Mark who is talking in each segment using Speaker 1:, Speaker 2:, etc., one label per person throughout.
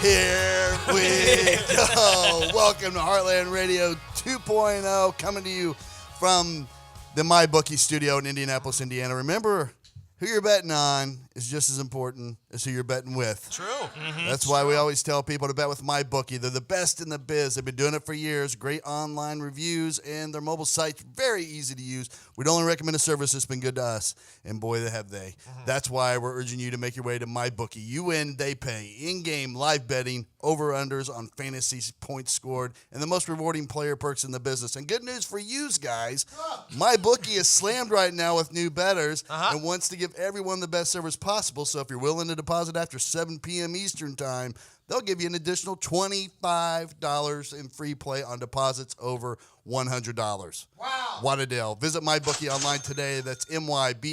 Speaker 1: Here we go. Welcome to Heartland Radio 2.0, coming to you from the MyBookie studio in Indianapolis, Indiana. Remember, who you're betting on is just as important as who you're betting with.
Speaker 2: True. Mm-hmm.
Speaker 1: That's why we always tell people to bet with MyBookie. They're the best in the biz. They've been doing it for years. Great online reviews, and their mobile site's very easy to use. We'd only recommend a service that's been good to us, and boy, have they. Mm-hmm. That's why we're urging you to make your way to MyBookie. You win, they pay. In-game live betting, over-unders on fantasy points scored, and the most rewarding player perks in the business. And good news for you guys, MyBookie is slammed right now with new bettors and wants to give everyone the best service possible. So if you're willing to deposit after 7 p.m. Eastern time, they'll give you an additional $25 in free play on deposits over $100.
Speaker 3: Wow.
Speaker 1: What a deal. Visit MyBookie online today. That's MyBookie.ag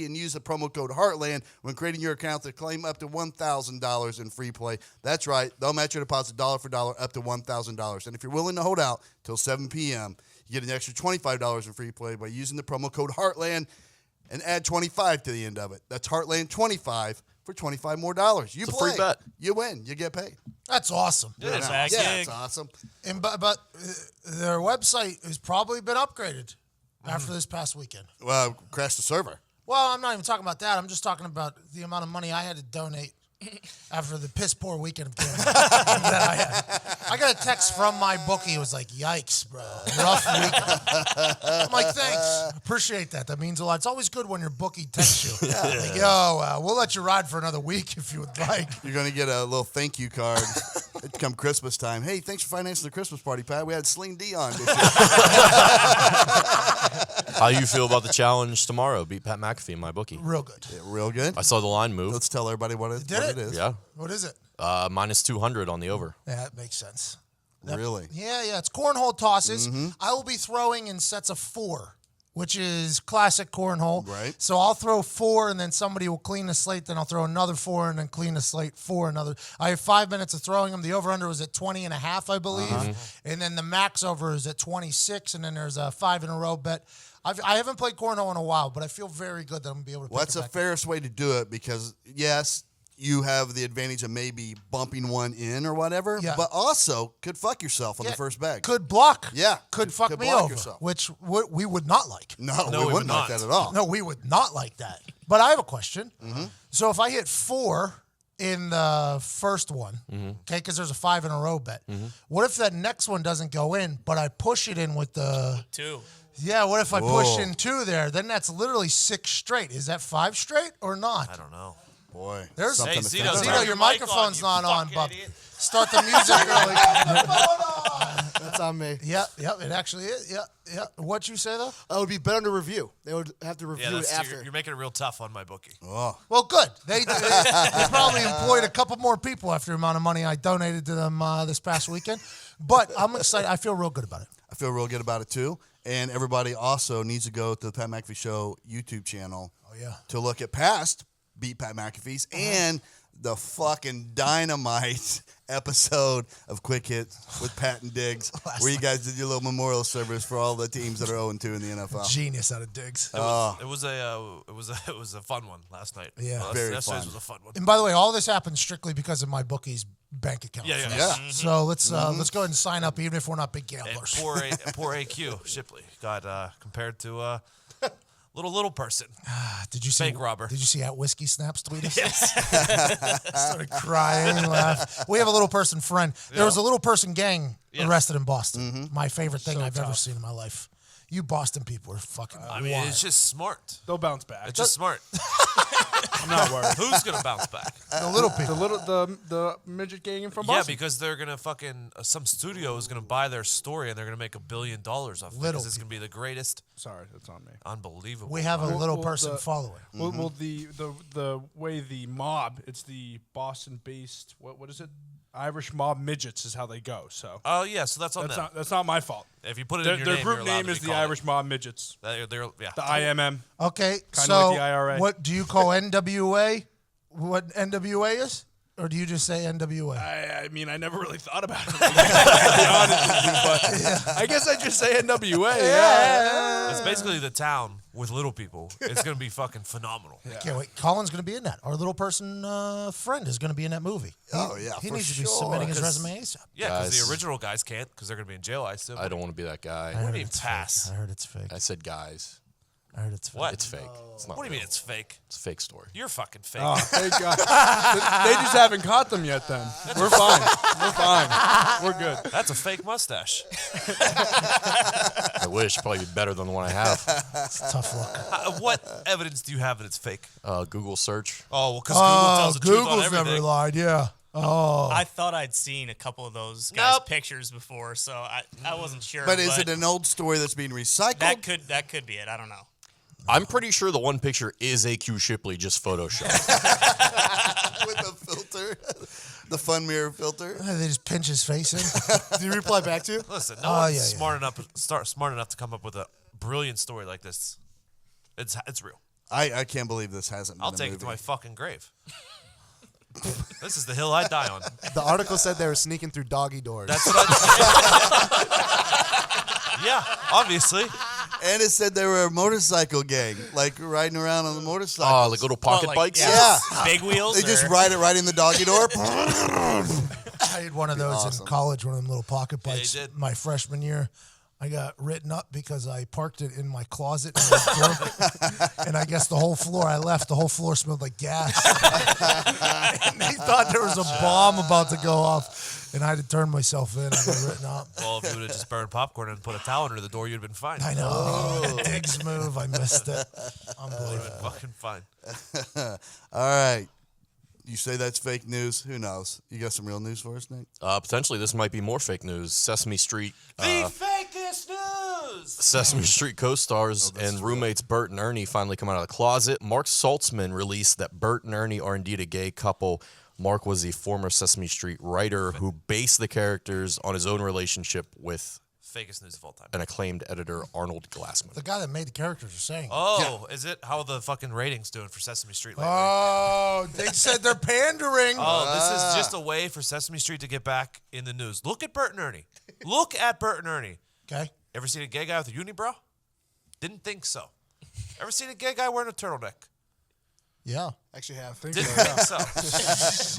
Speaker 1: and use the promo code Heartland when creating your account to claim up to $1,000 in free play. That's right. They'll match your deposit dollar for dollar up to $1,000. And if you're willing to hold out till 7 p.m., you get an extra $25 in free play by using the promo code Heartland and add 25 to the end of it. That's Heartland 25 for $25 more. You
Speaker 4: it's
Speaker 1: play,
Speaker 4: a free bet.
Speaker 1: You win, you get paid.
Speaker 3: That's awesome.
Speaker 2: Yeah,
Speaker 1: It's awesome.
Speaker 3: And but their website has probably been upgraded after this past weekend.
Speaker 1: Well, crashed the server.
Speaker 3: Well, I'm not even talking about that. I'm just talking about the amount of money I had to donate after the piss poor weekend of gambling that I had. I got a text from my bookie. It was like, "Yikes, bro, rough weekend." I'm like, "Thanks, appreciate that. That means a lot." It's always good when your bookie texts you. Like, "Yo, we'll let you ride for another week if you would like."
Speaker 1: You're gonna get a little thank you card. Come Christmas time. Hey, thanks for financing the Christmas party, Pat. We had Sling D on this year.
Speaker 4: How you feel about the challenge tomorrow? Beat Pat McAfee in MyBookie.
Speaker 3: Real good.
Speaker 1: Yeah, real good.
Speaker 4: I saw the line move.
Speaker 1: Let's tell everybody what it is.
Speaker 4: Yeah.
Speaker 3: What is it?
Speaker 4: Minus 200 on the over.
Speaker 3: Yeah, that makes sense.
Speaker 1: Really?
Speaker 3: Yeah. It's cornhole tosses. I will be throwing in sets of 4, which is classic cornhole.
Speaker 1: Right.
Speaker 3: So I'll throw 4, and then somebody will clean the slate. Then I'll throw another 4, and then clean the slate 4. Another. I have 5 minutes of throwing them. The over/under was at 20.5, I believe. And then the max over is at 26. And then there's a 5 in a row bet. I haven't played cornhole in a while, but I feel very good that I'm going to be able to.
Speaker 1: What's the fairest way to do it? Because yes, you have the advantage of maybe bumping one in or whatever, but also could fuck yourself on the first bag.
Speaker 3: Could block.
Speaker 1: Yeah.
Speaker 3: Could fuck me
Speaker 1: block
Speaker 3: over,
Speaker 1: yourself.
Speaker 3: which we would not like.
Speaker 1: No, we wouldn't like that at all.
Speaker 3: No, we would not like that. But I have a question. So if I hit 4 in the first one, okay, because there's a 5 in a row bet, what if that next one doesn't go in, but I push it in with the
Speaker 2: 2?
Speaker 3: Yeah, what if I push in 2 there? Then that's literally 6 straight. Is that 5 straight or not?
Speaker 2: I don't know.
Speaker 1: Boy,
Speaker 3: there's
Speaker 1: something to think
Speaker 2: Zito,
Speaker 1: about.
Speaker 3: Zito, your microphone's not on,
Speaker 2: fucking
Speaker 3: bub.
Speaker 2: idiot.
Speaker 3: Start the music early.
Speaker 5: That's on me.
Speaker 3: Yep, it actually is. Yeah. What'd you say, though?
Speaker 5: It would be better to review. They would have to review it after.
Speaker 2: You're making it real tough on MyBookie.
Speaker 1: Oh.
Speaker 3: Well, good. They probably employed a couple more people after the amount of money I donated to them this past weekend. But I'm excited. I feel real good about it.
Speaker 1: I feel real good about it, too. And everybody also needs to go to the Pat McAfee Show YouTube channel to look at past Beat Pat McAfee's and the fucking dynamite episode of Quick Hits with Pat and Diggs, where you guys did your little memorial service for all the teams that are 0-2 in the NFL.
Speaker 3: Genius out of Diggs.
Speaker 2: It was a fun one last night.
Speaker 3: Yeah.
Speaker 1: Very
Speaker 2: Yesterday's
Speaker 1: fun.
Speaker 2: was a fun one.
Speaker 3: And by the way, all this happened strictly because of my bookie's bank account.
Speaker 1: Yeah.
Speaker 3: So let's go ahead and sign up, even if we're not big
Speaker 2: And
Speaker 3: gamblers.
Speaker 2: poor AQ Shipley got compared to little person.
Speaker 3: Did you see
Speaker 2: Bank robber.
Speaker 3: Did you see that Whiskey Snaps tweet us?
Speaker 2: Yes.
Speaker 3: Started crying, laugh. We have a little person friend. There was a little person gang arrested in Boston. My favorite thing I've ever seen in my life. You Boston people are fucking
Speaker 2: I mean,
Speaker 3: wild.
Speaker 2: it's just smart.
Speaker 6: They'll bounce back.
Speaker 2: It's just smart.
Speaker 6: I'm not worried.
Speaker 2: Who's gonna bounce back?
Speaker 3: The little people.
Speaker 6: The midget gang from
Speaker 2: Yeah,
Speaker 6: Boston.
Speaker 2: because they're gonna fucking some studio is gonna buy their story and they're gonna make $1 billion off it because it's gonna be the greatest.
Speaker 6: Sorry, that's on me.
Speaker 2: Unbelievable.
Speaker 3: We have a little person following.
Speaker 6: Well, the way the mob, it's the Boston-based. What is it? Irish mob midgets is how they go. So.
Speaker 2: Oh yeah, so that's on them.
Speaker 6: That's not my fault.
Speaker 2: If you put it in your
Speaker 6: Their
Speaker 2: name,
Speaker 6: group
Speaker 2: you're allowed
Speaker 6: name
Speaker 2: to
Speaker 6: is
Speaker 2: be
Speaker 6: the
Speaker 2: called
Speaker 6: Irish mob midgets.
Speaker 2: The
Speaker 6: The IMM.
Speaker 3: Okay,
Speaker 6: Kinda
Speaker 3: so
Speaker 6: like the IRA.
Speaker 3: what do you call NWA? What NWA is? or do you just say NWA?
Speaker 6: I mean, I never really thought about it. To be honest with you, but I guess I just say NWA. Yeah.
Speaker 2: It's basically the town with little people. It's gonna be fucking phenomenal.
Speaker 3: I can't wait. Colin's going to be in that. Our little person friend is going to be in that movie.
Speaker 1: Oh, yeah,
Speaker 3: He
Speaker 1: for
Speaker 3: needs to be
Speaker 1: sure.
Speaker 3: submitting his resume ASAP.
Speaker 2: Yeah, because
Speaker 4: Guys.
Speaker 2: the original guys can't because they're gonna be in jail. I assume.
Speaker 4: I don't want to be that guy.
Speaker 2: What do you mean
Speaker 3: it's
Speaker 2: pass?
Speaker 3: Fake. I heard it's fake.
Speaker 4: I said guys.
Speaker 3: I heard it's fake.
Speaker 2: What?
Speaker 4: It's fake. It's not
Speaker 2: What do you
Speaker 4: real.
Speaker 2: mean it's fake?
Speaker 4: It's a fake story.
Speaker 2: You're fucking fake.
Speaker 6: Oh, thank God. They just haven't caught them yet. Then we're fine. We're fine. We're good.
Speaker 2: That's a fake mustache.
Speaker 4: I wish. Probably be better than the one I have.
Speaker 3: It's a tough look.
Speaker 2: What evidence do you have that it's fake?
Speaker 4: Google search.
Speaker 2: Oh, well, because Google tells the truth on
Speaker 3: Google's
Speaker 2: everything.
Speaker 3: never lied. Yeah. Oh.
Speaker 7: I thought I'd seen a couple of those guys'
Speaker 2: Nope.
Speaker 7: pictures before, so I wasn't sure.
Speaker 1: But is it an old story that's being recycled?
Speaker 7: that could be it. I don't know.
Speaker 4: I'm pretty sure the one picture is A.Q. Shipley, just photoshopped.
Speaker 1: With the filter, the fun mirror filter.
Speaker 3: They just pinch his face in.
Speaker 5: Did he reply back to you?
Speaker 2: Listen,
Speaker 3: Oh,
Speaker 2: no one's
Speaker 3: yeah,
Speaker 2: smart enough to come up with a brilliant story like this. It's real.
Speaker 1: I can't believe this hasn't been
Speaker 2: I'll
Speaker 1: a
Speaker 2: take
Speaker 1: movie.
Speaker 2: it to my fucking grave. This is the hill I die on.
Speaker 5: The article said they were sneaking through doggy doors.
Speaker 2: That's what I. Yeah, obviously.
Speaker 1: And it said they were a motorcycle gang, like riding around on the motorcycle.
Speaker 4: Oh, like little pocket
Speaker 7: Like,
Speaker 4: bikes?
Speaker 1: Yeah.
Speaker 7: Big wheels.
Speaker 1: They just
Speaker 7: or-
Speaker 1: ride it right in the doggy door.
Speaker 3: I had one of those in college, one of them little pocket
Speaker 2: Yeah, you
Speaker 3: bikes.
Speaker 2: did.
Speaker 3: My freshman year, I got written up because I parked it in my closet, in my door, and I guess the whole floor smelled like gas. And they thought there was a bomb about to go off, and I had to turn myself in. I got written up.
Speaker 2: Well, if you would have just burned popcorn and put a towel under the door, you'd have been fine.
Speaker 3: I know. Diggs move. I missed it.
Speaker 2: You'd
Speaker 3: Unbelievable.
Speaker 2: have been fucking fine.
Speaker 1: All right. You say that's fake news. Who knows? You got some real news for us, Nick?
Speaker 4: Potentially, this might be more fake news. Sesame Street.
Speaker 2: fakest news!
Speaker 4: Sesame Street co-stars and roommates Bert and Ernie finally come out of the closet. Mark Saltzman released that Bert and Ernie are indeed a gay couple. Mark was a former Sesame Street writer who based the characters on his own relationship with
Speaker 2: Fakest news of all time.
Speaker 4: an acclaimed editor, Arnold Glassman.
Speaker 3: The guy that made the characters are saying.
Speaker 2: Oh, is it? How are the fucking ratings doing for Sesame Street lately?
Speaker 3: Oh, they said they're pandering.
Speaker 2: Oh, this is just a way for Sesame Street to get back in the news. Look at Bert and Ernie. Look at Bert and Ernie.
Speaker 3: Okay.
Speaker 2: Ever seen a gay guy with a unibrow? Didn't think so. Ever seen a gay guy wearing a turtleneck?
Speaker 3: Yeah.
Speaker 5: Actually have.
Speaker 2: Didn't think so.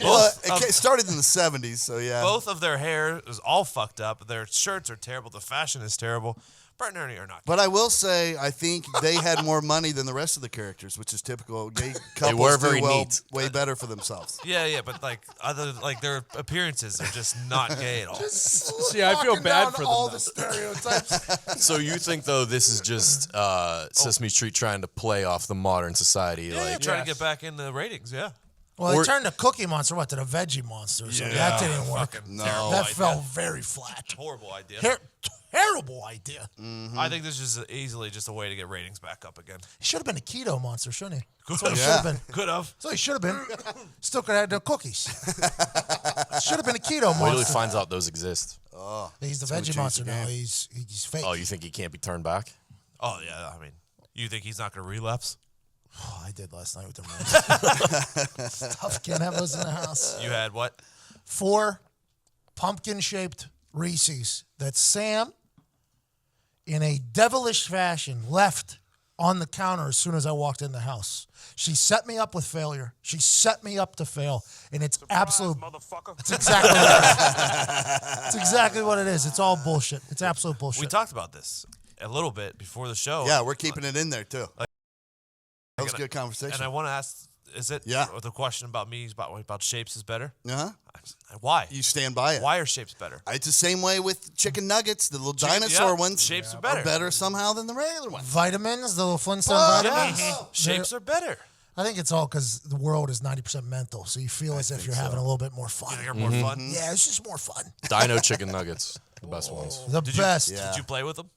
Speaker 1: Well,
Speaker 2: Both
Speaker 1: it
Speaker 2: of-
Speaker 1: started in the 70s, so yeah.
Speaker 2: Both of their hair is all fucked up. Their shirts are terrible. The fashion is terrible. Bert and Ernie are not.
Speaker 1: But I will say, I think they had more money than the rest of the characters, which is typical. Gay couples
Speaker 4: were
Speaker 1: do
Speaker 4: very
Speaker 1: well,
Speaker 4: neat.
Speaker 1: way better for themselves.
Speaker 2: Yeah, but like their appearances are just not gay at all.
Speaker 6: See, I feel bad for them.
Speaker 3: all
Speaker 6: though.
Speaker 3: the stereotypes.
Speaker 4: So you think, though, this is just Sesame Street trying to play off the modern society?
Speaker 2: Yeah,
Speaker 4: like,
Speaker 2: trying to
Speaker 6: Yes.
Speaker 2: get back in the ratings. Yeah.
Speaker 3: Well, they
Speaker 4: Or-
Speaker 3: turned the Cookie Monster to the Veggie Monster. So that didn't work.
Speaker 2: Fucking
Speaker 1: No.
Speaker 2: terrible
Speaker 3: That
Speaker 2: idea.
Speaker 3: fell very flat.
Speaker 2: Horrible idea.
Speaker 3: Terrible idea.
Speaker 2: I think this is easily just a way to get ratings back up again.
Speaker 3: He should have been a keto monster, shouldn't he?
Speaker 2: Could
Speaker 3: That's what he
Speaker 1: have.
Speaker 3: should have been.
Speaker 2: Could have.
Speaker 3: So he should have been. Still could have had the cookies. Should have been a keto
Speaker 4: wait till he
Speaker 3: monster.
Speaker 4: finds out those exist.
Speaker 3: He's the
Speaker 1: gonna
Speaker 3: Veggie
Speaker 1: change
Speaker 3: Monster
Speaker 1: the
Speaker 3: now.
Speaker 1: game.
Speaker 3: He's fake.
Speaker 4: Oh, you think he can't be turned back?
Speaker 2: Oh yeah. I mean, you think he's not going to relapse?
Speaker 3: Oh, I did last night with the Rams. Tough. Can't have those in the house.
Speaker 2: You had what?
Speaker 3: 4 pumpkin-shaped Reese's that Sam, in a devilish fashion, left on the counter as soon as I walked in the house. She set me up with failure. She set me up to fail, and it's absolute. It's exactly what it is. It's exactly what it is. It's all bullshit. It's absolute bullshit.
Speaker 2: We talked about this a little bit before the show.
Speaker 1: Yeah, we're keeping it in there, too. That was a good
Speaker 2: And
Speaker 1: conversation.
Speaker 2: I want to ask, is it
Speaker 1: Yeah.
Speaker 2: the question about me is about shapes is better?
Speaker 1: Uh-huh.
Speaker 2: Why?
Speaker 1: You stand by it.
Speaker 2: Why are shapes better?
Speaker 1: It's the same way with chicken nuggets. The little dinosaur
Speaker 2: yeah,
Speaker 1: ones
Speaker 2: shapes are better.
Speaker 1: better somehow than the regular ones.
Speaker 3: Vitamins, the little Flintstone vitamins.
Speaker 2: Yes. Shapes are better.
Speaker 3: I think it's all because the world is 90% mental, so you feel as if you're having a little bit more fun.
Speaker 2: They're more fun.
Speaker 3: Yeah, it's just more fun.
Speaker 4: Dino chicken nuggets, the best ones.
Speaker 3: The best.
Speaker 1: Yeah.
Speaker 2: Did you play with them?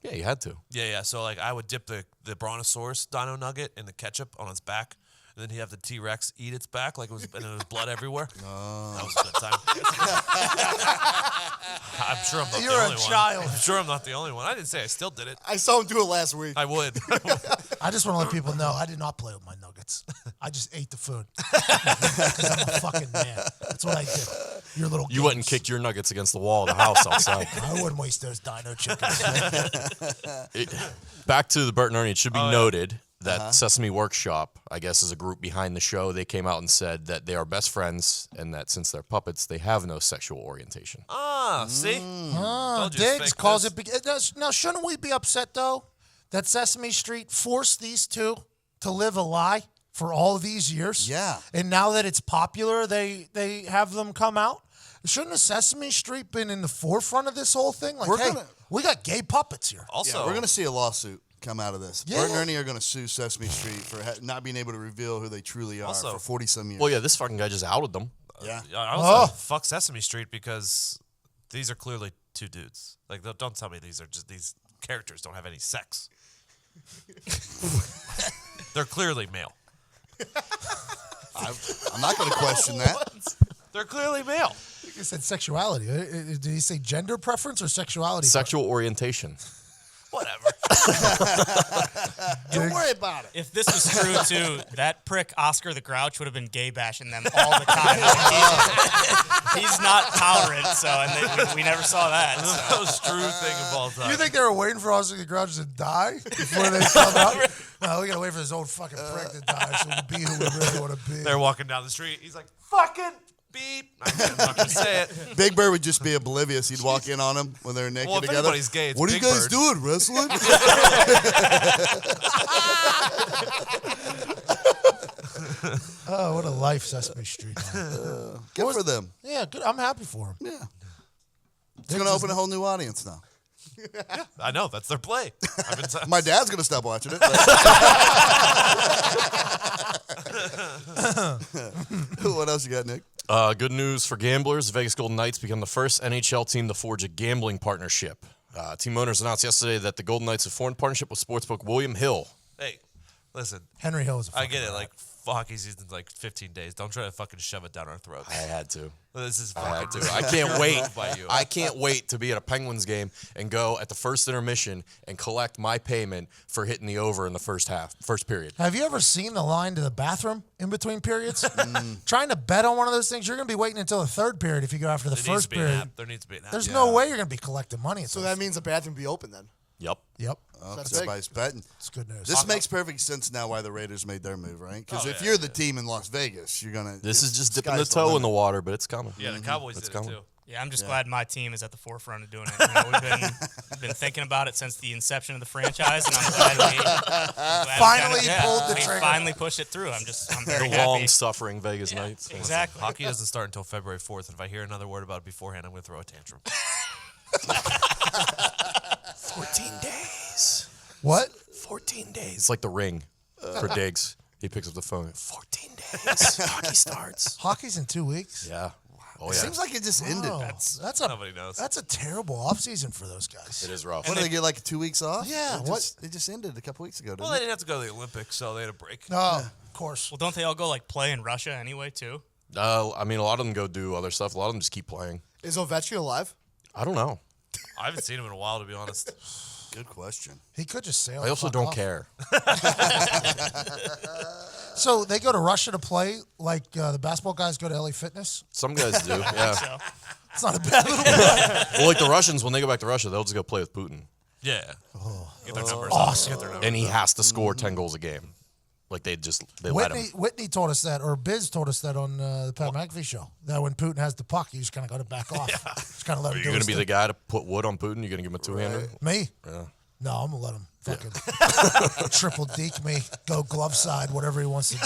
Speaker 4: Yeah, you had to.
Speaker 2: Yeah. So like I would dip the Brontosaurus Dino Nugget in the ketchup on its back, and then he'd have the T-Rex eat its back and it was blood everywhere. That was a good time. I'm sure I'm not
Speaker 3: You're
Speaker 2: the
Speaker 3: a
Speaker 2: only one.
Speaker 3: child.
Speaker 2: I'm sure I'm not the only one. I didn't say I still did it.
Speaker 5: I saw him do it last week.
Speaker 2: I would.
Speaker 3: I just want to let people know I did not play with my nuggets. I just ate the food. Because I'm a fucking man. That's what I did. Your little
Speaker 4: You went and
Speaker 3: games.
Speaker 4: kicked your nuggets against the wall of the house outside.
Speaker 3: I wouldn't waste those dino chickens.
Speaker 4: Back to the Bert and Ernie. It should be noted that Sesame Workshop, I guess, is a group behind the show. They came out and said that they are best friends and that since they're puppets, they have no sexual orientation.
Speaker 2: See? Told you it's
Speaker 3: Diggs
Speaker 2: fake
Speaker 3: calls
Speaker 2: news.
Speaker 3: it. Now, shouldn't we be upset, though, that Sesame Street forced these two to live a lie for all these years?
Speaker 1: Yeah.
Speaker 3: And now that it's popular, they have them come out? Shouldn't have Sesame Street been in the forefront of this whole thing? Like,
Speaker 1: We're
Speaker 3: hey,
Speaker 1: gonna-
Speaker 3: we got gay puppets here.
Speaker 2: Also,
Speaker 1: Yeah, we're going to see a lawsuit come out of this.
Speaker 3: Yeah.
Speaker 1: Bert and Ernie are going to sue Sesame Street for not being able to reveal who they truly are
Speaker 2: Also-
Speaker 1: for 40-some years.
Speaker 4: Well, yeah, this fucking guy just outed them.
Speaker 1: Yeah.
Speaker 2: I also fuck Sesame Street because these are clearly two dudes. Like, don't tell me these characters don't have any sex. They're clearly male.
Speaker 1: I'm not going to question that.
Speaker 2: They're clearly male.
Speaker 3: He said sexuality. Did he say gender preference or sexuality?
Speaker 4: Sexual orientation.
Speaker 2: Whatever.
Speaker 1: Don't worry about it.
Speaker 7: If this was true too, that prick Oscar the Grouch would have been gay bashing them all the time. He's not tolerant, we never saw that.
Speaker 2: That's
Speaker 7: So.
Speaker 2: the most true thing of all time.
Speaker 3: You think they were waiting for Oscar the Grouch to die before they come out? No, we gotta wait for this old fucking prick to die so we can be who we really want to be.
Speaker 2: They're walking down the street. He's like, fucking beep. I'm not going to say it.
Speaker 1: Big Bird would just be oblivious. He'd walk in on them when they're naked
Speaker 2: Well, if
Speaker 1: together.
Speaker 2: anybody's gay, it's
Speaker 1: what are you
Speaker 2: Big
Speaker 1: guys
Speaker 2: Bird.
Speaker 1: doing, wrestling?
Speaker 3: Oh, what a life, Sesame Street.
Speaker 1: Good for them.
Speaker 3: Yeah, good. I'm happy for him.
Speaker 1: Yeah. It's going to open a whole new audience now.
Speaker 2: I know. That's their play. I've been
Speaker 1: My dad's going to stop watching it. What else you got, Nick?
Speaker 4: Good news for gamblers. The Vegas Golden Knights become the first NHL team to forge a gambling partnership. Team owners announced yesterday that the Golden Knights have formed a partnership with sportsbook William Hill.
Speaker 2: Hey, listen.
Speaker 3: Henry Hill is a
Speaker 2: I
Speaker 3: fucking
Speaker 2: get it.
Speaker 3: rat.
Speaker 2: Like, hockey season's like 15 days. Don't try to fucking shove it down our throats.
Speaker 4: I had to.
Speaker 2: This is
Speaker 4: I
Speaker 2: fucking
Speaker 4: had to. I can't wait.
Speaker 2: by you.
Speaker 4: I can't wait to be at a Penguins game and go at the first intermission and collect my payment for hitting the over in the first period.
Speaker 3: Have you ever seen the line to the bathroom in between periods? Trying to bet on one of those things, you're going to be waiting until the third period if you go after the
Speaker 2: There needs
Speaker 3: first
Speaker 2: to be an
Speaker 3: period.
Speaker 2: app. There needs to be an app.
Speaker 3: There's no way you're going to be collecting money.
Speaker 5: So that means the bathroom be open then.
Speaker 4: Yep.
Speaker 3: Yep.
Speaker 1: Oh,
Speaker 5: That's
Speaker 1: everybody's betting.
Speaker 3: It's good news.
Speaker 1: This makes perfect sense now why the Raiders made their move, right? Because if you're the team in Las Vegas, you're going to...
Speaker 4: This is just dipping the toe in the water, but it's coming.
Speaker 2: Yeah, the Cowboys did
Speaker 4: coming.
Speaker 2: it too.
Speaker 7: Yeah, I'm just glad my team is at the forefront of doing it. You know, we've been thinking about it since the inception of the franchise, and I'm glad we
Speaker 3: Finally pulled the
Speaker 7: we
Speaker 3: trigger.
Speaker 7: Finally pushed it through. I'm very
Speaker 4: The
Speaker 7: happy.
Speaker 4: long-suffering Vegas Knights.
Speaker 7: Exactly.
Speaker 2: Hockey doesn't start until February 4th, and if I hear another word about it beforehand, I'm going to throw a tantrum.
Speaker 4: 14 days.
Speaker 3: What?
Speaker 4: 14 days. It's like the ring for Diggs. He picks up the phone. 14 days. Hockey starts.
Speaker 3: Hockey's in 2 weeks?
Speaker 4: Yeah. Oh,
Speaker 1: It
Speaker 4: yeah.
Speaker 1: seems like it just ended.
Speaker 3: Oh, that's a
Speaker 2: Nobody knows.
Speaker 3: That's a terrible offseason for those guys.
Speaker 4: It is rough.
Speaker 1: What, did they get like 2 weeks off?
Speaker 3: Yeah,
Speaker 1: They just ended a couple weeks ago, didn't
Speaker 2: Well, they didn't have to go to the Olympics, so they had a break.
Speaker 3: Oh, of course.
Speaker 7: Well, don't they all go like play in Russia anyway too?
Speaker 4: I mean, a lot of them go do other stuff. A lot of them just keep playing.
Speaker 5: Is Ovechkin alive?
Speaker 4: I don't know.
Speaker 2: I haven't seen him in a while, to be honest.
Speaker 1: Good question.
Speaker 3: He could just sail.
Speaker 4: I also
Speaker 3: the fuck
Speaker 4: don't
Speaker 3: off.
Speaker 4: care.
Speaker 3: So they go to Russia to play like the basketball guys go to LA Fitness?
Speaker 4: Some guys do, yeah.
Speaker 7: So
Speaker 3: It's not a bad little
Speaker 4: Well, like the Russians, when they go back to Russia, they'll just go play with Putin.
Speaker 2: Yeah. Get their numbers
Speaker 3: Awesome.
Speaker 2: up. Get their numbers
Speaker 4: And he
Speaker 2: up.
Speaker 4: has to score 10 goals a game. Like they let him.
Speaker 3: Whitney told us that, or Biz told us that on the Pat McAfee show, that when Putin has the puck, you just kind of got to back off. Just kind of let
Speaker 4: Are
Speaker 3: him
Speaker 4: you
Speaker 3: do
Speaker 4: going
Speaker 3: his
Speaker 4: to be the
Speaker 3: thing.
Speaker 4: guy to put wood on Putin? You're going to give him a two-hander?
Speaker 3: Me?
Speaker 4: Yeah.
Speaker 3: No, I'm going to let him fucking triple deke me, go glove side, whatever he wants to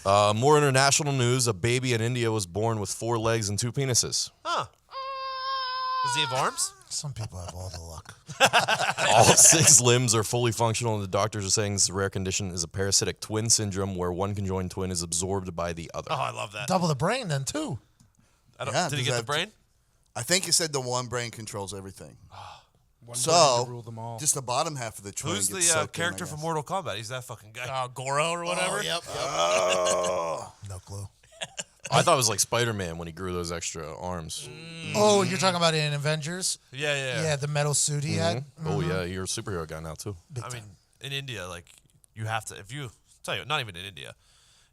Speaker 3: do.
Speaker 4: More international news. A baby in India was born with 4 legs and 2 penises.
Speaker 2: Huh. Does he have arms?
Speaker 3: Some people have all the luck.
Speaker 4: All 6 limbs are fully functional, and the doctors are saying this rare condition is a parasitic twin syndrome where one conjoined twin is absorbed by the other.
Speaker 2: Oh, I love that.
Speaker 3: Double the brain then, too.
Speaker 2: I don't,
Speaker 1: Yeah,
Speaker 2: did he
Speaker 1: does
Speaker 2: get the
Speaker 1: that-
Speaker 2: brain?
Speaker 1: I think you said the one brain controls everything.
Speaker 6: One brain
Speaker 1: So,
Speaker 6: to rule them all.
Speaker 1: just the bottom half of the train
Speaker 2: Who's
Speaker 1: gets
Speaker 2: the
Speaker 1: soaked in, I
Speaker 2: character from
Speaker 1: guess.
Speaker 2: Mortal Kombat? He's that fucking guy.
Speaker 7: Goro or whatever.
Speaker 3: Yep. No clue.
Speaker 4: I thought it was like Spider-Man when he grew those extra arms.
Speaker 3: Oh, you're talking about in Avengers?
Speaker 2: Yeah.
Speaker 3: Yeah, the metal suit he had.
Speaker 4: Oh yeah, you're a superhero guy now too.
Speaker 3: Big
Speaker 2: I
Speaker 3: time.
Speaker 2: mean, in India, like, you have to, tell you, not even in India,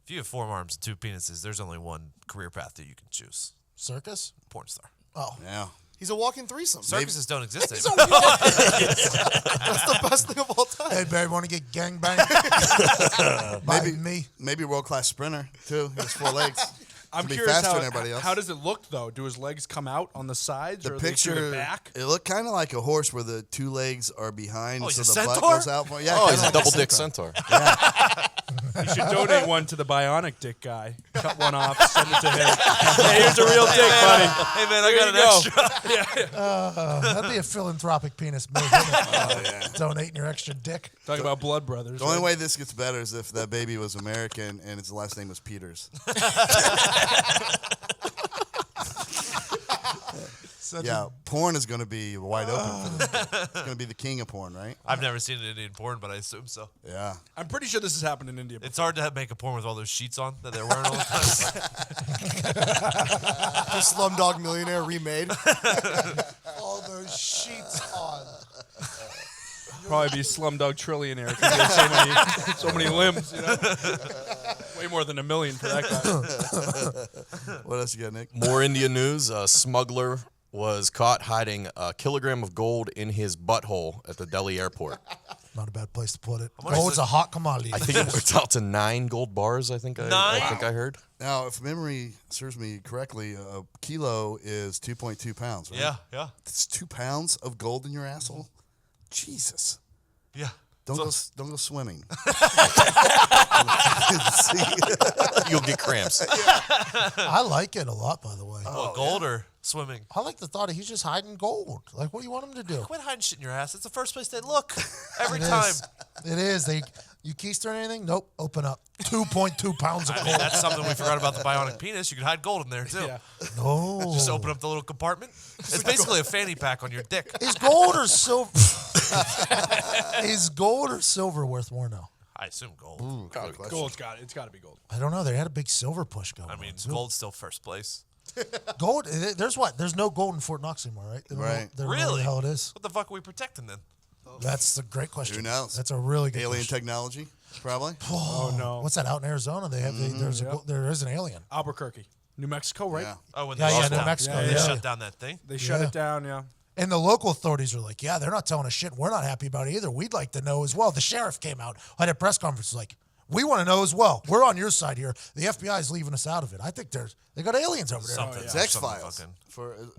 Speaker 2: if you have 4 arms and 2 penises, there's only one career path that you can choose.
Speaker 3: Circus?
Speaker 2: Porn star.
Speaker 3: Oh.
Speaker 1: Yeah.
Speaker 5: He's a walking threesome.
Speaker 2: Circuses don't exist anymore.
Speaker 5: That's the best thing of all time.
Speaker 3: Hey, babe, want to get gangbanged? By me.
Speaker 1: Maybe world-class sprinter, too. He has 4 legs.
Speaker 6: I'm
Speaker 1: Can be
Speaker 6: curious
Speaker 1: faster than everybody else.
Speaker 6: how does it look though? Do his legs come out on the sides
Speaker 1: The
Speaker 6: or are they sort of
Speaker 1: picture,
Speaker 6: back?
Speaker 1: it looked kind of like a horse where the 2 legs are behind,
Speaker 2: Oh,
Speaker 1: so
Speaker 2: he's
Speaker 1: the
Speaker 2: a
Speaker 1: butt
Speaker 2: centaur?
Speaker 1: goes out. Yeah,
Speaker 4: Oh,
Speaker 1: kinda
Speaker 4: he's a
Speaker 1: like
Speaker 4: double dick centaur.
Speaker 6: You should donate one to the bionic dick guy. Cut one off, send it to him. Hey, here's a real dick, buddy.
Speaker 2: Hey, man, I got an extra.
Speaker 3: That'd be a philanthropic penis move, wouldn't it? Donating your extra dick.
Speaker 6: Talk about blood brothers.
Speaker 1: The only
Speaker 6: right?
Speaker 1: way this gets better is if that baby was American and its last name was Peters. Yeah, porn is going to be wide open for this. It's going to be the king of porn, right?
Speaker 2: I've never seen an Indian porn, but I assume so.
Speaker 1: Yeah.
Speaker 6: I'm pretty sure this has happened in India.
Speaker 2: It's hard to make a porn with all those sheets on that they're wearing all the time.
Speaker 5: The Slumdog Millionaire remade.
Speaker 3: All those sheets on.
Speaker 6: Probably be Slumdog Trillionaire because he has so many limbs. You know, way more than $1 million for that guy.
Speaker 1: What else you got, Nick?
Speaker 4: More Indian news. A smuggler was caught hiding a kilogram of gold in his butthole at the Delhi airport.
Speaker 3: Not a bad place to put it.
Speaker 2: much
Speaker 3: Gold's
Speaker 2: is
Speaker 3: a hot commodity.
Speaker 4: I think it worked out to 9 gold bars. I think I heard.
Speaker 1: Now, if memory serves me correctly, a kilo is 2.2 pounds, right?
Speaker 2: Yeah.
Speaker 1: That's 2 pounds of gold in your asshole? Jesus.
Speaker 2: Yeah.
Speaker 1: Don't go swimming.
Speaker 4: You'll get cramps.
Speaker 3: I like it a lot, by the way.
Speaker 2: What, gold or swimming?
Speaker 3: I like the thought of he's just hiding gold. Like, what do you want him to do?
Speaker 2: Quit hiding shit in your ass. It's the first place they look every
Speaker 3: It
Speaker 2: time.
Speaker 3: is. It is. You keister anything? Nope. Open up. 2.2 pounds of
Speaker 2: I mean,
Speaker 3: gold.
Speaker 2: that's something we forgot about the bionic penis. You could hide gold in there, too.
Speaker 6: Yeah.
Speaker 3: No.
Speaker 2: Just open up the little compartment. It's basically a fanny pack on your dick.
Speaker 3: Is gold or silver? Is gold or silver worth more now?
Speaker 2: I assume gold.
Speaker 6: Gold's got it. It's got to be gold.
Speaker 3: I don't know. They had a big silver push going.
Speaker 2: I mean,
Speaker 3: on, too.
Speaker 2: gold's still first place.
Speaker 3: Gold. There's what? There's no gold in Fort Knox anymore, right? They don't know-
Speaker 1: Right.
Speaker 3: they don't know
Speaker 2: Really?
Speaker 3: What the hell it is?
Speaker 2: What the fuck are we protecting then?
Speaker 3: That's a great question.
Speaker 1: Who knows?
Speaker 3: That's a really good
Speaker 1: Alien
Speaker 3: question.
Speaker 1: technology, probably.
Speaker 6: Oh no.
Speaker 3: What's that out in Arizona? They have there is an alien.
Speaker 6: Albuquerque, New Mexico, right?
Speaker 1: Yeah.
Speaker 2: Oh, when
Speaker 3: Yeah,
Speaker 2: they
Speaker 3: yeah,
Speaker 2: shut
Speaker 3: New
Speaker 2: down.
Speaker 3: Mexico,
Speaker 2: They
Speaker 3: yeah.
Speaker 2: shut down that thing.
Speaker 6: They shut
Speaker 3: Yeah.
Speaker 6: it down. Yeah.
Speaker 3: And the local authorities are like, yeah, they're not telling us shit. We're not happy about it either. We'd like to know as well. The sheriff came out, had a press conference, like, we want to know as well. We're on your side here. The FBI is leaving us out of it. I think they got aliens over there.
Speaker 2: Something.
Speaker 1: It's
Speaker 2: Yeah.
Speaker 1: X Files.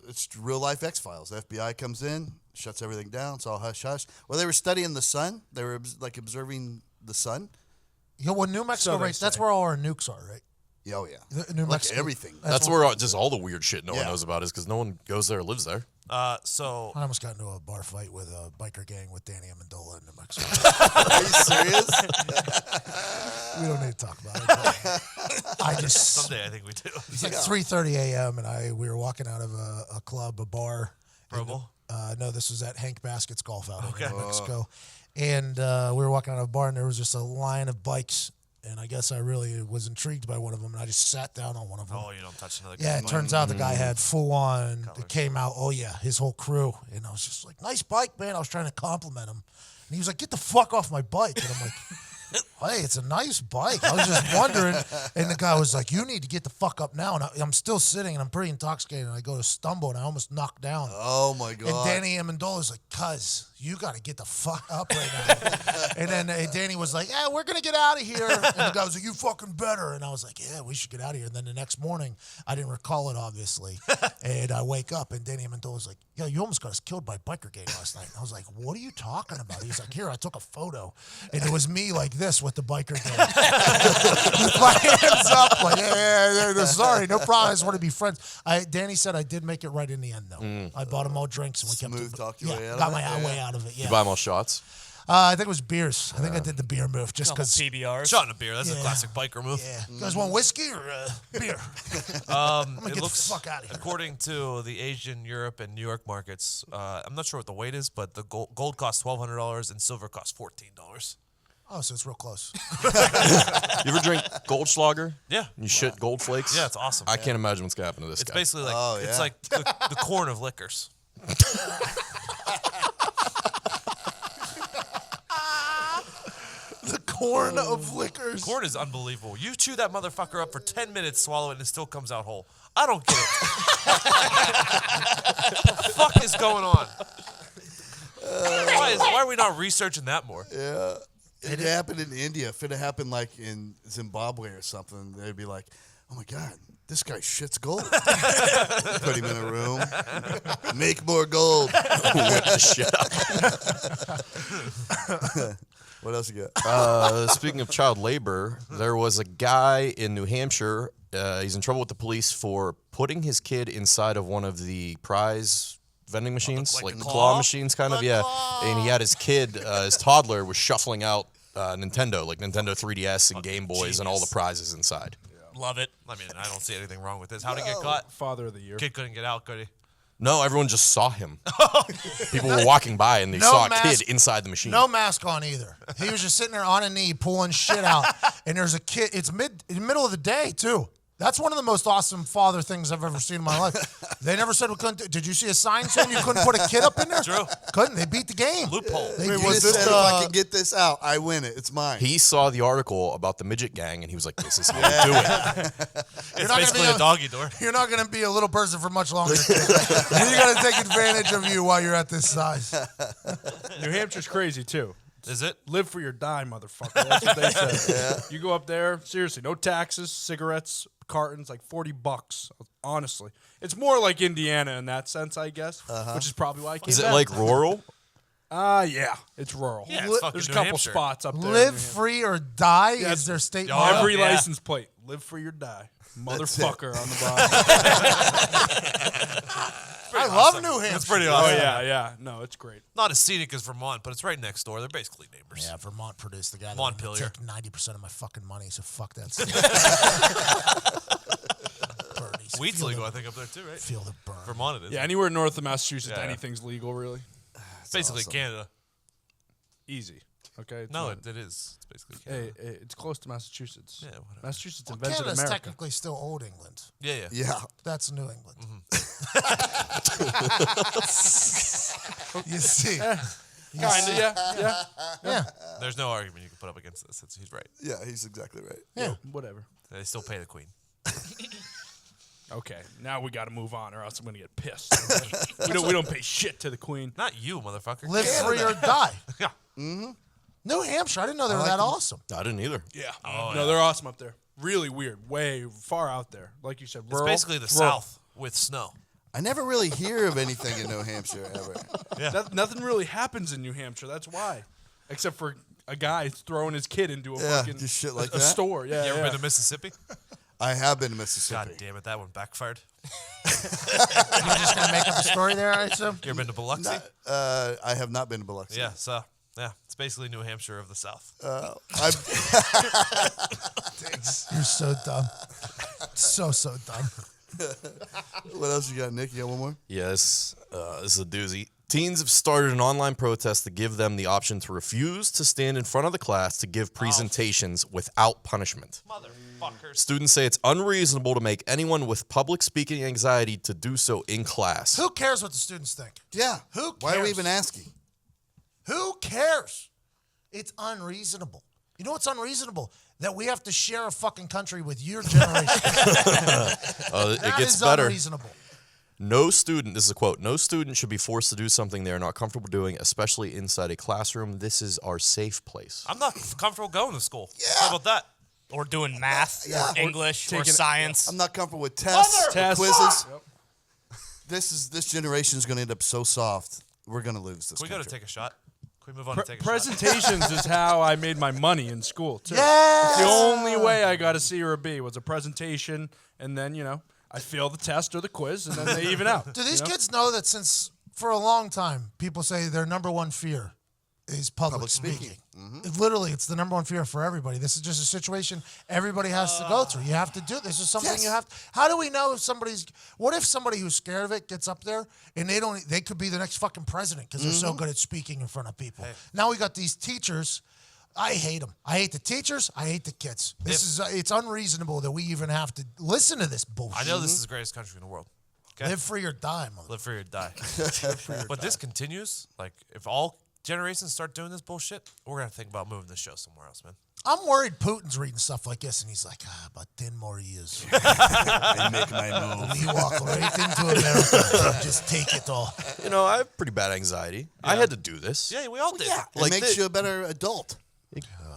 Speaker 1: It's real life X Files. The FBI comes in, shuts everything down. It's all hush hush. Well, they were studying the sun. They were like observing the sun.
Speaker 3: Yeah, well, New Mexico,
Speaker 6: So they
Speaker 3: right? That's
Speaker 6: say.
Speaker 3: where all our nukes are, right?
Speaker 1: Yeah, oh yeah.
Speaker 3: New
Speaker 1: Like
Speaker 3: Mexico.
Speaker 1: everything.
Speaker 4: That's where just all the weird shit no one
Speaker 1: Yeah.
Speaker 4: knows about is because no one goes there or lives there.
Speaker 2: So
Speaker 3: I almost got into a bar fight with a biker gang with Danny Amendola in New Mexico.
Speaker 1: Are you serious?
Speaker 3: We don't need to talk about it. but I just
Speaker 2: someday I think we do.
Speaker 3: it's like 3:30 a.m. and we were walking out of a club, a bar.
Speaker 2: Pro Bowl?
Speaker 3: No, this was at Hank Baskett's golf outing in
Speaker 2: Okay.
Speaker 3: New Mexico, and we were walking out of a bar and there was just a line of bikes. And I guess I really was intrigued by one of them, and I just sat down on one of them.
Speaker 2: Oh, you don't touch another guy.
Speaker 3: Yeah, it turns out the guy had full on. It came out. Oh yeah, his whole crew. And I was just like, "Nice bike, man." I was trying to compliment him, and he was like, "Get the fuck off my bike." And I'm like, "Hey, it's a nice bike." I was just wondering. And the guy was like, "You need to get the fuck up now." And I'm still sitting, and I'm pretty intoxicated. And I go to stumble, and I almost knock down.
Speaker 1: Oh my god.
Speaker 3: And Danny Amendola's like, "Cuz, you got to get the fuck up right now." And then Danny was like, "Yeah, we're gonna get out of here." And the guy was like, "You fucking better." And I was like, "Yeah, we should get out of here." And then the next morning, I didn't recall it obviously, and I wake up and Danny Amendola's like, "Yeah, you almost got us killed by a biker gang last night." And I was like, "What are you talking about?" He's like, "Here, I took a photo, and it was me like this with the biker gang, with my hands up, like, yeah, sorry, no problem. I just want to be friends." Danny said I did make it right in the end though. I bought him all drinks and we kept
Speaker 1: Smooth
Speaker 3: it.
Speaker 1: talked your way out of
Speaker 3: got
Speaker 1: it?
Speaker 3: my
Speaker 1: Yeah.
Speaker 3: way out of it.
Speaker 4: You
Speaker 3: Yeah.
Speaker 4: buy them all shots.
Speaker 3: I think it was beers. I think I did the beer move just
Speaker 7: Couple
Speaker 3: because.
Speaker 7: PBRs.
Speaker 2: Shot in a beer. That's a
Speaker 3: Yeah.
Speaker 2: classic biker move.
Speaker 3: Yeah. You guys want whiskey or beer? I'm gonna
Speaker 2: It
Speaker 3: get
Speaker 2: looks,
Speaker 3: the fuck out of here.
Speaker 2: according to the Asian, Europe, and New York markets, I'm not sure what the weight is, but the gold costs $1,200 and silver costs $14.
Speaker 3: Oh, so it's real close.
Speaker 4: You ever drink Goldschlager?
Speaker 2: Yeah.
Speaker 4: You shit gold flakes?
Speaker 2: Yeah, it's awesome.
Speaker 4: I can't imagine what's going to happen to this
Speaker 2: It's
Speaker 4: guy.
Speaker 2: basically like
Speaker 1: Oh,
Speaker 2: it's
Speaker 1: yeah.
Speaker 2: like the corn of liquors.
Speaker 3: The corn of liquors.
Speaker 2: Corn is unbelievable. You chew that motherfucker up for 10 minutes, swallow it, and it still comes out whole. I don't get it. What the fuck is going on? Why are we not researching that more?
Speaker 1: Yeah. It happened in India. If it had happened like in Zimbabwe or something, they'd be like, oh my God, this guy shits gold. Put him in a room. Make more gold.
Speaker 4: Whip the shit out.
Speaker 1: What else you got?
Speaker 4: Speaking of child labor, there was a guy in New Hampshire. He's in trouble with the police for putting his kid inside of one of the prize vending machines,
Speaker 2: like
Speaker 4: like
Speaker 2: the
Speaker 4: the
Speaker 2: claw?
Speaker 4: claw machines, kind of, yeah. And he had his kid, his toddler, was shuffling out Nintendo, like Nintendo 3DS and Game Boys, and all the
Speaker 2: genius.
Speaker 4: prizes inside.
Speaker 7: Love it.
Speaker 2: I mean, I don't see anything wrong with this. How'd he get caught?
Speaker 6: Father of the year.
Speaker 2: Kid couldn't get out, could he?
Speaker 4: No, everyone just saw him. People were walking by and they
Speaker 3: No
Speaker 4: saw a
Speaker 3: mask.
Speaker 4: kid inside the machine.
Speaker 3: No mask on either. He was just sitting there on a knee pulling shit out. And there's a kid. It's middle of the day too. That's one of the most awesome father things I've ever seen in my life. They never said we couldn't. Did you see a sign saying you couldn't put a kid up in there?
Speaker 2: True.
Speaker 3: Couldn't. They beat the game.
Speaker 2: Loophole.
Speaker 3: They
Speaker 1: Wait,
Speaker 3: did.
Speaker 1: was this if I can get this out, I win it. It's mine.
Speaker 4: He saw the article about the midget gang and he was like, this is how you do it.
Speaker 2: It's
Speaker 3: not gonna
Speaker 2: basically
Speaker 3: be
Speaker 2: a
Speaker 3: a-
Speaker 2: doggy door.
Speaker 3: You're not going to be a little person for much longer. You got to take advantage of you while you're at this size.
Speaker 6: New Hampshire's crazy too.
Speaker 2: Is it?
Speaker 6: Live for your die, motherfucker. That's what they said. You go up there, seriously, no taxes, cigarettes, cartons, like $40. Honestly, it's more like Indiana in that sense, I guess, which is probably why I came
Speaker 4: Is it
Speaker 6: back.
Speaker 4: like rural?
Speaker 6: Yeah, it's rural.
Speaker 2: Yeah, it's fucking
Speaker 6: There's a
Speaker 2: New
Speaker 6: couple
Speaker 2: Hampshire.
Speaker 6: spots up there. in
Speaker 3: Live
Speaker 6: New Hampshire.
Speaker 3: free or die
Speaker 6: Yeah,
Speaker 3: is their state
Speaker 2: Oh,
Speaker 3: motto.
Speaker 6: Every
Speaker 2: yeah.
Speaker 6: license plate. Live free or die. Motherfucker on the bottom.
Speaker 3: I love New Hampshire.
Speaker 2: It's pretty
Speaker 6: Oh,
Speaker 2: awesome.
Speaker 6: yeah. No, it's great.
Speaker 2: Not as scenic as Vermont, but it's right next door. They're basically neighbors.
Speaker 3: Yeah, Vermont produced the guy that
Speaker 2: Montpelier.
Speaker 3: took 90% of my fucking money, so fuck that state. Birdies.
Speaker 2: Weed's
Speaker 3: Feel
Speaker 2: legal,
Speaker 3: the-
Speaker 2: I think, up there too, right?
Speaker 3: Feel the burn.
Speaker 2: Vermont it is.
Speaker 6: Yeah, anywhere north of Massachusetts,
Speaker 2: Yeah.
Speaker 6: anything's legal, really.
Speaker 2: It's basically
Speaker 1: awesome.
Speaker 2: Canada.
Speaker 6: Easy. Okay? It's
Speaker 2: No,
Speaker 6: not-
Speaker 2: it is. It's basically Canada.
Speaker 6: Hey, it's close to Massachusetts.
Speaker 2: Yeah, whatever.
Speaker 6: Massachusetts
Speaker 3: Well,
Speaker 6: invented
Speaker 3: Canada's
Speaker 6: America.
Speaker 3: technically still old England.
Speaker 2: Yeah.
Speaker 1: Yeah.
Speaker 3: That's New England.
Speaker 2: Mm-hmm.
Speaker 3: You see.
Speaker 6: Kinda, yeah.
Speaker 3: Yeah.
Speaker 2: There's no argument you can put up against this. He's right.
Speaker 1: Yeah, he's exactly right.
Speaker 3: Yeah.
Speaker 6: Whatever.
Speaker 2: They still pay the queen.
Speaker 6: Okay, now we got to move on, or else I'm gonna get pissed. we don't pay shit to the queen.
Speaker 2: Not you, motherfucker.
Speaker 3: Live free or die.
Speaker 2: Yeah.
Speaker 3: New Hampshire, I didn't know they were that awesome.
Speaker 4: I didn't either.
Speaker 6: Yeah.
Speaker 2: Oh,
Speaker 6: no,
Speaker 2: yeah.
Speaker 6: they're awesome up there. Really weird. Way far out there. Like you said,
Speaker 2: It's
Speaker 6: rural.
Speaker 2: basically the
Speaker 6: rural.
Speaker 2: South with snow.
Speaker 1: I never really hear of anything in New Hampshire ever.
Speaker 6: Nothing really happens in New Hampshire. That's why, except for a guy throwing his kid into a
Speaker 1: Yeah,
Speaker 6: fucking
Speaker 1: just shit like
Speaker 6: a
Speaker 1: that.
Speaker 6: store. Yeah.
Speaker 2: You ever
Speaker 6: yeah.
Speaker 2: been to Mississippi?
Speaker 1: I have been to Mississippi.
Speaker 2: God damn it, that one backfired.
Speaker 3: You're just going to make up a story there, I assume?
Speaker 2: You ever been to Biloxi?
Speaker 1: I have not been to Biloxi.
Speaker 2: Yeah, so yeah, it's basically New Hampshire of the South.
Speaker 3: You're so dumb. So dumb.
Speaker 1: What else you got, Nick? You got one more?
Speaker 4: Yes, this is a doozy. Teens have started an online protest to give them the option to refuse to stand in front of the class to give presentations without punishment.
Speaker 2: Motherfuckers.
Speaker 4: Students say it's unreasonable to make anyone with public speaking anxiety to do so in class.
Speaker 3: Who cares what the students think?
Speaker 1: Yeah.
Speaker 3: Who
Speaker 1: Why are we
Speaker 3: cares?
Speaker 1: even asking?
Speaker 3: Who cares? It's unreasonable. You know what's unreasonable? That we have to share a fucking country with your generation.
Speaker 4: It
Speaker 3: That
Speaker 4: gets
Speaker 3: is
Speaker 4: better.
Speaker 3: unreasonable.
Speaker 4: No student, this is a quote, no student should be forced to do something they are not comfortable doing, especially inside a classroom. This is our safe place.
Speaker 2: I'm not comfortable going to school. How about that?
Speaker 7: Or doing math, or English, or
Speaker 6: taking-
Speaker 7: science.
Speaker 1: I'm not comfortable with tests, or
Speaker 6: Tests.
Speaker 1: quizzes.
Speaker 6: Yep.
Speaker 1: This generation is going to end up so soft. We're going to lose this.
Speaker 2: Can we go to
Speaker 1: country.
Speaker 2: take a shot? Can we move on to take a shot?
Speaker 6: Presentations is how I made my money in school too.
Speaker 3: Yes!
Speaker 6: The only way I got a C or a B was a presentation, and then I fail the test or the quiz, and then they even out.
Speaker 3: Do these
Speaker 6: you know?
Speaker 3: kids know that since for a long time people say their number one fear is public speaking. Literally, it's the number one fear for everybody. This is just a situation everybody has to go through. You have to do this. Is something you have. How do we know if somebody's? What if somebody who's scared of it gets up there and they could be the next fucking president because they're so good at speaking in front of people. Now we got these teachers. I hate them. I hate the teachers. I hate the kids. It's unreasonable that we even have to listen to this bullshit.
Speaker 2: I know this is the greatest country in the world. Okay?
Speaker 3: Live free or die, mother.
Speaker 2: Live free or die. But this continues. Like, if all generations start doing this bullshit, we're going to think about moving this show somewhere else, man.
Speaker 3: I'm worried Putin's reading stuff like this, and he's like, about 10 more years.
Speaker 1: I make my move.
Speaker 3: We walk right into America and just take it all.
Speaker 4: You know, I have pretty bad anxiety. I had to do this.
Speaker 2: Yeah, we all did.
Speaker 1: Yeah, it
Speaker 4: Like
Speaker 1: makes
Speaker 4: the-
Speaker 1: you a better adult.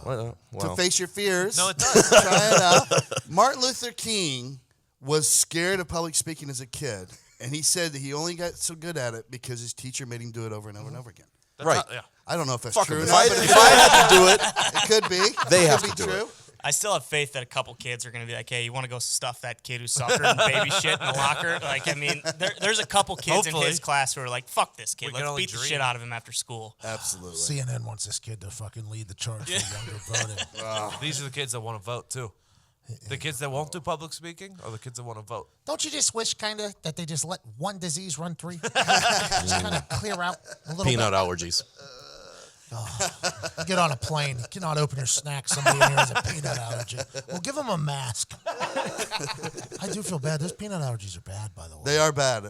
Speaker 4: Well,
Speaker 1: To face your fears.
Speaker 2: No, it does.
Speaker 1: Try it out. Martin Luther King was scared of public speaking as a kid, and he said that he only got so good at it because his teacher made him do it over and over and over again.
Speaker 4: right.
Speaker 2: Yeah.
Speaker 1: I don't know if that's
Speaker 4: Fuck
Speaker 1: true
Speaker 4: 'em.
Speaker 1: or
Speaker 4: If
Speaker 1: not,
Speaker 4: I,
Speaker 1: but
Speaker 4: if I had to do it,
Speaker 1: it could be.
Speaker 4: They
Speaker 1: It
Speaker 4: have
Speaker 1: could
Speaker 4: to
Speaker 1: be
Speaker 4: do
Speaker 1: true.
Speaker 4: it.
Speaker 7: I still have faith that a couple kids are going to be like, hey, you want to go stuff that kid who suffered and baby shit in the locker? Like, I mean, there's a couple kids in
Speaker 2: Hopefully.
Speaker 7: his class who are like, fuck this kid.
Speaker 2: We can
Speaker 7: Let's
Speaker 2: only
Speaker 7: beat the
Speaker 2: dream.
Speaker 7: shit out of him after school.
Speaker 1: Absolutely.
Speaker 3: CNN wants this kid to fucking lead the charge for younger voting.
Speaker 2: These are the kids that want to vote, too. The kids that won't do public speaking are the kids that want to vote.
Speaker 3: Don't you just wish, kind of, that they just let one disease run free? Just kind of clear out a little
Speaker 4: peanut allergies.
Speaker 3: bit. Get on a plane. You cannot open your snack. Somebody in here has a peanut allergy. Well, give them a mask. I do feel bad. Those peanut allergies are bad, by the way.
Speaker 1: They are bad.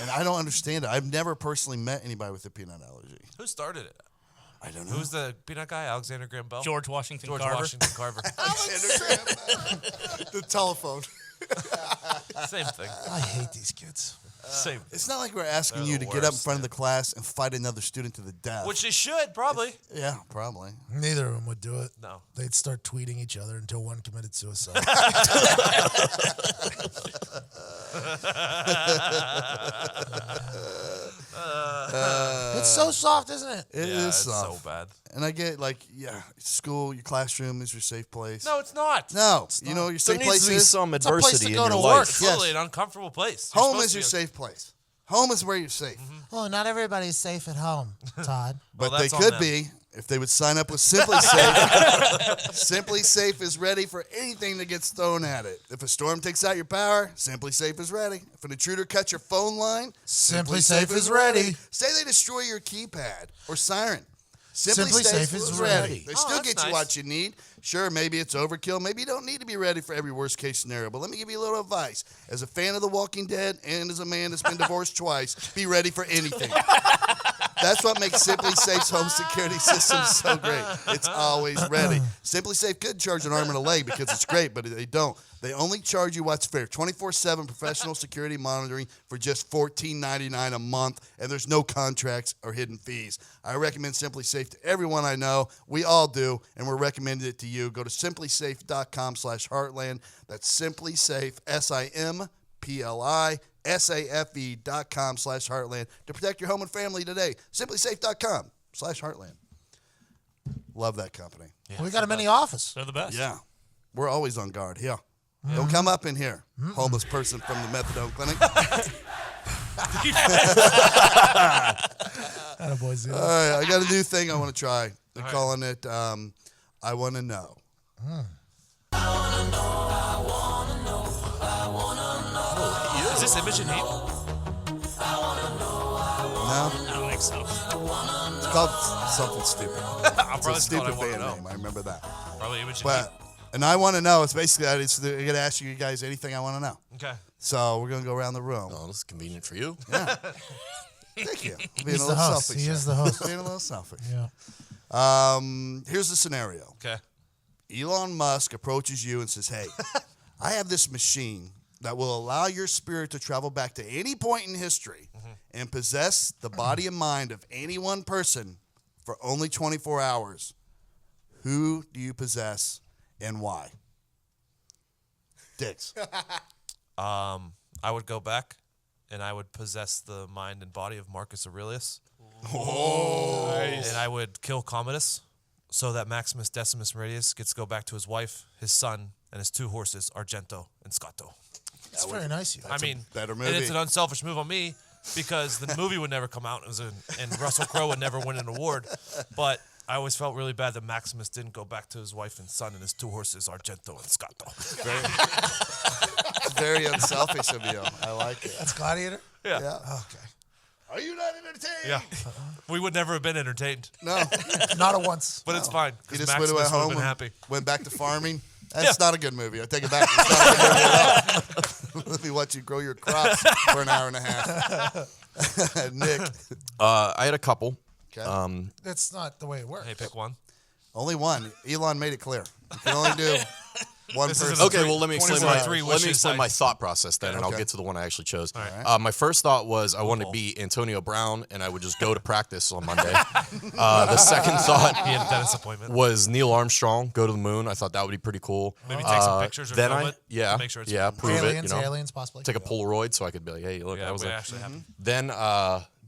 Speaker 1: And I don't understand it. I've never personally met anybody with a peanut allergy.
Speaker 2: Who started it?
Speaker 1: I don't know.
Speaker 2: Who's the peanut guy? Alexander Graham Bell?
Speaker 7: George Washington
Speaker 2: George
Speaker 7: Carver.
Speaker 2: Washington Carver.
Speaker 5: The telephone.
Speaker 2: Same thing.
Speaker 3: I hate these kids.
Speaker 2: Same.
Speaker 1: It's not like we're asking
Speaker 2: They're
Speaker 1: you
Speaker 2: the
Speaker 1: to get up in
Speaker 2: worst,
Speaker 1: front of the class and fight another student to the death.
Speaker 2: Which they should, probably.
Speaker 1: Yeah, probably.
Speaker 3: Neither of them would do it.
Speaker 2: No.
Speaker 3: They'd start tweeting each other until one committed suicide. It's so soft, isn't it?
Speaker 1: It is
Speaker 2: Yeah, it's
Speaker 1: soft.
Speaker 2: so bad.
Speaker 1: And I get school, your classroom is your safe place.
Speaker 2: No, it's not.
Speaker 1: No, you know what your
Speaker 4: There
Speaker 1: safe
Speaker 4: needs
Speaker 1: place
Speaker 4: to be
Speaker 1: is?
Speaker 4: some
Speaker 3: It's a place
Speaker 4: adversity
Speaker 3: to
Speaker 4: in
Speaker 3: go
Speaker 4: your
Speaker 3: to
Speaker 4: life.
Speaker 3: work.
Speaker 2: It's
Speaker 1: Yes.
Speaker 2: totally an uncomfortable place. You're
Speaker 1: Home
Speaker 2: supposed
Speaker 1: is
Speaker 2: to
Speaker 1: your
Speaker 2: be
Speaker 1: safe place. Home is where you're safe.
Speaker 3: Oh, not everybody's safe at home, Todd.
Speaker 1: But
Speaker 2: Well,
Speaker 1: they
Speaker 2: that's on
Speaker 1: could
Speaker 2: them.
Speaker 1: be if they would sign up with Simply Safe. Simply Safe is ready for anything that gets thrown at it. If a storm takes out your power, Simply Safe is ready. If an intruder cuts your phone line,
Speaker 3: Simply Safe is ready.
Speaker 1: Say they destroy your keypad or siren. Simply
Speaker 3: Simply
Speaker 1: Safe
Speaker 3: Safe is
Speaker 1: is
Speaker 3: ready.
Speaker 1: ready. They still
Speaker 2: that's
Speaker 1: get you
Speaker 2: nice.
Speaker 1: what you need. Sure, maybe it's overkill. Maybe you don't need to be ready for every worst case scenario. But let me give you a little advice. As a fan of The Walking Dead and as a man that's been divorced twice, be ready for anything. That's what makes Simply Safe's home security system so great. It's always ready. Simply Safe could charge an arm and a leg because it's great, but they don't. They only charge you what's fair. 24/7 professional security monitoring for just $14.99 a month, and there's no contracts or hidden fees. I recommend Simply Safe to everyone I know. We all do, and we're recommending it to you. Go to simplysafe.com/heartland. That's Simply Safe, SIMPLISAFE.com/heartland to protect your home and family today. Simplysafe.com/heartland. Love that company.
Speaker 3: We got them in the office.
Speaker 7: They're the best.
Speaker 1: Yeah. We're always on guard. Yeah. Don't come up in here, homeless person from the methadone clinic.
Speaker 3: Attaboys, yeah.
Speaker 1: All right, I got a new thing I want to try. They're calling it I Want to Know.
Speaker 2: Is this Imogen Heap?
Speaker 1: No?
Speaker 7: I don't think so.
Speaker 1: It's called something stupid.
Speaker 2: I'm
Speaker 1: It's a
Speaker 2: probably
Speaker 1: stupid
Speaker 2: I want to
Speaker 1: band
Speaker 2: know.
Speaker 1: name. I remember that.
Speaker 2: Probably Imogen
Speaker 1: But, and I want to know, it's basically, I got to ask you guys anything I want to know.
Speaker 2: Heap. Okay.
Speaker 1: So we're going to go around the room.
Speaker 4: Oh, this is convenient for you.
Speaker 1: Thank you. Being
Speaker 3: He's
Speaker 1: a
Speaker 3: the
Speaker 1: little
Speaker 3: host.
Speaker 1: selfish.
Speaker 3: He is the host.
Speaker 1: Being a little selfish.
Speaker 3: Yeah.
Speaker 1: Here's the scenario.
Speaker 2: Okay.
Speaker 1: Elon Musk approaches you and says, hey, I have this machine that will allow your spirit to travel back to any point in history and possess the body and mind of any one person for only 24 hours. Who do you possess and why? Dix.
Speaker 2: I would go back and I would possess the mind and body of Marcus Aurelius. Oh, nice. And I would kill Commodus so that Maximus Decimus Meridius gets to go back to his wife, his son, and his 2 horses, Argento and Scotto.
Speaker 3: It's very nice of you.
Speaker 2: I mean,
Speaker 1: better
Speaker 2: and it's
Speaker 1: movie.
Speaker 2: an unselfish move on me because the movie would never come out, and Russell Crowe would never win an award. But I always felt really bad that Maximus didn't go back to his wife and son and his 2 horses, Argento and Scotto.
Speaker 1: Very unselfish of you. I like it.
Speaker 3: That's Gladiator?
Speaker 2: Yeah.
Speaker 3: Okay.
Speaker 1: Are you not entertained?
Speaker 2: Yeah. We would never have been entertained,
Speaker 1: No.
Speaker 3: Not at once.
Speaker 2: but it's fine
Speaker 1: He
Speaker 2: because
Speaker 1: just went
Speaker 2: Maximus would have
Speaker 1: home
Speaker 2: been
Speaker 1: and
Speaker 2: happy.
Speaker 1: went back to farming. That's not a good movie. I take it back. It's not a good movie at all. Let me watch you grow your crops for an hour and a half. Nick.
Speaker 4: I had a couple.
Speaker 1: Okay.
Speaker 3: That's not the way it works.
Speaker 2: Hey, pick one.
Speaker 1: Only one. Elon made it clear. You can only do one
Speaker 2: This
Speaker 1: person.
Speaker 2: isn't
Speaker 4: Okay, well, let me explain
Speaker 2: 23 wishes
Speaker 4: my
Speaker 2: I-
Speaker 4: thought process then, and I'll
Speaker 1: Okay.
Speaker 4: get to the one I actually chose.
Speaker 1: right.
Speaker 4: My first thought was I wanted to be Antonio Brown, and I would just go to practice on Monday. The second thought
Speaker 2: He had a dentist appointment.
Speaker 4: was Neil Armstrong, go to the moon. I thought that would be pretty cool.
Speaker 2: Maybe take some pictures or
Speaker 4: then
Speaker 2: film
Speaker 4: I,
Speaker 2: it.
Speaker 4: yeah,
Speaker 2: Make sure it's
Speaker 4: yeah, prove
Speaker 3: Aliens,
Speaker 4: it. You know,
Speaker 3: aliens, possibly.
Speaker 4: take a Polaroid so I could be like, hey, look,
Speaker 2: Yeah,
Speaker 4: I was
Speaker 2: we
Speaker 4: there.
Speaker 2: actually happened.
Speaker 4: Then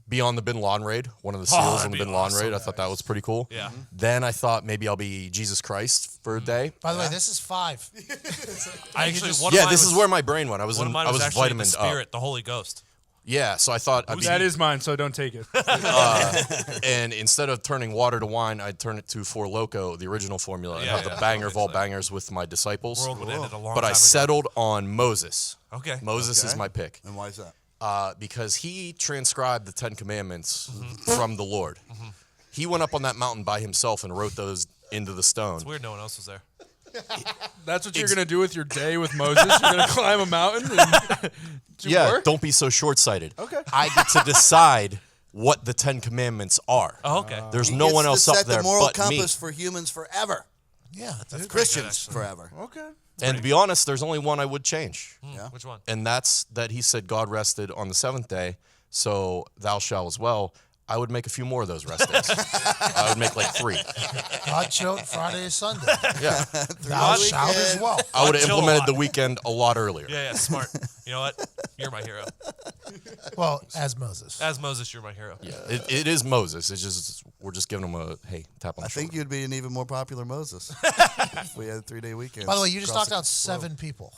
Speaker 4: be on the Bin Laden raid, one of the SEALs on
Speaker 2: that'd
Speaker 4: the
Speaker 2: be
Speaker 4: Bin Laden
Speaker 2: awesome.
Speaker 4: raid. I thought that was pretty cool.
Speaker 2: Yeah.
Speaker 4: Then I thought maybe I'll be Jesus Christ for a day.
Speaker 3: By the way, this is 5.
Speaker 2: I actually,
Speaker 3: just-
Speaker 2: one of
Speaker 4: Yeah,
Speaker 2: mine
Speaker 4: this
Speaker 2: was,
Speaker 4: is where my brain went. I was
Speaker 2: one of
Speaker 4: in,
Speaker 2: mine
Speaker 4: I
Speaker 2: was
Speaker 4: was
Speaker 2: actually the
Speaker 4: vitamined up.
Speaker 2: Spirit, the Holy Ghost.
Speaker 4: Yeah, so I thought I'd be
Speaker 6: That is mine, so don't take it.
Speaker 4: and instead of turning water to wine, I'd turn it to Four Loko, the original formula, and
Speaker 2: Yeah,
Speaker 4: have
Speaker 2: yeah.
Speaker 4: the banger of all bangers with my disciples.
Speaker 2: World would end it a long
Speaker 4: But
Speaker 2: time
Speaker 4: I
Speaker 2: ago.
Speaker 4: settled on Moses.
Speaker 2: Okay.
Speaker 4: Moses is
Speaker 1: Okay.
Speaker 4: my pick
Speaker 1: And why is that?
Speaker 4: because he transcribed the 10 Commandments
Speaker 2: Mm-hmm.
Speaker 4: from the Lord. He went up on that mountain by himself and wrote those into the stone.
Speaker 2: It's weird no one else was there.
Speaker 6: That's what you're going to do with your day with Moses? You're going to climb a mountain and do work?
Speaker 4: Don't be so short-sighted.
Speaker 6: Okay.
Speaker 4: I get to decide what the 10 Commandments are.
Speaker 2: Oh, okay.
Speaker 4: There's
Speaker 1: He
Speaker 4: no
Speaker 1: gets
Speaker 4: one
Speaker 1: to
Speaker 4: else up
Speaker 1: set
Speaker 4: there
Speaker 1: the moral
Speaker 4: but me.
Speaker 1: compass for humans forever.
Speaker 3: Yeah, dude.
Speaker 1: Christians forever.
Speaker 6: Okay.
Speaker 4: And to be honest, there's only one I would change.
Speaker 1: Yeah.
Speaker 2: Which one?
Speaker 4: And that's that he said God rested on the 7th day, so thou shalt as well. I would make a few more of those rest days. I would make like 3.
Speaker 3: God chilled Friday to Sunday.
Speaker 4: Yeah.
Speaker 3: Thou shalt as well.
Speaker 4: I would have
Speaker 2: chill a
Speaker 4: implemented
Speaker 2: lot.
Speaker 4: the weekend a lot earlier.
Speaker 2: Yeah, smart. You know what? You're my hero.
Speaker 3: Well, as Moses.
Speaker 2: As Moses, you're my hero.
Speaker 4: Yeah. It is Moses. It's just we're just giving him a hey tap on the
Speaker 1: I think
Speaker 4: shoulder.
Speaker 1: you'd be an even more popular Moses if we had a 3-day weekend.
Speaker 3: By the way, you just
Speaker 1: across
Speaker 3: knocked
Speaker 1: the
Speaker 3: out 7 people,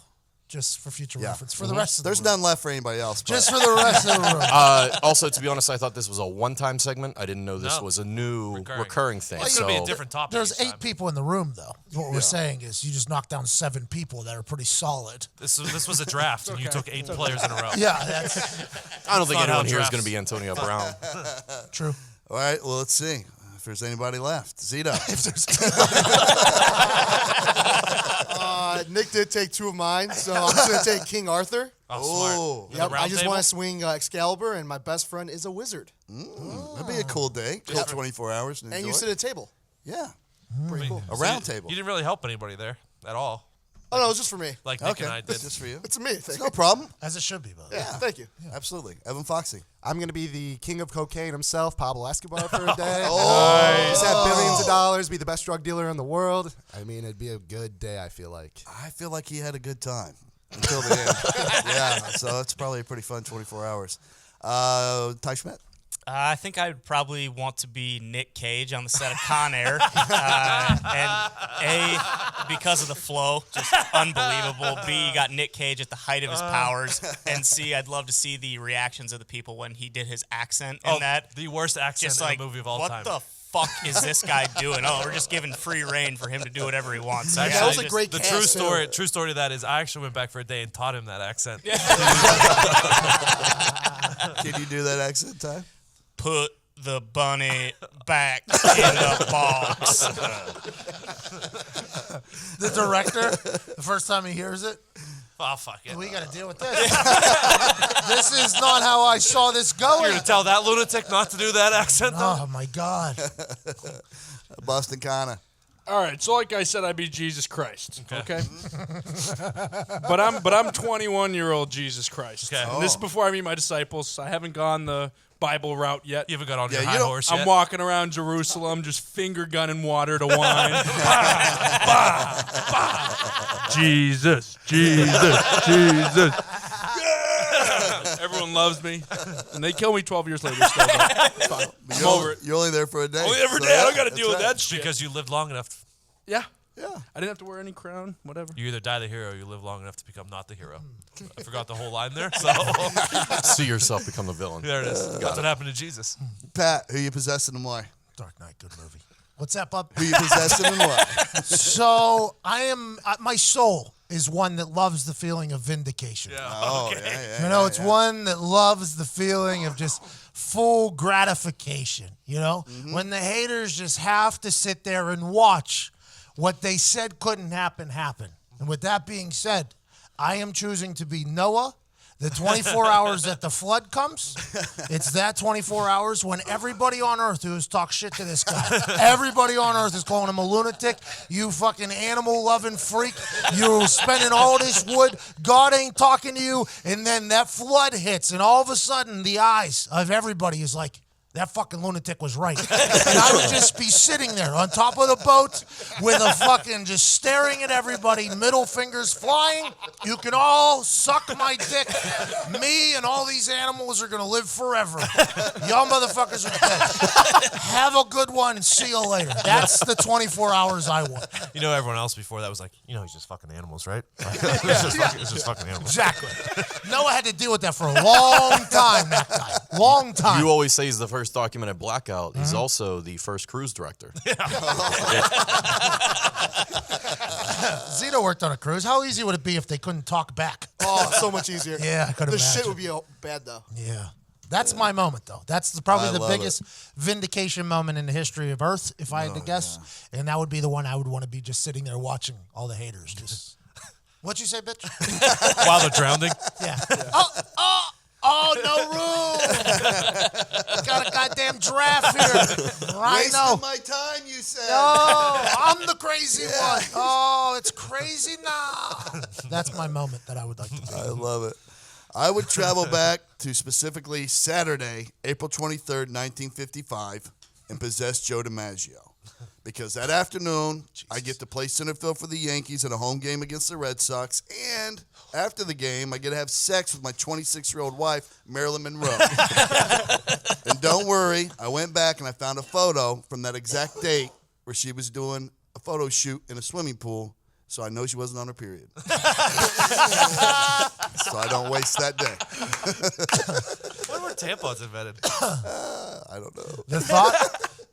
Speaker 3: just for future
Speaker 1: Yeah.
Speaker 3: reference. For the rest of the
Speaker 1: There's
Speaker 3: room.
Speaker 1: none left for anybody else. But
Speaker 3: Just for the rest of the room.
Speaker 4: Also, to be honest, I thought this was a one-time segment. I didn't know this
Speaker 2: No.
Speaker 4: was a new
Speaker 2: Recurring.
Speaker 4: recurring thing.
Speaker 2: It's
Speaker 4: so
Speaker 2: going to be a different topic.
Speaker 3: There's
Speaker 2: each
Speaker 3: 8
Speaker 2: time.
Speaker 3: people in the room, though. What we're saying is you just knocked down 7 people that are pretty solid.
Speaker 2: This was a draft, and you took 8 players in a row.
Speaker 3: Yeah, that's
Speaker 4: I don't think
Speaker 2: not how
Speaker 4: anyone here is
Speaker 2: drafts-
Speaker 4: going to be Antonio Brown.
Speaker 3: true.
Speaker 1: all right, well, let's see if there's anybody left. Zito.
Speaker 5: Nick did take 2 of mine, so I'm just going to take King Arthur.
Speaker 2: Oh,
Speaker 1: Oh,
Speaker 2: smart. In
Speaker 5: Yep,
Speaker 2: the
Speaker 5: I
Speaker 2: round
Speaker 5: just
Speaker 2: table?
Speaker 5: want to swing Excalibur, and my best friend is a wizard.
Speaker 1: that'd be a cool day. Cool 24 hours. And
Speaker 5: And you
Speaker 1: enjoy
Speaker 5: sit
Speaker 1: it.
Speaker 5: at a table.
Speaker 1: Yeah,
Speaker 5: Pretty cool.
Speaker 1: a round table.
Speaker 2: You didn't really help anybody there at all,
Speaker 5: Oh, no, it was just for me.
Speaker 2: like Nick
Speaker 1: Okay,
Speaker 2: and I did.
Speaker 1: that's just for you.
Speaker 5: It's me. Thank
Speaker 1: No
Speaker 5: you.
Speaker 1: problem.
Speaker 3: As it should be, bud.
Speaker 5: Yeah, thank you.
Speaker 1: Absolutely. Evan Foxy.
Speaker 5: I'm going to be the king of cocaine himself, Pablo Escobar, for a day. Just have billions of dollars, be the best drug dealer in the world. I mean, it'd be a good day, I feel like.
Speaker 1: I feel like he had a good time until the end. Yeah, so it's probably a pretty fun 24 hours. Ty Schmidt.
Speaker 7: I think I'd probably want to be Nick Cage on the set of Con Air. And A, because of the flow, just unbelievable. B, you got Nick Cage at the height of his powers. And C, I'd love to see the reactions of the people when he did his accent in that.
Speaker 2: The worst accent
Speaker 7: Just
Speaker 2: in
Speaker 7: like,
Speaker 2: a movie of all
Speaker 7: what
Speaker 2: time.
Speaker 7: the fuck is this guy doing? Oh, we're just giving free reign for him to do whatever he wants.
Speaker 2: Actually,
Speaker 5: that was a
Speaker 7: just-
Speaker 5: great
Speaker 2: The
Speaker 5: cast,
Speaker 2: true
Speaker 5: too.
Speaker 2: story to that is I actually went back for a day and taught him that accent.
Speaker 1: Can you do that accent, Ty?
Speaker 7: Put the bunny back in the box.
Speaker 3: The director, the first time he hears it,
Speaker 2: Oh, fuck it.
Speaker 3: we got to deal with this. This is not how I saw this
Speaker 2: You're
Speaker 3: going.
Speaker 2: going to tell that lunatic not to do that accent, though?
Speaker 3: Oh, my God.
Speaker 1: Boston Connor.
Speaker 6: All right, so like I said, I'd be Jesus Christ. Okay. but I'm 21-year-old Jesus Christ.
Speaker 2: Okay.
Speaker 6: And this is before I meet my disciples. I haven't gone the Bible route yet.
Speaker 2: You haven't got on
Speaker 1: Yeah,
Speaker 2: your
Speaker 1: you
Speaker 2: high
Speaker 1: don't-
Speaker 2: horse
Speaker 6: I'm
Speaker 2: yet.
Speaker 6: walking around Jerusalem, just finger gunning water to wine. Jesus, Jesus, Jesus. Everyone loves me, and they kill me 12 years later. Still, but it's fine. I'm over it.
Speaker 1: You're only there for a day.
Speaker 6: Only every
Speaker 1: So,
Speaker 6: day. I
Speaker 1: yeah,
Speaker 6: don't got to
Speaker 1: that's
Speaker 6: deal with
Speaker 1: right.
Speaker 6: that shit.
Speaker 2: Because you lived long enough.
Speaker 6: Yeah.
Speaker 1: Yeah.
Speaker 6: I didn't have to wear any crown, whatever.
Speaker 2: You either die the hero or you live long enough to become not the hero. I forgot the whole line there, so
Speaker 4: See yourself become the villain.
Speaker 2: there it is. That's what happened to Jesus.
Speaker 1: Pat, who you possessing and why?
Speaker 3: Dark Knight, good movie. What's that, bub?
Speaker 1: Who you possessing and why?
Speaker 3: So I am. My soul is one that loves the feeling of vindication.
Speaker 1: Oh,
Speaker 2: okay.
Speaker 1: yeah.
Speaker 3: You know, it's one that loves the feeling of just full gratification. You know, when the haters just have to sit there and watch what they said couldn't happen. And with that being said, I am choosing to be Noah. The 24 hours that the flood comes, it's that 24 hours when everybody on earth who has talked shit to this guy, everybody on earth is calling him a lunatic, you fucking animal-loving freak, you're spending all this wood, God ain't talking to you, and then that flood hits, and all of a sudden the eyes of everybody is like, that fucking lunatic was right. And I would just be sitting there on top of the boat with a fucking just staring at everybody, middle fingers flying. You can all suck my dick. Me and all these animals are going to live forever. Y'all motherfuckers are dead. Have a good one. See you later. That's the 24 hours I want.
Speaker 2: You know, everyone else before that was like, he's just fucking animals, right? It's just fucking animals.
Speaker 3: Exactly. Noah had to deal with that for a long time, that guy. Long time.
Speaker 4: You always say he's the first documented blackout. He's also the first cruise director.
Speaker 3: Zito worked on a cruise. How easy would it be if they couldn't talk back?
Speaker 5: Oh, so much easier.
Speaker 3: Yeah, I could
Speaker 5: The
Speaker 3: imagine.
Speaker 5: shit would be bad, though.
Speaker 3: Yeah. That's my moment, though. That's probably
Speaker 1: I
Speaker 3: the
Speaker 1: love
Speaker 3: biggest vindication moment in the history of Earth, if I had to guess. And that would be the one I would want to be just sitting there watching all the haters. Just what'd you say, bitch?
Speaker 2: While they're drowning.
Speaker 3: Yeah. Oh, no room. Got a goddamn giraffe here.
Speaker 1: Wasting
Speaker 3: Rhino.
Speaker 1: my time, you said.
Speaker 3: Oh, I'm the crazy one. Oh, it's crazy now. That's my moment that I would like to do.
Speaker 1: I love it. I would travel back to specifically Saturday, April 23rd, 1955, and possess Joe DiMaggio. Because that afternoon, I get to play center field for the Yankees in a home game against the Red Sox. And after the game, I get to have sex with my 26-year-old wife, Marilyn Monroe. And don't worry, I went back and I found a photo from that exact date where she was doing a photo shoot in a swimming pool. So I know she wasn't on her period. So I don't waste that day.
Speaker 2: When were tampons invented?
Speaker 1: I don't know.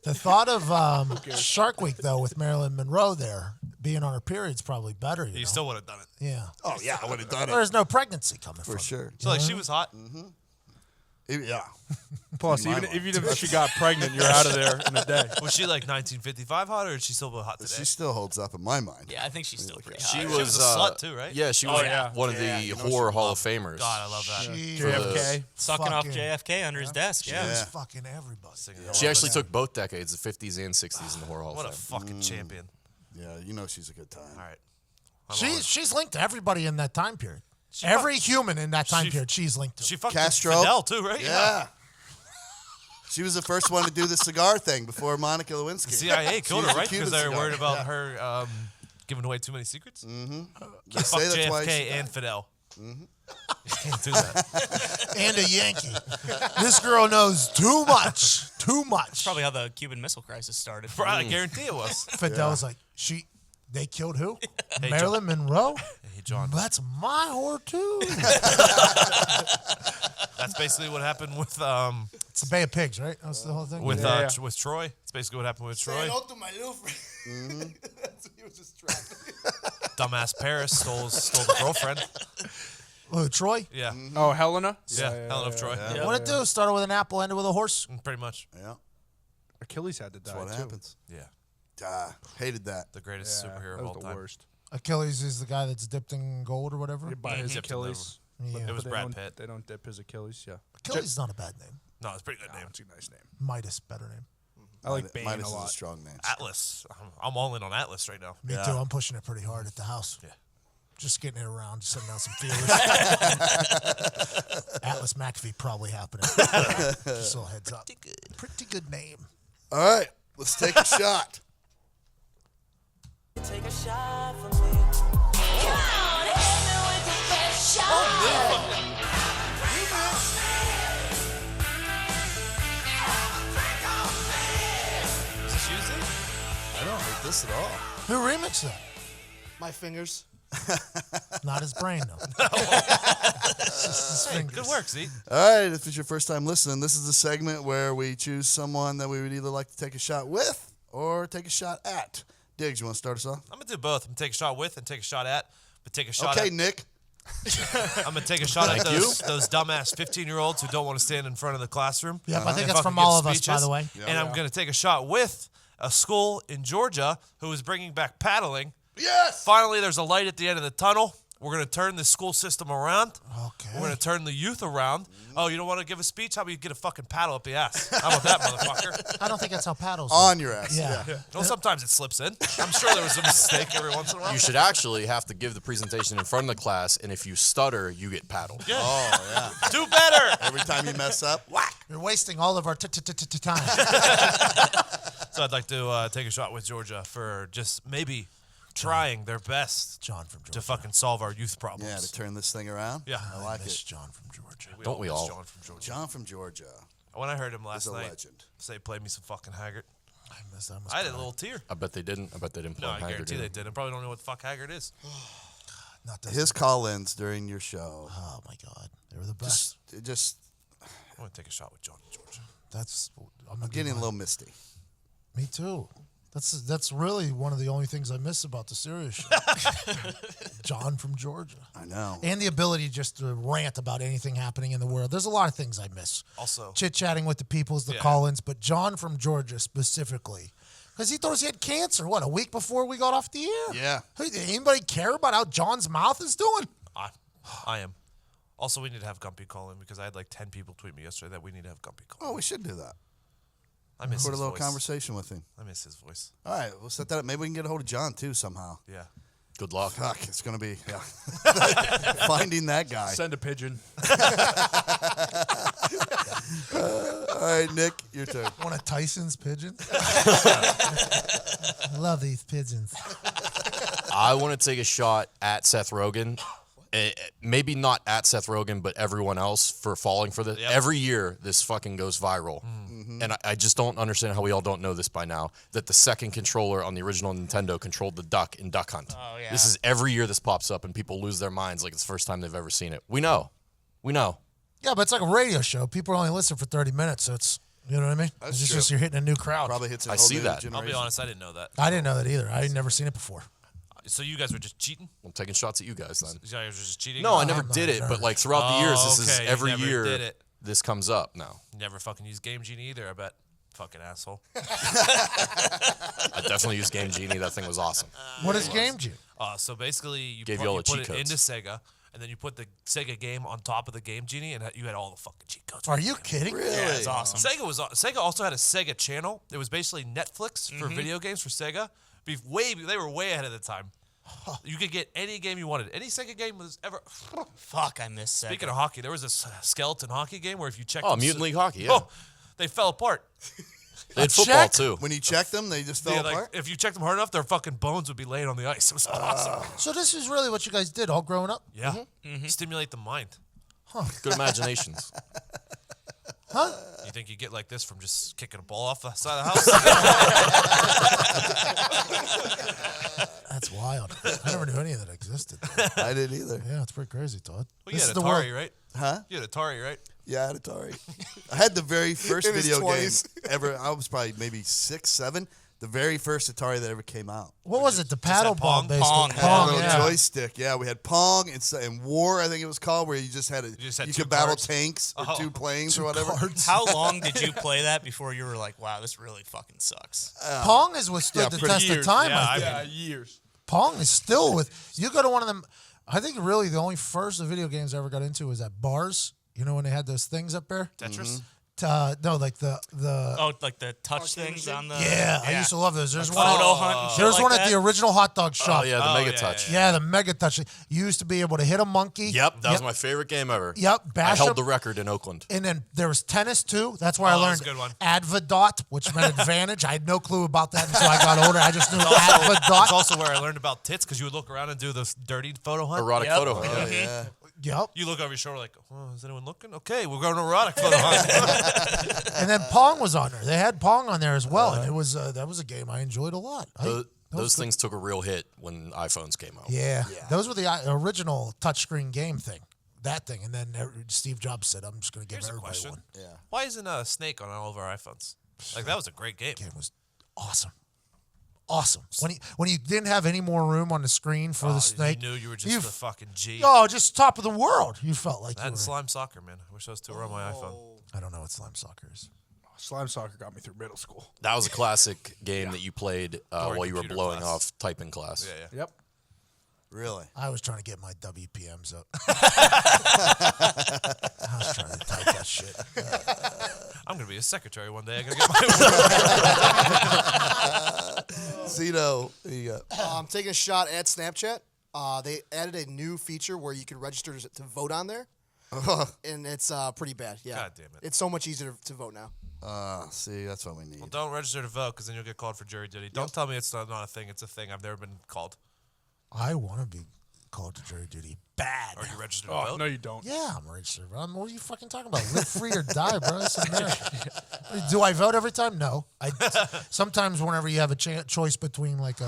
Speaker 3: The thought of Shark Week, though, with Marilyn Monroe there, being on her period's probably better. You know?
Speaker 2: Still would have done it.
Speaker 3: Yeah.
Speaker 1: Oh, yeah, I would have done it.
Speaker 3: There's no pregnancy coming
Speaker 1: For
Speaker 3: from
Speaker 1: sure.
Speaker 2: So, she was hot.
Speaker 1: Yeah.
Speaker 6: Plus, even if she got pregnant, you're out of there in a day.
Speaker 2: Was she like 1955 hot, or is she still hot today?
Speaker 1: She still holds up in my mind.
Speaker 7: Yeah, I think she's still pretty hot.
Speaker 4: She
Speaker 2: was
Speaker 4: was
Speaker 2: a slut too, right?
Speaker 4: Yeah, she was
Speaker 6: yeah.
Speaker 4: one of the horror Hall of Famers.
Speaker 2: God, I love that.
Speaker 3: She
Speaker 6: JFK.
Speaker 7: Sucking off
Speaker 3: fucking-
Speaker 7: JFK under his desk. Yeah.
Speaker 3: was fucking everybody.
Speaker 4: She actually took both decades, the 50s and 60s, in the horror Hall
Speaker 2: What a
Speaker 4: of Fame.
Speaker 2: fucking champion.
Speaker 1: Yeah, you know she's a good time.
Speaker 2: All right.
Speaker 3: She's linked to everybody in that time period. Every human in that time
Speaker 2: she-
Speaker 3: period, she's linked to.
Speaker 2: She fucked
Speaker 1: Castro.
Speaker 2: Fidel too, right?
Speaker 1: Yeah. She was the first one to do the cigar thing before Monica Lewinsky.
Speaker 2: CIA killed her,
Speaker 1: used a
Speaker 2: right?
Speaker 1: Cuban
Speaker 2: Because they were
Speaker 1: cigar.
Speaker 2: worried about her giving away too many secrets.
Speaker 1: They
Speaker 2: Fuck
Speaker 1: say that's why
Speaker 2: JFK
Speaker 1: she
Speaker 2: and
Speaker 1: died.
Speaker 2: Fidel. You can't do that.
Speaker 3: And a Yankee. This girl knows too much. Too much.
Speaker 7: Probably how the Cuban Missile Crisis started.
Speaker 2: I guarantee it was.
Speaker 3: Fidel's like, they killed who?
Speaker 2: Hey,
Speaker 3: Marilyn Monroe?
Speaker 2: Hey, John.
Speaker 3: That's my whore, too.
Speaker 2: That's basically what happened with
Speaker 3: It's the Bay of Pigs, right? That's the whole thing?
Speaker 2: with
Speaker 6: Yeah.
Speaker 2: with Troy. It's basically what happened with Troy.
Speaker 5: to my little friend. That's what he was just trapped.
Speaker 2: Dumbass Paris stole the girlfriend.
Speaker 3: Who, Troy?
Speaker 2: Yeah.
Speaker 6: Oh, Helena?
Speaker 2: Yeah, Helen of Troy. Yeah.
Speaker 3: What'd it do? Started with an apple, ended with a horse?
Speaker 2: Pretty much.
Speaker 1: Yeah,
Speaker 6: Achilles had to die,
Speaker 1: that's what
Speaker 6: too.
Speaker 1: happens.
Speaker 2: Yeah.
Speaker 1: Hated that.
Speaker 2: The greatest
Speaker 6: Yeah,
Speaker 2: superhero
Speaker 6: that
Speaker 2: of
Speaker 6: was
Speaker 2: all
Speaker 6: the
Speaker 2: time.
Speaker 6: worst.
Speaker 3: Achilles is the guy that's dipped in gold or whatever?
Speaker 6: By his Achilles.
Speaker 3: Yeah.
Speaker 2: It was
Speaker 6: But they
Speaker 2: Brad
Speaker 6: don't-
Speaker 2: Pitt.
Speaker 6: They don't dip his Achilles, yeah.
Speaker 3: Achilles is not a bad name.
Speaker 2: No, it's a pretty good name.
Speaker 6: It's a nice name.
Speaker 3: Midas, better name.
Speaker 6: I like Bane
Speaker 1: Midas
Speaker 6: a
Speaker 1: is
Speaker 6: lot.
Speaker 1: a strong name.
Speaker 2: Atlas. I'm all in on Atlas right now.
Speaker 3: Me too. I'm pushing it pretty hard at the house.
Speaker 2: Yeah.
Speaker 3: Just getting it around, just sending out some feelers. Atlas McAfee probably happening. Just a little heads up. Pretty good name.
Speaker 1: All right, let's take a shot.
Speaker 8: Take a shot for me. Come on, hit me with the best shot.
Speaker 2: Is this Tuesday?
Speaker 1: I don't hate this at all.
Speaker 3: Who remixed that?
Speaker 5: My fingers.
Speaker 3: Not his brain, though. It's just his fingers.
Speaker 2: Good work, Z.
Speaker 1: All right, if it's your first time listening, this is the segment where we choose someone that we would either like to take a shot with or take a shot at. Diggs, you want to start us off?
Speaker 2: I'm going to do both. I'm going to take a shot with and take a shot at. But take a shot
Speaker 1: Okay,
Speaker 2: at.
Speaker 1: Nick.
Speaker 2: I'm going to take a shot at those dumbass 15-year-olds who don't want to stand in front of the classroom.
Speaker 3: Yep, I think
Speaker 2: and
Speaker 3: that's
Speaker 2: fucking
Speaker 3: from
Speaker 2: give
Speaker 3: all of us, by
Speaker 2: speeches.
Speaker 3: the way.
Speaker 2: And I'm going to take a shot with a school in Georgia who is bringing back paddling.
Speaker 1: Yes!
Speaker 2: Finally, there's a light at the end of the tunnel. We're going to turn the school system around.
Speaker 3: Okay.
Speaker 2: We're going to turn the youth around. Oh, you don't want to give a speech? How about you get a fucking paddle up the ass? How about that, motherfucker?
Speaker 3: I don't think that's how paddles
Speaker 1: On your ass.
Speaker 3: Yeah.
Speaker 2: Well, sometimes it slips in. I'm sure there was a mistake every once in a while.
Speaker 4: You should actually have to give the presentation in front of the class, and if you stutter, you get paddled.
Speaker 2: Yeah.
Speaker 1: Oh, yeah.
Speaker 2: Do better.
Speaker 1: Every time you mess up, whack.
Speaker 3: You're wasting all of our time.
Speaker 2: So I'd like to take a shot with Georgia for just maybe trying their best
Speaker 3: John from Georgia.
Speaker 2: to fucking solve our youth problems.
Speaker 1: Yeah, to turn this thing around.
Speaker 2: Yeah.
Speaker 1: I like
Speaker 3: Miss
Speaker 1: it.
Speaker 3: John from Georgia.
Speaker 4: Don't we
Speaker 2: miss
Speaker 4: all?
Speaker 2: John from Georgia.
Speaker 1: John from Georgia
Speaker 2: When I heard him last
Speaker 1: is a
Speaker 2: night
Speaker 1: legend.
Speaker 2: say play me some fucking Haggard,
Speaker 3: I missed that.
Speaker 2: I had a little tear.
Speaker 4: I bet they didn't. I bet they didn't play
Speaker 2: No, I
Speaker 4: Haggard
Speaker 2: guarantee
Speaker 4: either.
Speaker 2: they didn't. Probably don't know what the fuck Haggard is.
Speaker 3: Not this.
Speaker 1: His call-ins during your show.
Speaker 3: Oh my God, they were the best.
Speaker 1: Just
Speaker 2: I'm going to take a shot with John in Georgia.
Speaker 3: That's.
Speaker 1: I'm getting a little misty.
Speaker 3: Me too. That's really one of the only things I miss about the Sirius show. John from Georgia.
Speaker 1: I know.
Speaker 3: And the ability just to rant about anything happening in the world. There's a lot of things I miss.
Speaker 2: Also,
Speaker 3: Chit-chatting with the peoples, the
Speaker 2: Yeah.
Speaker 3: call-ins, but John from Georgia specifically. Because he thought he had cancer, what, a week before we got off the air?
Speaker 1: Yeah.
Speaker 3: Hey, did anybody care about how John's mouth is doing?
Speaker 2: I am. Also, we need to have Gumpy call in because I had like 10 people tweet me yesterday that we need to have Gumpy call in.
Speaker 1: Oh, we should do that.
Speaker 2: I miss
Speaker 1: Put a
Speaker 2: his
Speaker 1: little
Speaker 2: voice.
Speaker 1: conversation with him.
Speaker 2: I miss his voice.
Speaker 1: All right, we'll set that up. Maybe we can get a hold of John, too, somehow.
Speaker 2: Yeah.
Speaker 4: Good luck.
Speaker 1: Fuck, it's going to be finding that guy.
Speaker 6: Send a pigeon.
Speaker 1: All right, Nick, your turn.
Speaker 3: One of Tyson's pigeons? I love these pigeons.
Speaker 4: I want to take a shot at Seth Rogen. Maybe not at Seth Rogen, but everyone else for falling for this.
Speaker 2: Yep.
Speaker 4: Every year, this fucking goes viral. And I just don't understand how we all don't know this by now, that the second controller on the original Nintendo controlled the duck in Duck Hunt.
Speaker 7: Oh, yeah.
Speaker 4: This is every year this pops up, and people lose their minds like it's the first time they've ever seen it. We know. We know.
Speaker 3: Yeah, but it's like a radio show. People only listen for 30 minutes, so it's, you know what I mean?
Speaker 1: That's
Speaker 3: It's
Speaker 1: true.
Speaker 3: just you're hitting a new crowd.
Speaker 1: Probably hits a
Speaker 4: I
Speaker 1: whole
Speaker 4: see
Speaker 1: new
Speaker 4: that.
Speaker 1: generation.
Speaker 2: I'll be honest, I didn't know that.
Speaker 3: I didn't know that either. I had never seen it before.
Speaker 2: So you guys were just cheating?
Speaker 4: I'm taking shots at you guys then.
Speaker 2: You guys were just cheating?
Speaker 4: No, I
Speaker 3: I'm
Speaker 4: never
Speaker 3: not
Speaker 4: did it,
Speaker 3: sure.
Speaker 4: but like throughout the years, this
Speaker 2: okay,
Speaker 4: is
Speaker 2: you
Speaker 4: every
Speaker 2: never
Speaker 4: year
Speaker 2: did it.
Speaker 4: this comes up. No,
Speaker 2: Never fucking used Game Genie either, I bet. Fucking asshole.
Speaker 4: I definitely used Game Genie. That thing was awesome.
Speaker 3: What is Game Genie?
Speaker 2: So basically, you
Speaker 4: Gave
Speaker 2: put,
Speaker 4: you all
Speaker 2: you
Speaker 4: the
Speaker 2: put
Speaker 4: cheat
Speaker 2: it
Speaker 4: codes.
Speaker 2: into Sega, and then you put the Sega game on top of the Game Genie, and you had all the fucking cheat codes.
Speaker 3: Are you kidding?
Speaker 1: Really?
Speaker 7: Yeah, it's awesome.
Speaker 2: Sega also had a Sega channel. It was basically Netflix for video games for Sega. They were way ahead of the time. You could get any game you wanted. Any Sega game was ever.
Speaker 7: Fuck, I miss Sega.
Speaker 2: Speaking of hockey, there was this skeleton hockey game where if you checked
Speaker 4: Oh,
Speaker 2: them-
Speaker 4: Mutant League Hockey, yeah.
Speaker 2: Oh, they fell apart.
Speaker 4: They had football
Speaker 3: check?
Speaker 4: too.
Speaker 1: When you check them, they just fell
Speaker 2: Yeah, like,
Speaker 1: apart?
Speaker 2: if you checked them hard enough, their fucking bones would be laying on the ice. It was awesome.
Speaker 3: So this is really what you guys did all growing up?
Speaker 2: Yeah. Stimulate the mind.
Speaker 4: Good imaginations.
Speaker 3: Huh?
Speaker 2: You think you get like this from just kicking a ball off the side of the house?
Speaker 3: That's wild. I never knew any of that existed.
Speaker 1: I didn't either.
Speaker 3: Yeah, it's pretty crazy, Todd.
Speaker 2: Well, you
Speaker 3: This
Speaker 2: had
Speaker 3: is the world.
Speaker 2: Atari, right?
Speaker 1: Huh?
Speaker 2: You had Atari, right?
Speaker 1: Yeah, I had Atari. I had the very first
Speaker 5: In his
Speaker 1: video game
Speaker 5: 20s.
Speaker 1: ever. I was probably maybe 6, 7. The very first Atari that ever came out.
Speaker 3: What was it? The paddle ball,
Speaker 2: Pong?
Speaker 3: basically.
Speaker 7: Pong, yeah.
Speaker 3: Pong,
Speaker 1: Little
Speaker 3: yeah.
Speaker 1: joystick. Yeah, we had Pong and War, I think it was called, where you just had
Speaker 2: just had
Speaker 1: you
Speaker 2: two
Speaker 1: could battle
Speaker 2: cards?
Speaker 1: tanks or
Speaker 2: Oh.
Speaker 1: 2 planes or whatever.
Speaker 3: Cards.
Speaker 7: How long did you play that before you were like, wow, this really fucking sucks?
Speaker 3: Pong has withstood
Speaker 1: yeah,
Speaker 3: the
Speaker 1: pretty
Speaker 3: test of
Speaker 6: years.
Speaker 3: time,
Speaker 2: Yeah,
Speaker 3: I think.
Speaker 6: Yeah, years.
Speaker 3: Pong is still with. You go to one of them. I think really the only first video games I ever got into was at bars. You know when they had those things up there?
Speaker 2: Tetris?
Speaker 3: No, like the.
Speaker 7: Oh, like the touch things on the.
Speaker 3: Yeah, I used to love those. There's one.
Speaker 7: Photo hunt and shit
Speaker 3: There's
Speaker 7: like
Speaker 3: one
Speaker 7: that?
Speaker 3: at the original hot dog shop.
Speaker 4: Oh yeah, the
Speaker 2: Oh,
Speaker 4: Mega
Speaker 2: yeah,
Speaker 4: Touch.
Speaker 3: Yeah, the Mega Touch. You used to be able to hit a monkey.
Speaker 4: Yep, that was my favorite game ever.
Speaker 3: Yep,
Speaker 4: I
Speaker 3: bash
Speaker 4: held
Speaker 3: up.
Speaker 4: the record in Oakland.
Speaker 3: And then there was tennis too. That's where I
Speaker 2: Oh, that
Speaker 3: learned
Speaker 2: was a good one.
Speaker 3: Advodot, which meant advantage. I had no clue about that until I got older. I just knew Advodot.
Speaker 2: That's also where I learned about tits because you would look around and do this dirty photo hunt.
Speaker 4: Erotic
Speaker 7: Yep.
Speaker 4: photo hunt.
Speaker 1: Oh, yeah.
Speaker 3: Yep.
Speaker 2: You look over your shoulder like, oh, is anyone looking? Okay, we're going to erotic photo hunt.
Speaker 3: And then Pong was on there. They had Pong on there as well, and it was that was a game I enjoyed a lot.
Speaker 4: Those things took a real hit when iPhones came out.
Speaker 3: Yeah. Those were the original touchscreen game thing. That thing. And then Steve Jobs said, I'm just going to give
Speaker 2: Here's a
Speaker 3: everybody
Speaker 2: question.
Speaker 3: one.
Speaker 1: Yeah.
Speaker 2: Why isn't Snake on all of our iPhones? Like, that was a great game.
Speaker 3: Game was awesome. Awesome. When you didn't have any more room on the screen for the snake.
Speaker 2: You knew you were just the fucking G.
Speaker 3: Oh, just top of the world. You felt like
Speaker 2: That
Speaker 3: you
Speaker 2: and
Speaker 3: were.
Speaker 2: Slime Soccer, man. I wish those two were on my iPhone.
Speaker 3: I don't know what Slime Soccer is.
Speaker 6: Slime Soccer got me through middle school.
Speaker 4: That was a classic game that you played while you were
Speaker 2: computer
Speaker 4: blowing
Speaker 2: class.
Speaker 4: off typing class.
Speaker 2: Yeah, yeah.
Speaker 6: Yep.
Speaker 1: Really?
Speaker 3: I was trying to get my WPMs up. I was trying to type that shit.
Speaker 2: I'm going to be a secretary one day. I got to get my
Speaker 1: Zito, who you got?
Speaker 9: I'm taking a shot at Snapchat. They added a new feature where you can register to vote on there, and it's pretty bad. Yeah,
Speaker 2: God damn it.
Speaker 9: It's so much easier to vote now.
Speaker 1: See, that's what we need.
Speaker 2: Well, don't register to vote because then you'll get called for jury duty. Don't tell me it's not a thing. It's a thing. I've never been called.
Speaker 3: I want to be called to jury duty bad.
Speaker 2: Are you registered to
Speaker 6: Oh,
Speaker 2: vote?
Speaker 6: no, you don't.
Speaker 3: Yeah, I'm registered. What are you fucking talking about? Live free or die, bro. That's America. Do I vote every time? No. Sometimes whenever you have a choice between like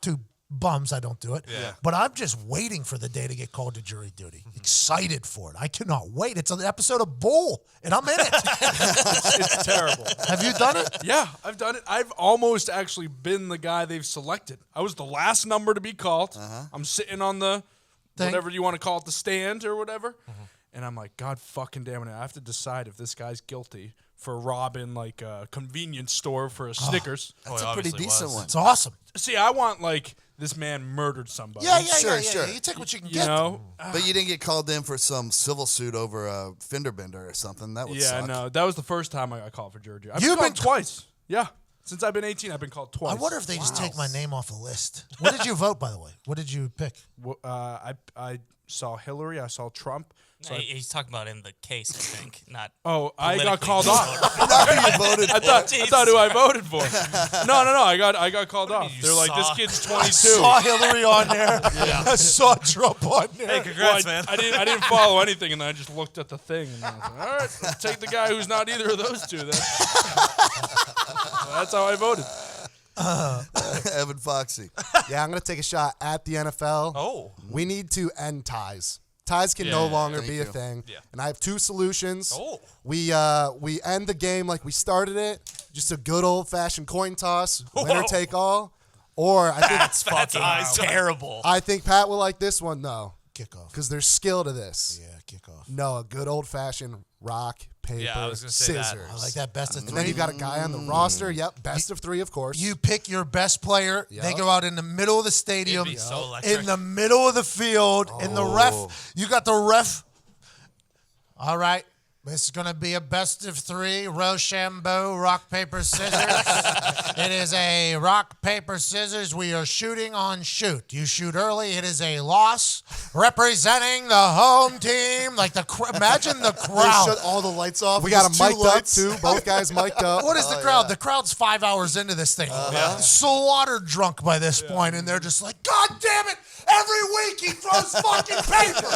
Speaker 3: two bums, I don't do it.
Speaker 2: Yeah.
Speaker 3: But I'm just waiting for the day to get called to jury duty. Excited for it. I cannot wait. It's an episode of Bull, and I'm in it.
Speaker 6: It's terrible.
Speaker 3: Have you done it?
Speaker 6: Yeah, I've done it. I've almost actually been the guy they've selected. I was the last number to be called. I'm sitting on the, whatever you want to call it, the stand or whatever. And I'm like, God fucking damn it. I have to decide if this guy's guilty for robbing like a convenience store for a Snickers.
Speaker 1: That's
Speaker 2: Oh,
Speaker 1: a pretty
Speaker 2: obviously
Speaker 1: decent
Speaker 2: was.
Speaker 1: one.
Speaker 3: It's awesome.
Speaker 6: See, I want like this man murdered somebody.
Speaker 3: Yeah.
Speaker 1: Sure.
Speaker 3: You take what you can
Speaker 6: You
Speaker 3: get.
Speaker 6: know?
Speaker 1: But you didn't get called in for some civil suit over a fender bender or something. That would
Speaker 6: Yeah,
Speaker 1: suck.
Speaker 6: no. That was the first time I got called for jury duty. I've
Speaker 3: You've
Speaker 6: been
Speaker 3: been
Speaker 6: called twice. Yeah. Since I've been 18, I've been called twice.
Speaker 3: I wonder if they just take my name off the list. What did you vote, by the way? What did you pick?
Speaker 6: I saw Hillary. I saw Trump. So
Speaker 7: He's talking about in the case, I think, not.
Speaker 6: I got
Speaker 7: politically.
Speaker 6: called off.
Speaker 1: You voted
Speaker 6: I thought who I voted for. No. I got called off.
Speaker 2: you
Speaker 6: They're like, this
Speaker 2: saw?
Speaker 6: kid's 22.
Speaker 3: Saw Hillary on there. I saw Trump on there.
Speaker 2: Hey, congrats, man.
Speaker 6: I didn't follow anything, and then I just looked at the thing, and I was like, all right, let's take the guy who's not either of those two. Then that's how I voted.
Speaker 1: Evan Foxy.
Speaker 5: Yeah, I'm going to take a shot at the NFL.
Speaker 2: Oh.
Speaker 5: We need to end ties. Ties can no longer
Speaker 1: thank
Speaker 5: be
Speaker 1: you.
Speaker 5: a thing.
Speaker 2: Yeah.
Speaker 5: And I have two solutions.
Speaker 2: Oh.
Speaker 5: We end the game like we started it, just a good old-fashioned coin toss, winner
Speaker 2: Whoa.
Speaker 5: take all. Or I think
Speaker 7: That's fucking terrible.
Speaker 5: I think Pat will like this one though,
Speaker 3: Kickoff.
Speaker 5: because there's skill to this.
Speaker 3: Yeah, kickoff.
Speaker 5: No, a good old-fashioned rock, paper,
Speaker 2: Yeah, I was gonna say that.
Speaker 5: scissors.
Speaker 3: I like that best of
Speaker 5: And
Speaker 3: three.
Speaker 5: then you got a guy on the roster. Yep, best of three, of course.
Speaker 3: You pick your best player. They
Speaker 5: Yep.
Speaker 3: go out in the middle of the stadium,
Speaker 2: It'd be so electric.
Speaker 3: in the middle of the field, and the ref. You got the ref. All right. This is going to be a best of three. Rochambeau, rock, paper, scissors. It is a rock, paper, scissors. We are shooting on shoot. You shoot early. It is a loss. Representing the home team. Like imagine the
Speaker 9: They
Speaker 3: crowd.
Speaker 9: shut all the lights off.
Speaker 5: We got
Speaker 9: Just
Speaker 5: them
Speaker 9: two
Speaker 5: mic'd up
Speaker 9: lights.
Speaker 5: too. Both guys mic'd up.
Speaker 3: What is the crowd? The crowd's 5 hours into this thing. Slaughtered drunk by this point, and they're just like, God damn it! Every week he throws fucking paper!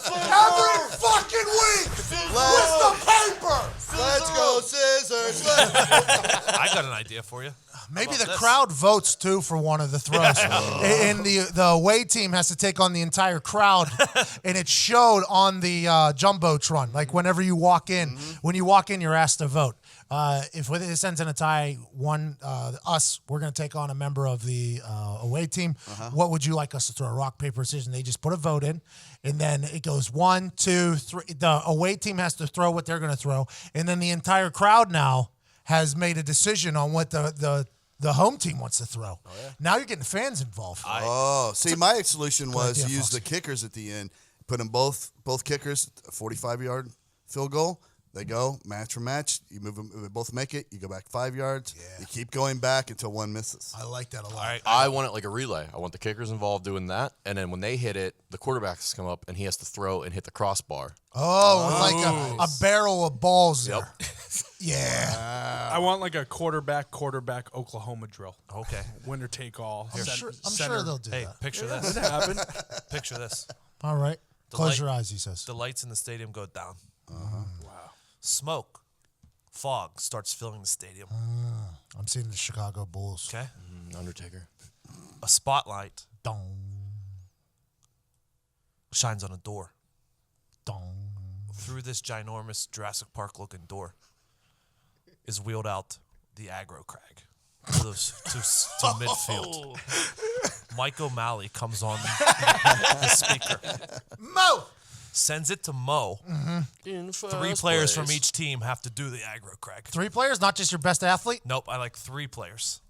Speaker 3: Every fucking week! With the paper!
Speaker 1: Let's go, scissors.
Speaker 2: I got an idea for you.
Speaker 3: Maybe
Speaker 2: How
Speaker 3: the
Speaker 2: about this?
Speaker 3: crowd votes too for one of the throws. And the away team has to take on the entire crowd. And it showed on the Jumbotron. Like whenever you walk in, when you walk in, you're asked to vote. If this ends in a tie, we're going to take on a member of the away team. What would you like us to throw? Rock, paper, scissors. And they just put a vote in. And then it goes 1, 2, 3. The away team has to throw what they're going to throw. And then the entire crowd now has made a decision on what the home team wants to throw. Now you're getting fans involved.
Speaker 1: See, my solution was
Speaker 3: idea,
Speaker 1: use
Speaker 3: Foxy.
Speaker 1: the kickers at the end. Put them both kickers, a 45-yard field goal. They go match for match. You move them, they both make it. You go back 5 yards.
Speaker 3: Yeah.
Speaker 1: You keep going back until one misses.
Speaker 3: I like that a lot.
Speaker 2: All right.
Speaker 4: I want it like a relay. I want the kickers involved doing that, and then when they hit it, the quarterbacks come up and he has to throw and hit the crossbar.
Speaker 3: Oh, it's like a barrel of balls there. Yeah.
Speaker 6: I want like a quarterback Oklahoma drill.
Speaker 2: Okay.
Speaker 6: Winner take all.
Speaker 3: I'm sure they'll do
Speaker 2: Hey,
Speaker 3: that.
Speaker 2: picture
Speaker 6: It
Speaker 2: this.
Speaker 6: happened.
Speaker 2: Picture this.
Speaker 3: All right. Close
Speaker 2: light-
Speaker 3: your eyes, he says.
Speaker 2: The lights in the stadium go down. Wow. Smoke, fog starts filling the stadium.
Speaker 3: I'm seeing the Chicago Bulls.
Speaker 2: Okay.
Speaker 4: Undertaker.
Speaker 2: A spotlight
Speaker 3: Dong,
Speaker 2: shines on a door.
Speaker 3: dong.
Speaker 2: Through this ginormous Jurassic Park looking door is wheeled out the aggro crag to midfield. Mike O'Malley comes on the speaker.
Speaker 3: Mo!
Speaker 2: Sends it to Mo.
Speaker 4: In
Speaker 2: 3 players from each team have to do the aggro crag.
Speaker 3: 3 players, not just your best athlete.
Speaker 2: Nope, I like 3 players.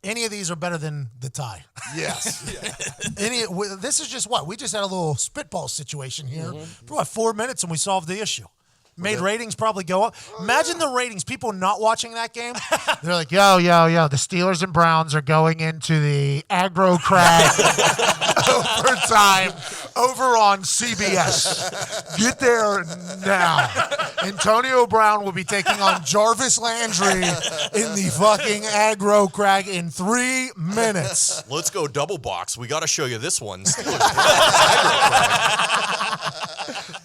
Speaker 3: Any of these are better than the tie.
Speaker 1: Yes.
Speaker 3: This is just what? We just had a little spitball situation here for what, 4 minutes and we solved the issue. Made ratings probably go up. Imagine the ratings. People not watching that game. They're like, yo. The Steelers and Browns are going into the aggro crag overtime over on CBS. Get there now. Antonio Brown will be taking on Jarvis Landry in the fucking aggro crag in 3 minutes.
Speaker 4: Let's go double box. We got to show you this one.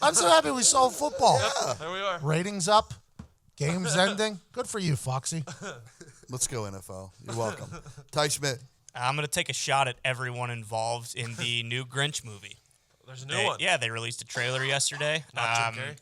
Speaker 3: I'm so happy we solved football.
Speaker 2: There we are.
Speaker 3: Ratings up. Games ending. Good for you, Foxy.
Speaker 1: Let's go, NFL. You're welcome. Ty Schmidt.
Speaker 7: I'm going to take a shot at everyone involved in the new Grinch movie.
Speaker 2: There's a new one.
Speaker 7: Yeah, they released a trailer yesterday.
Speaker 2: Not Jim Carrey?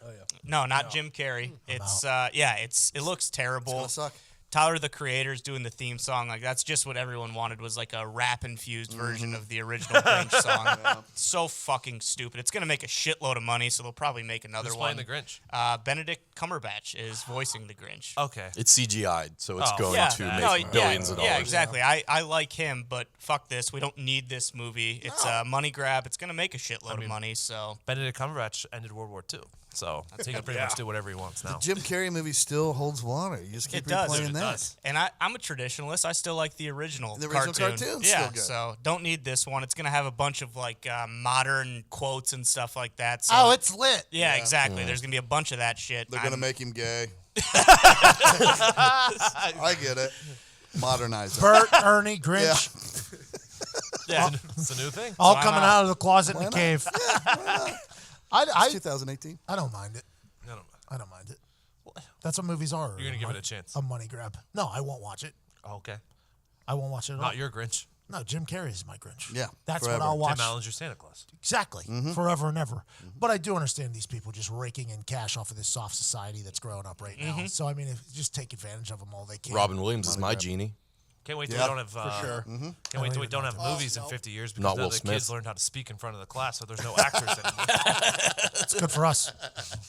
Speaker 7: No, not Jim Carrey. It looks terrible.
Speaker 1: It's gonna suck.
Speaker 7: Tyler, the creator's doing the theme song. Like, that's just what everyone wanted, was like a rap-infused version of the original Grinch song. So fucking stupid. It's going to make a shitload of money, so they'll probably make another
Speaker 2: Who's
Speaker 7: one.
Speaker 2: playing the Grinch?
Speaker 7: Benedict Cumberbatch is voicing the Grinch.
Speaker 2: Okay.
Speaker 4: It's CGI'd, so it's going to
Speaker 7: No,
Speaker 4: make billions of dollars.
Speaker 7: Yeah, exactly. I like him, but fuck this. We don't need this movie. It's a money grab. It's going to make a shitload of money, so...
Speaker 2: Benedict Cumberbatch ended World War II, so he can pretty much do whatever he wants now.
Speaker 1: Jim Carrey movie still holds water. You just keep
Speaker 7: It does.
Speaker 1: replaying
Speaker 7: It
Speaker 1: that.
Speaker 7: does. And I'm a traditionalist. I still like the original
Speaker 1: The original
Speaker 7: cartoon.
Speaker 1: cartoon's
Speaker 7: Yeah,
Speaker 1: still good.
Speaker 7: so don't need this one. It's going to have a bunch of like modern quotes and stuff like that. So,
Speaker 3: Oh, it's lit.
Speaker 7: yeah, exactly. There's going to be a bunch of that shit.
Speaker 1: They're going to
Speaker 7: I'm-
Speaker 1: make him gay. I get it. Modernize it.
Speaker 3: Bert, Ernie, Grinch,
Speaker 2: Yeah, it's a new thing.
Speaker 3: all
Speaker 7: why
Speaker 3: coming
Speaker 7: not?
Speaker 3: out of the closet in the cave. I
Speaker 1: 2018.
Speaker 3: I don't mind it.
Speaker 2: I don't know.
Speaker 3: I don't mind it. That's what movies are.
Speaker 2: You're gonna give it a chance.
Speaker 3: A money grab. No, I won't watch it.
Speaker 2: Oh, okay.
Speaker 3: I won't watch it at all.
Speaker 2: Not your Grinch.
Speaker 3: No, Jim Carrey is my Grinch.
Speaker 1: Yeah,
Speaker 3: That's
Speaker 1: forever.
Speaker 3: what I'll watch.
Speaker 2: Tim Allen's your Santa Claus.
Speaker 3: Exactly. Forever and ever. But I do understand these people just raking in cash off of this soft society that's growing up right now. So, I mean, just take advantage of them all they can.
Speaker 4: Robin Williams is my genie.
Speaker 2: Can't wait till
Speaker 1: Yeah,
Speaker 2: we don't have.
Speaker 5: for sure.
Speaker 2: Can't wait till we don't have movies in 50 years because
Speaker 4: Not
Speaker 2: none
Speaker 4: Will
Speaker 2: of the
Speaker 4: Smith.
Speaker 2: kids learned how to speak in front of the class, so there's no actors anymore.
Speaker 3: It's good for us.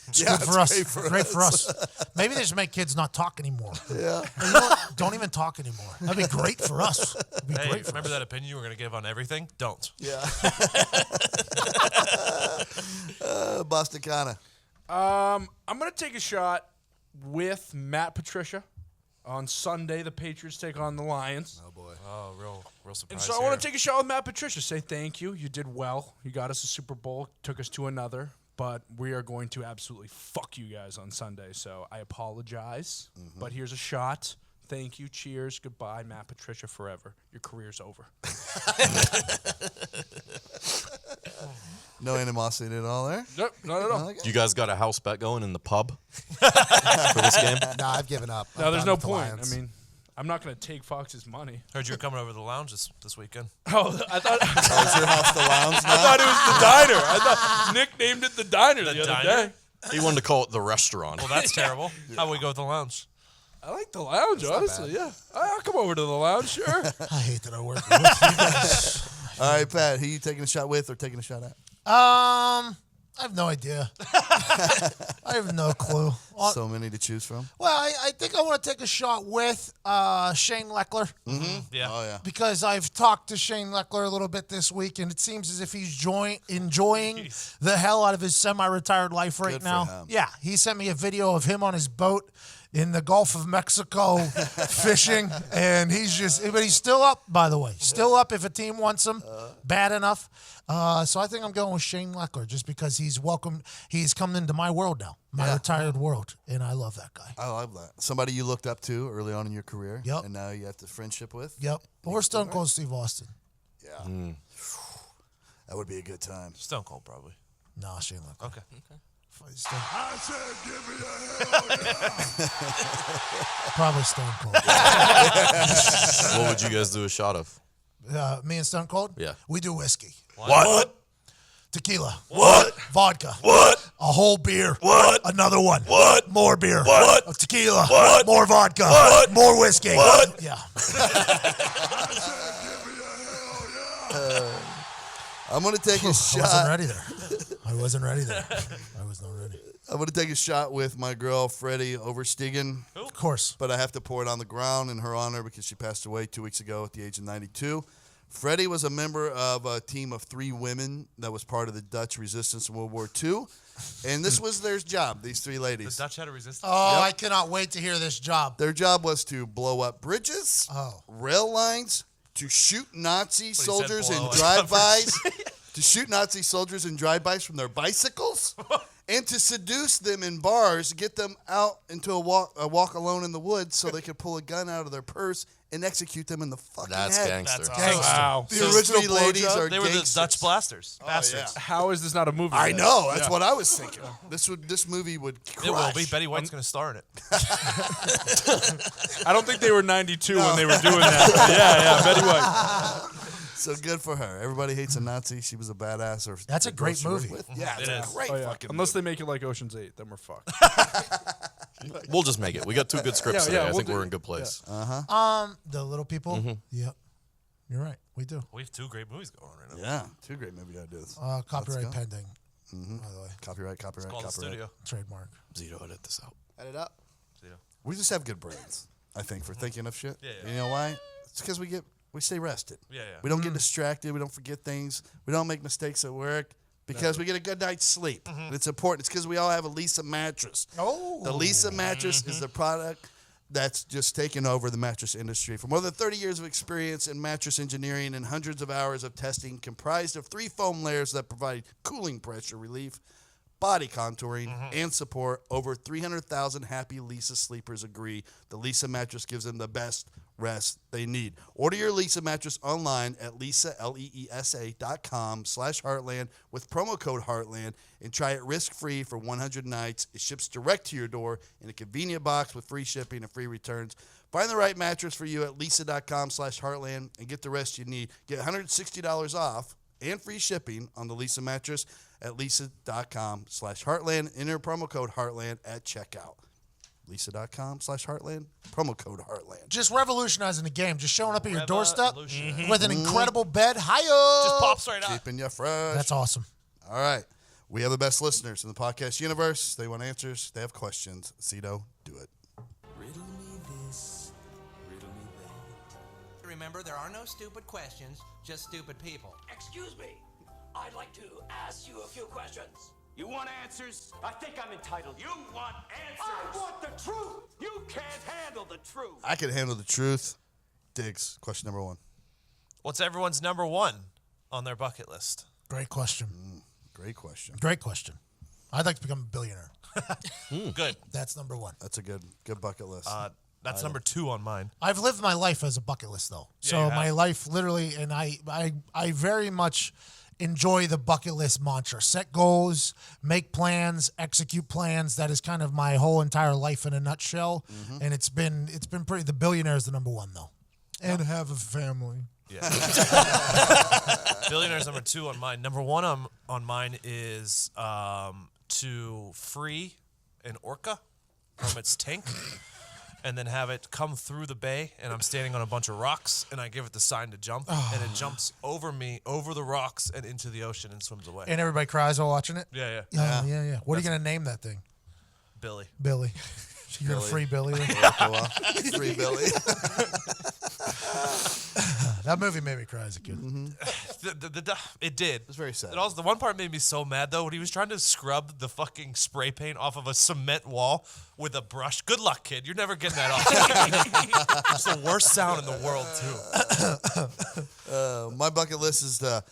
Speaker 3: It's
Speaker 1: Yeah,
Speaker 3: good for
Speaker 1: it's
Speaker 3: us.
Speaker 1: great for us.
Speaker 3: Maybe they just make kids not talk anymore.
Speaker 1: Yeah.
Speaker 3: And you know what? Don't even talk anymore. That'd be great for us. It'd be
Speaker 2: Hey,
Speaker 3: great for
Speaker 2: remember
Speaker 3: us.
Speaker 2: that opinion you were going to give on everything? Don't.
Speaker 1: Yeah. Boston Kana.
Speaker 6: I'm going to take a shot with Matt Patricia. On Sunday, the Patriots take on the Lions.
Speaker 5: Oh boy.
Speaker 2: Oh, real surprise.
Speaker 6: And so I want to take a shot with Matt Patricia. Say thank you. You did well. You got us a Super Bowl, took us to another. But we are going to absolutely fuck you guys on Sunday. So I apologize. But here's a shot. Thank you. Cheers. Goodbye, Matt Patricia forever. Your career's over.
Speaker 1: No animosity at all there.
Speaker 6: Nope, not at all.
Speaker 4: You guys got a house bet going in the pub for this game?
Speaker 5: Nah, I've given up.
Speaker 6: No,
Speaker 5: I'm
Speaker 6: there's
Speaker 5: done
Speaker 6: no
Speaker 5: with the
Speaker 6: point.
Speaker 5: Lions.
Speaker 6: I mean, I'm not going to take Fox's money.
Speaker 2: Heard you were coming over to the lounge this weekend.
Speaker 6: Oh, I thought
Speaker 1: Is your house the lounge
Speaker 6: I
Speaker 1: now?
Speaker 6: thought it was the diner. I thought Nick named it the diner the other
Speaker 2: diner?
Speaker 6: day.
Speaker 4: He wanted to call it the restaurant.
Speaker 2: Well, that's terrible. How we go with the lounge?
Speaker 6: I like the lounge, honestly. Yeah, I'll come over to the lounge, sure.
Speaker 3: I hate that I work with you guys.
Speaker 1: All right, Pat. Who you taking a shot with or taking a shot at?
Speaker 3: I have no idea. I have no clue.
Speaker 1: So many to choose from.
Speaker 3: Well, I think I want to take a shot with Shane Leckler
Speaker 2: Yeah.
Speaker 1: Oh, yeah.
Speaker 3: because I've talked to Shane Leckler a little bit this week, and it seems as if he's enjoying the hell out of his semi-retired life right
Speaker 1: Good for
Speaker 3: now.
Speaker 1: him.
Speaker 3: Yeah, he sent me a video of him on his boat in the Gulf of Mexico fishing, and but he's still up, by the way. Still up if a team wants him bad enough. So I think I'm going with Shane Leckler just because he's come into my world now, my retired world, and I love that guy.
Speaker 1: I love that. Somebody you looked up to early on in your career.
Speaker 3: Yep.
Speaker 1: And now you have the friendship with.
Speaker 3: Yep. Or Stone Cold Steve Austin.
Speaker 1: Yeah. That would be a good time.
Speaker 2: Stone Cold, probably.
Speaker 3: No, Shane Leckler.
Speaker 2: Okay.
Speaker 10: I said, give me a hell yeah.
Speaker 3: Probably Stone Cold.
Speaker 4: What would you guys do a shot of?
Speaker 3: Me and Stone Cold?
Speaker 4: Yeah.
Speaker 3: We do whiskey.
Speaker 10: What?
Speaker 3: Tequila.
Speaker 10: What?
Speaker 3: Vodka.
Speaker 10: What?
Speaker 3: A whole beer.
Speaker 10: What?
Speaker 3: Another one.
Speaker 10: What?
Speaker 3: More beer.
Speaker 10: What?
Speaker 3: A tequila.
Speaker 10: What?
Speaker 3: More vodka.
Speaker 10: What?
Speaker 3: More whiskey.
Speaker 10: What?
Speaker 3: Yeah.
Speaker 10: I said, give me a hell yeah.
Speaker 1: I'm going to take a
Speaker 3: I wasn't
Speaker 1: shot.
Speaker 3: ready there. I wasn't ready there. I was not ready.
Speaker 1: I'm going to take a shot with my girl, Freddie Overstegen.
Speaker 3: Of course.
Speaker 1: But I have to pour it on the ground in her honor because she passed away 2 weeks ago at the age of 92. Freddie was a member of a team of 3 women that was part of the Dutch resistance in World War II. And this was their job, these 3 ladies.
Speaker 2: The Dutch had a resistance.
Speaker 3: Oh, I cannot wait to hear this job.
Speaker 1: Their job was to blow up bridges, rail lines, to shoot Nazi soldiers in
Speaker 2: blow up.
Speaker 1: drive-bys, to shoot Nazi soldiers in drive-bys from their bicycles, and to seduce them in bars, get them out into a walk alone in the woods so they could pull a gun out of their purse and execute them in the fucking
Speaker 4: That's
Speaker 1: head.
Speaker 4: gangster.
Speaker 7: That's awesome.
Speaker 6: Wow.
Speaker 1: The original ladies are
Speaker 2: They were the
Speaker 1: gangsters.
Speaker 2: Dutch blasters.
Speaker 1: Bastards.
Speaker 6: How is this not a movie?
Speaker 1: I
Speaker 6: then?
Speaker 1: know. That's
Speaker 6: Yeah.
Speaker 1: what I was thinking. This movie would crush.
Speaker 2: It will be. Betty White's going to star in it.
Speaker 6: I don't think they were 92 when they were doing that. Yeah, Betty White.
Speaker 1: So good for her. Everybody hates a Nazi. She was a badass. Or
Speaker 3: That's a
Speaker 1: the girl
Speaker 3: great
Speaker 1: she worked
Speaker 3: movie.
Speaker 1: with. Yeah, it's
Speaker 2: It
Speaker 1: a
Speaker 2: is.
Speaker 1: great
Speaker 6: Oh, yeah.
Speaker 1: fucking
Speaker 6: Unless
Speaker 1: movie.
Speaker 6: they make it like Ocean's 8, then we're fucked.
Speaker 4: We'll just make it. We got 2 good scripts
Speaker 6: Yeah,
Speaker 4: today.
Speaker 6: yeah,
Speaker 4: I
Speaker 6: we'll
Speaker 4: think
Speaker 6: do-
Speaker 4: we're in good place.
Speaker 3: The Little People. Yep. You're right. We do.
Speaker 2: We have 2 great movies going on right now.
Speaker 1: Yeah, 2 great movie ideas.
Speaker 3: Copyright
Speaker 1: go.
Speaker 3: pending. By the way,
Speaker 1: Copyright.
Speaker 2: Call the studio.
Speaker 3: trademark.
Speaker 4: Zito, edit this out.
Speaker 9: Edit up.
Speaker 1: We just have good brains, I think, for thinking of shit.
Speaker 2: Yeah.
Speaker 1: You know why? It's because we stay rested.
Speaker 2: Yeah.
Speaker 1: We don't get distracted. We don't forget things. We don't make mistakes at work because we get a good night's sleep. And it's important. It's because we all have a Lisa mattress.
Speaker 3: Oh.
Speaker 1: The Lisa mattress is the product that's just taken over the mattress industry. For more than 30 years of experience in mattress engineering and hundreds of hours of testing, comprised of 3 foam layers that provide cooling pressure relief, body contouring, and support, over 300,000 happy Lisa sleepers agree the Lisa mattress gives them the best rest they need. Order your Lisa mattress online at leesa.com/Heartland with promo code Heartland and try it risk-free for 100 nights. It ships direct to your door in a convenient box with free shipping and free returns. Find the right mattress for you at leesa.com/Heartland and get the rest you need. Get $160 off and free shipping on the Lisa mattress at leesa.com/Heartland. Enter promo code Heartland at checkout. Leesa.com/Heartland, promo code Heartland.
Speaker 3: Just revolutionizing the game. Just showing up at your doorstep
Speaker 2: Revolution.
Speaker 3: with an incredible bed. Hi-yo.
Speaker 2: Just pops right up.
Speaker 1: Keeping you fresh.
Speaker 3: That's awesome.
Speaker 1: All right. We have the best listeners in the podcast universe. They want answers. They have questions. Cito, do it.
Speaker 11: Riddle me this, riddle me that. Remember, there are no stupid questions, just stupid people.
Speaker 12: Excuse me. I'd like to ask you a few questions. You want answers? I think I'm entitled. You want answers? I want the truth. You can't handle the truth.
Speaker 1: I can handle the truth. Diggs, question number 1.
Speaker 2: What's everyone's number 1 on their bucket list?
Speaker 3: Great question.
Speaker 1: Great question.
Speaker 3: Great question. I'd like to become a billionaire.
Speaker 2: Good.
Speaker 3: That's number 1.
Speaker 1: That's a good bucket list.
Speaker 2: That's number 2 on mine.
Speaker 3: I've lived my life as a bucket list, though. So
Speaker 2: you
Speaker 3: my
Speaker 2: have.
Speaker 3: life literally, and I very much enjoy the bucket list mantra. Set goals, make plans, execute plans. That is kind of my whole entire life in a nutshell. And it's been pretty. The billionaire is the number 1, though. And have a family.
Speaker 2: Yeah. Billionaire's number 2 on mine. Number 1 on mine is to free an orca from its tank and then have it come through the bay, and I'm standing on a bunch of rocks, and I give it the sign to jump, and it jumps over me, over the rocks, and into the ocean and swims away.
Speaker 3: And everybody cries while watching it?
Speaker 2: Yeah.
Speaker 3: Yeah. What are you going to name that thing?
Speaker 2: Billy.
Speaker 3: Billy. You're going to free Billy?
Speaker 1: Free Billy.
Speaker 3: That movie made me cry as a kid.
Speaker 2: It did.
Speaker 1: It's very sad.
Speaker 2: It also, the one part made me so mad, though, when he was trying to scrub the fucking spray paint off of a cement wall with a brush. Good luck, kid. You're never getting that off. It's the worst sound in the world, too.
Speaker 1: My bucket list is to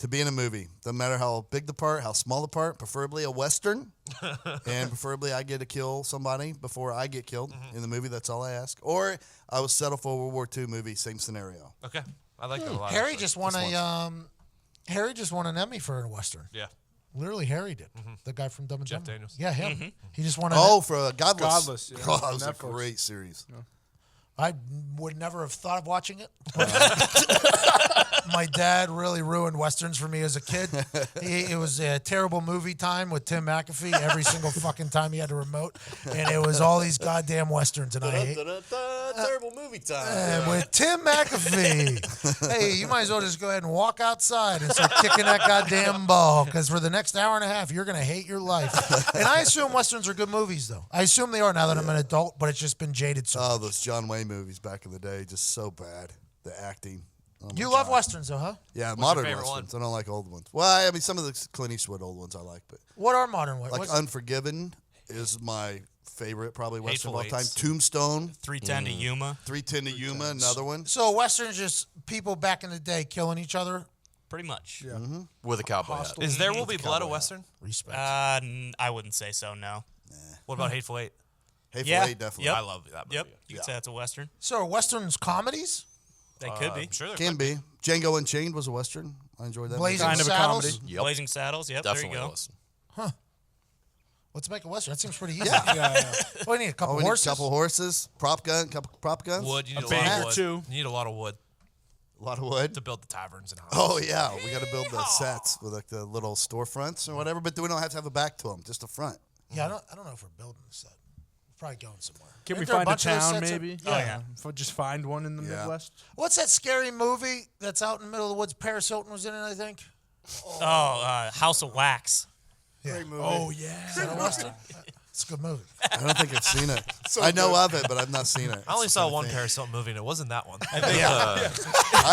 Speaker 1: be in a movie. Doesn't matter how big the part, how small the part, preferably a Western. And preferably I get to kill somebody before I get killed in the movie. That's all I ask. Or I will settle for a World War II movie, same scenario.
Speaker 2: Okay. I like that a lot.
Speaker 3: Harry
Speaker 2: actually.
Speaker 3: just won an Emmy for a Western.
Speaker 2: Yeah.
Speaker 3: Literally Harry did. The guy from Dumb and
Speaker 2: Jeff
Speaker 3: Dumber.
Speaker 2: Daniels.
Speaker 3: Yeah, him. He just wanted.
Speaker 1: Oh, for Godless.
Speaker 6: Godless, yeah,
Speaker 1: Oh, that
Speaker 6: on
Speaker 1: was a
Speaker 6: Netflix.
Speaker 1: great series.
Speaker 3: I would never have thought of watching it. My dad really ruined Westerns for me as a kid. It was a terrible movie time with Tim McAfee every single fucking time he had a remote. And it was all these goddamn Westerns. And I hate
Speaker 4: Terrible movie time.
Speaker 3: And with Tim McAfee. Hey, you might as well just go ahead and walk outside and start kicking that goddamn ball. Because for the next hour and a half, you're going to hate your life. And I assume Westerns are good movies, though. I assume they are now that I'm an adult, but it's just been jaded so
Speaker 1: Oh,
Speaker 3: much.
Speaker 1: those John Wayne movies back in the day, just so bad. The acting. Oh my
Speaker 3: You love
Speaker 1: God.
Speaker 3: Westerns, though, huh?
Speaker 1: Yeah,
Speaker 2: your
Speaker 1: modern
Speaker 2: favorite
Speaker 1: Westerns. I don't like old ones. Well, I mean, some of the Clint Eastwood old ones I like, but
Speaker 3: What are modern ones?
Speaker 1: like Unforgiven is my favorite, probably Western of all
Speaker 2: Hateful
Speaker 1: time.
Speaker 2: Eights.
Speaker 1: Tombstone,
Speaker 7: 310 to Yuma.
Speaker 1: 310 to Yuma, another one.
Speaker 3: So Westerns just people back in the day killing each other.
Speaker 7: Pretty much.
Speaker 6: Yeah.
Speaker 4: With a cowboy hat.
Speaker 2: Is There Will Be Blood a Western?
Speaker 3: Respect.
Speaker 7: I wouldn't say so, no.
Speaker 2: What about Hateful Eight?
Speaker 1: Hateful
Speaker 7: Yeah.
Speaker 1: Eight, definitely.
Speaker 7: Yep.
Speaker 2: I love that movie.
Speaker 7: Yep. You could say that's a Western.
Speaker 3: So are Westerns comedies?
Speaker 7: They could be.
Speaker 2: I'm sure there
Speaker 1: Can
Speaker 2: could
Speaker 1: be. Django Unchained was a Western. I enjoyed that.
Speaker 3: Blazing
Speaker 6: Kind of a
Speaker 3: Saddles?
Speaker 6: comedy.
Speaker 4: Yep.
Speaker 7: Blazing Saddles. Yep,
Speaker 4: Definitely
Speaker 7: there you go.
Speaker 4: listen.
Speaker 3: Let's make a Western. That seems pretty easy.
Speaker 6: Yeah.
Speaker 3: Well, we need a couple
Speaker 1: Oh, we need a
Speaker 3: horses.
Speaker 1: couple horses, couple prop guns.
Speaker 2: Wood. You need a
Speaker 6: bank
Speaker 2: lot
Speaker 6: or
Speaker 2: of wood.
Speaker 6: two.
Speaker 2: You need a lot of wood
Speaker 1: A lot of wood.
Speaker 2: to build the taverns and houses.
Speaker 1: Oh yeah, we got to build the sets with like the little storefronts or whatever. But we don't have to have a back to them, just a front.
Speaker 3: Yeah, I don't know if we're building a set. We're probably going somewhere.
Speaker 6: Can we
Speaker 3: Ain't there
Speaker 6: find a
Speaker 3: bunch of those
Speaker 6: town,
Speaker 3: sets
Speaker 6: maybe?
Speaker 3: Oh, yeah.
Speaker 6: Just find one in the
Speaker 1: Yeah.
Speaker 6: Midwest.
Speaker 3: What's that scary movie that's out in the middle of the woods? Paris Hilton was in it, I think.
Speaker 7: House of Wax.
Speaker 3: Yeah.
Speaker 6: Oh, yeah.
Speaker 3: Is that a Western? It's a good movie.
Speaker 1: I don't think I've seen it. I know of it, but I've not seen it.
Speaker 2: I only
Speaker 1: It's
Speaker 2: saw
Speaker 1: the
Speaker 2: one
Speaker 1: thing.
Speaker 2: Paris Hilton movie, and it wasn't that one.
Speaker 1: I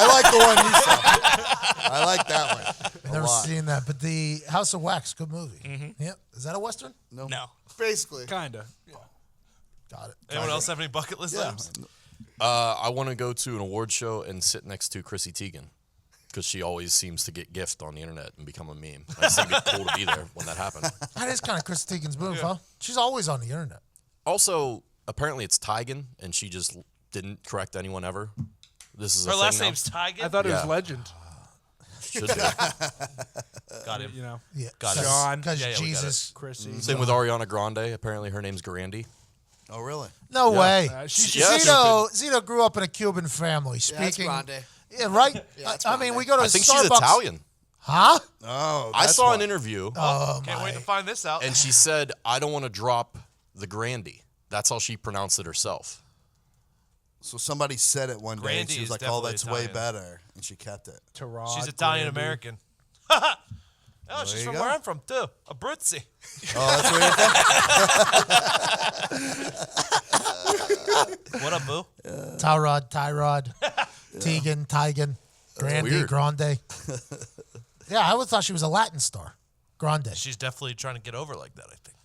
Speaker 1: like the one you saw. I like that one.
Speaker 3: I've never seen that, but the House of Wax, good movie. Yep. Is that a Western?
Speaker 1: No.
Speaker 9: Basically.
Speaker 6: Kinda.
Speaker 3: Got it.
Speaker 2: Anyone else have any bucket list
Speaker 1: Yeah.
Speaker 2: items?
Speaker 4: I want to go to an award show and sit next to Chrissy Teigen because she always seems to get gift on the internet and become a meme. I just think it'd be cool to be there when that happens.
Speaker 3: That is kind of Chris Teigen's move, huh? She's always on the internet.
Speaker 4: Also, apparently it's Teigen, and she just didn't correct anyone ever. This is
Speaker 2: Her
Speaker 4: a
Speaker 2: last
Speaker 4: thing now.
Speaker 2: name's Tiger.
Speaker 6: I thought it was
Speaker 4: Yeah.
Speaker 6: Legend.
Speaker 4: Should be.
Speaker 2: Got him.
Speaker 6: You know,
Speaker 3: Yeah.
Speaker 2: Got it.
Speaker 6: John.
Speaker 3: Because
Speaker 2: Yeah, we got it.
Speaker 3: Jesus.
Speaker 6: Chrissy.
Speaker 4: Same with Ariana Grande. Apparently her name's Grandy.
Speaker 1: Oh really?
Speaker 3: No way.
Speaker 6: She's
Speaker 4: Yeah,
Speaker 3: Zito grew up in a Cuban family.
Speaker 9: Yeah, that's
Speaker 3: Speaking.
Speaker 9: Grande.
Speaker 3: Yeah, right?
Speaker 9: that's
Speaker 3: I mean,
Speaker 9: Grande.
Speaker 3: we go to
Speaker 4: I think
Speaker 3: Starbucks.
Speaker 4: she's Italian.
Speaker 3: Huh?
Speaker 1: Oh,
Speaker 4: I
Speaker 1: that's
Speaker 4: saw
Speaker 1: why.
Speaker 4: an interview,
Speaker 2: Can't wait to find this out.
Speaker 4: and she said, I don't want to drop the Grandy. That's how she pronounced it herself.
Speaker 1: So somebody said it one day, and
Speaker 2: Grandy
Speaker 1: she was
Speaker 2: is
Speaker 1: like, "Oh,
Speaker 2: definitely
Speaker 1: that's way
Speaker 2: Italian.
Speaker 1: better," and she kept it.
Speaker 6: Tarad,
Speaker 2: She's Italian
Speaker 6: Grandy.
Speaker 2: American. Oh, she's
Speaker 1: you
Speaker 2: from
Speaker 1: go.
Speaker 2: where I'm from too. Abruzzi.
Speaker 1: Oh, that's where you're from.
Speaker 2: What up, boo?
Speaker 3: Tyrod, Tegan, Grande,
Speaker 4: weird.
Speaker 3: Grande. Yeah, I always thought she was a Latin star. Grande.
Speaker 2: She's definitely trying to get over like that, I think.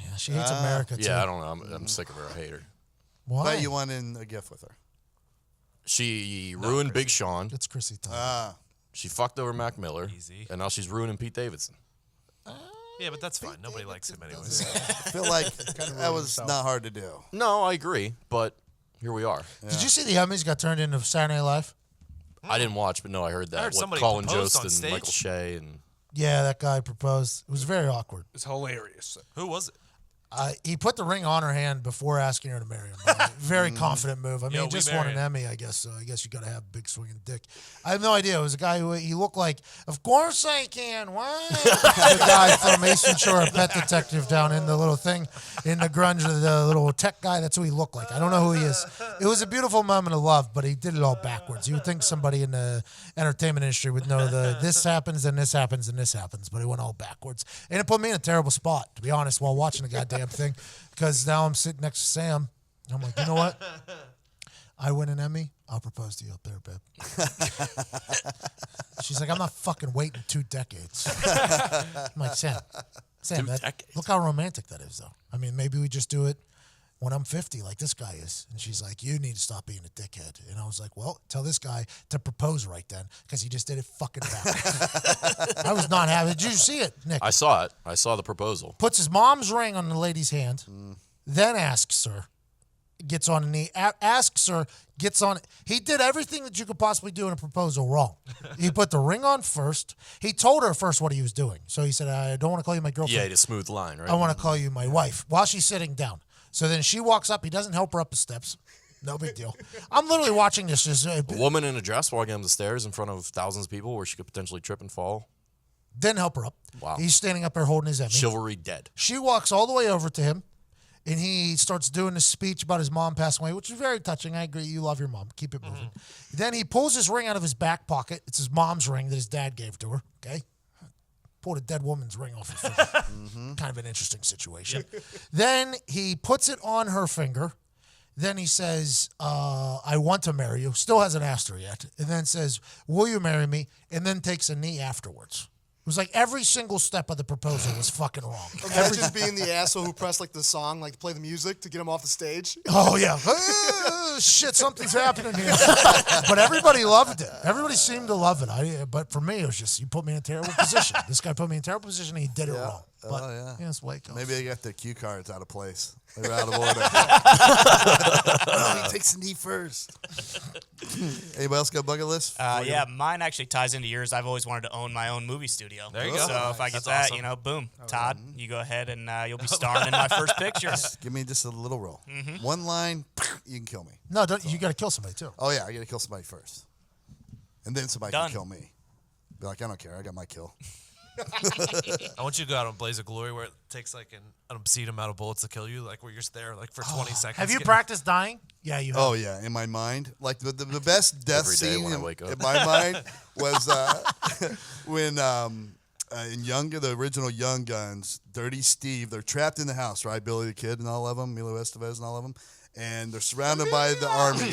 Speaker 3: Yeah, she hates America, too.
Speaker 4: Yeah, I don't know. I'm sick of her. I hate her.
Speaker 3: Why?
Speaker 1: Bet you went in a gift with her.
Speaker 4: She ruined Big Sean.
Speaker 3: It's Chrissy Teigen.
Speaker 1: Ah,
Speaker 4: She fucked over Mac Miller.
Speaker 2: Easy.
Speaker 4: And now she's ruining Pete Davidson.
Speaker 2: Yeah, but that's fine. Nobody likes him anyways.
Speaker 1: I feel like that was not hard to do.
Speaker 4: No, I agree, but here we are.
Speaker 3: Did you see the Emmys got turned into Saturday Night Live?
Speaker 4: I didn't watch, but no, I heard that.
Speaker 2: I heard
Speaker 4: What,
Speaker 2: somebody
Speaker 4: Colin
Speaker 2: proposed
Speaker 4: Jost
Speaker 2: on
Speaker 4: and
Speaker 2: stage.
Speaker 4: Michael Shea and
Speaker 3: Yeah, that guy proposed. It was very awkward.
Speaker 6: It's hilarious.
Speaker 2: Who was it?
Speaker 3: He put the ring on her hand before asking her to marry him. Very confident move. I mean,
Speaker 2: Yo,
Speaker 3: he
Speaker 2: we
Speaker 3: just won an
Speaker 2: married.
Speaker 3: Emmy, I guess. So I guess you got to have a big swinging dick. I have no idea. It was a guy who he looked like. Of course I can. What? The guy from Ace Ventura, Pet Detective, down in the little thing in the grunge of the little tech guy. That's who he looked like. I don't know who he is. It was a beautiful moment of love, but he did it all backwards. You would think somebody in the entertainment industry would know this happens and this happens and this happens, but it went all backwards. And it put me in a terrible spot, to be honest, while watching the goddamn thing. Because now I'm sitting next to Sam. And I'm like, you know what? I win an Emmy. I'll propose to you up there, babe. She's like, I'm not fucking waiting 2 decades. I'm like, Sam, look how romantic that is, though. I mean, maybe we just do it when I'm 50, like this guy is. And she's like, you need to stop being a dickhead. And I was like, well, tell this guy to propose right then, because he just did it fucking backwards. I was not happy. Did you see it, Nick?
Speaker 4: I saw it. I saw the proposal.
Speaker 3: Puts his mom's ring on the lady's hand, then asks her gets on a knee, asks her, gets on. He did everything that you could possibly do in a proposal wrong. He put the ring on first. He told her first what he was doing. So he said, I don't want to call you my girlfriend.
Speaker 4: Yeah, he had a smooth line, right?
Speaker 3: I want to call you my wife while she's sitting down. So then she walks up. He doesn't help her up the steps. No big deal. I'm literally watching this. Just,
Speaker 4: A woman in a dress walking up the stairs in front of thousands of people where she could potentially trip and fall.
Speaker 3: didn't help her up.
Speaker 4: Wow.
Speaker 3: He's standing up there holding his Emmy.
Speaker 4: Chivalry dead.
Speaker 3: She walks all the way over to him, and he starts doing this speech about his mom passing away, which is very touching. I agree. You love your mom. Keep it moving. Then he pulls his ring out of his back pocket. It's his mom's ring that his dad gave to her. Okay. Pulled a dead woman's ring off her finger. Kind of an interesting situation. Then he puts it on her finger. Then he says, I want to marry you. Still hasn't asked her yet. And then says, will you marry me? And then takes a knee afterwards. It was like every single step of the proposal was fucking wrong.
Speaker 9: Imagine being the asshole who pressed like the song, like to play the music to get him off the stage.
Speaker 3: Oh, yeah. Shit, something's happening here. But everybody loved it. Everybody seemed to love it. But for me, it was just, you put me in a terrible position. This guy put me in a terrible position, and he did it wrong. But, that's the way it goes.
Speaker 1: Maybe they got their cue cards out of place. They were out of order. He takes the knee first. Anybody else got a bucket list?
Speaker 7: Yeah, mine actually ties into yours. I've always wanted to own my own movie studio.
Speaker 2: There you go.
Speaker 7: So if I get
Speaker 2: That's
Speaker 7: that,
Speaker 2: awesome.
Speaker 7: you know, boom, Todd, you go ahead and you'll be starring in my first picture.
Speaker 1: Give me just a little roll. One line, you can kill me.
Speaker 3: No, you got to kill somebody, too.
Speaker 1: Oh, yeah, I got to kill somebody first. And then somebody
Speaker 7: Done.
Speaker 1: can kill me. Be like, I don't care. I got my kill.
Speaker 2: I want you to go out on Blaze of Glory where it takes like an obscene amount of bullets to kill you, like where you're just there like for 20 seconds.
Speaker 3: Have you
Speaker 2: getting-
Speaker 3: practiced dying? Yeah, you have.
Speaker 1: Oh, yeah, in my mind. Like, the best death
Speaker 4: Every day
Speaker 1: scene
Speaker 4: when I
Speaker 1: in,
Speaker 4: wake up.
Speaker 1: in my mind was when in the original Young Guns, Dirty Steve, they're trapped in the house, right? Billy the Kid and all of them, Emilio Estevez and all of them. And they're surrounded by the army.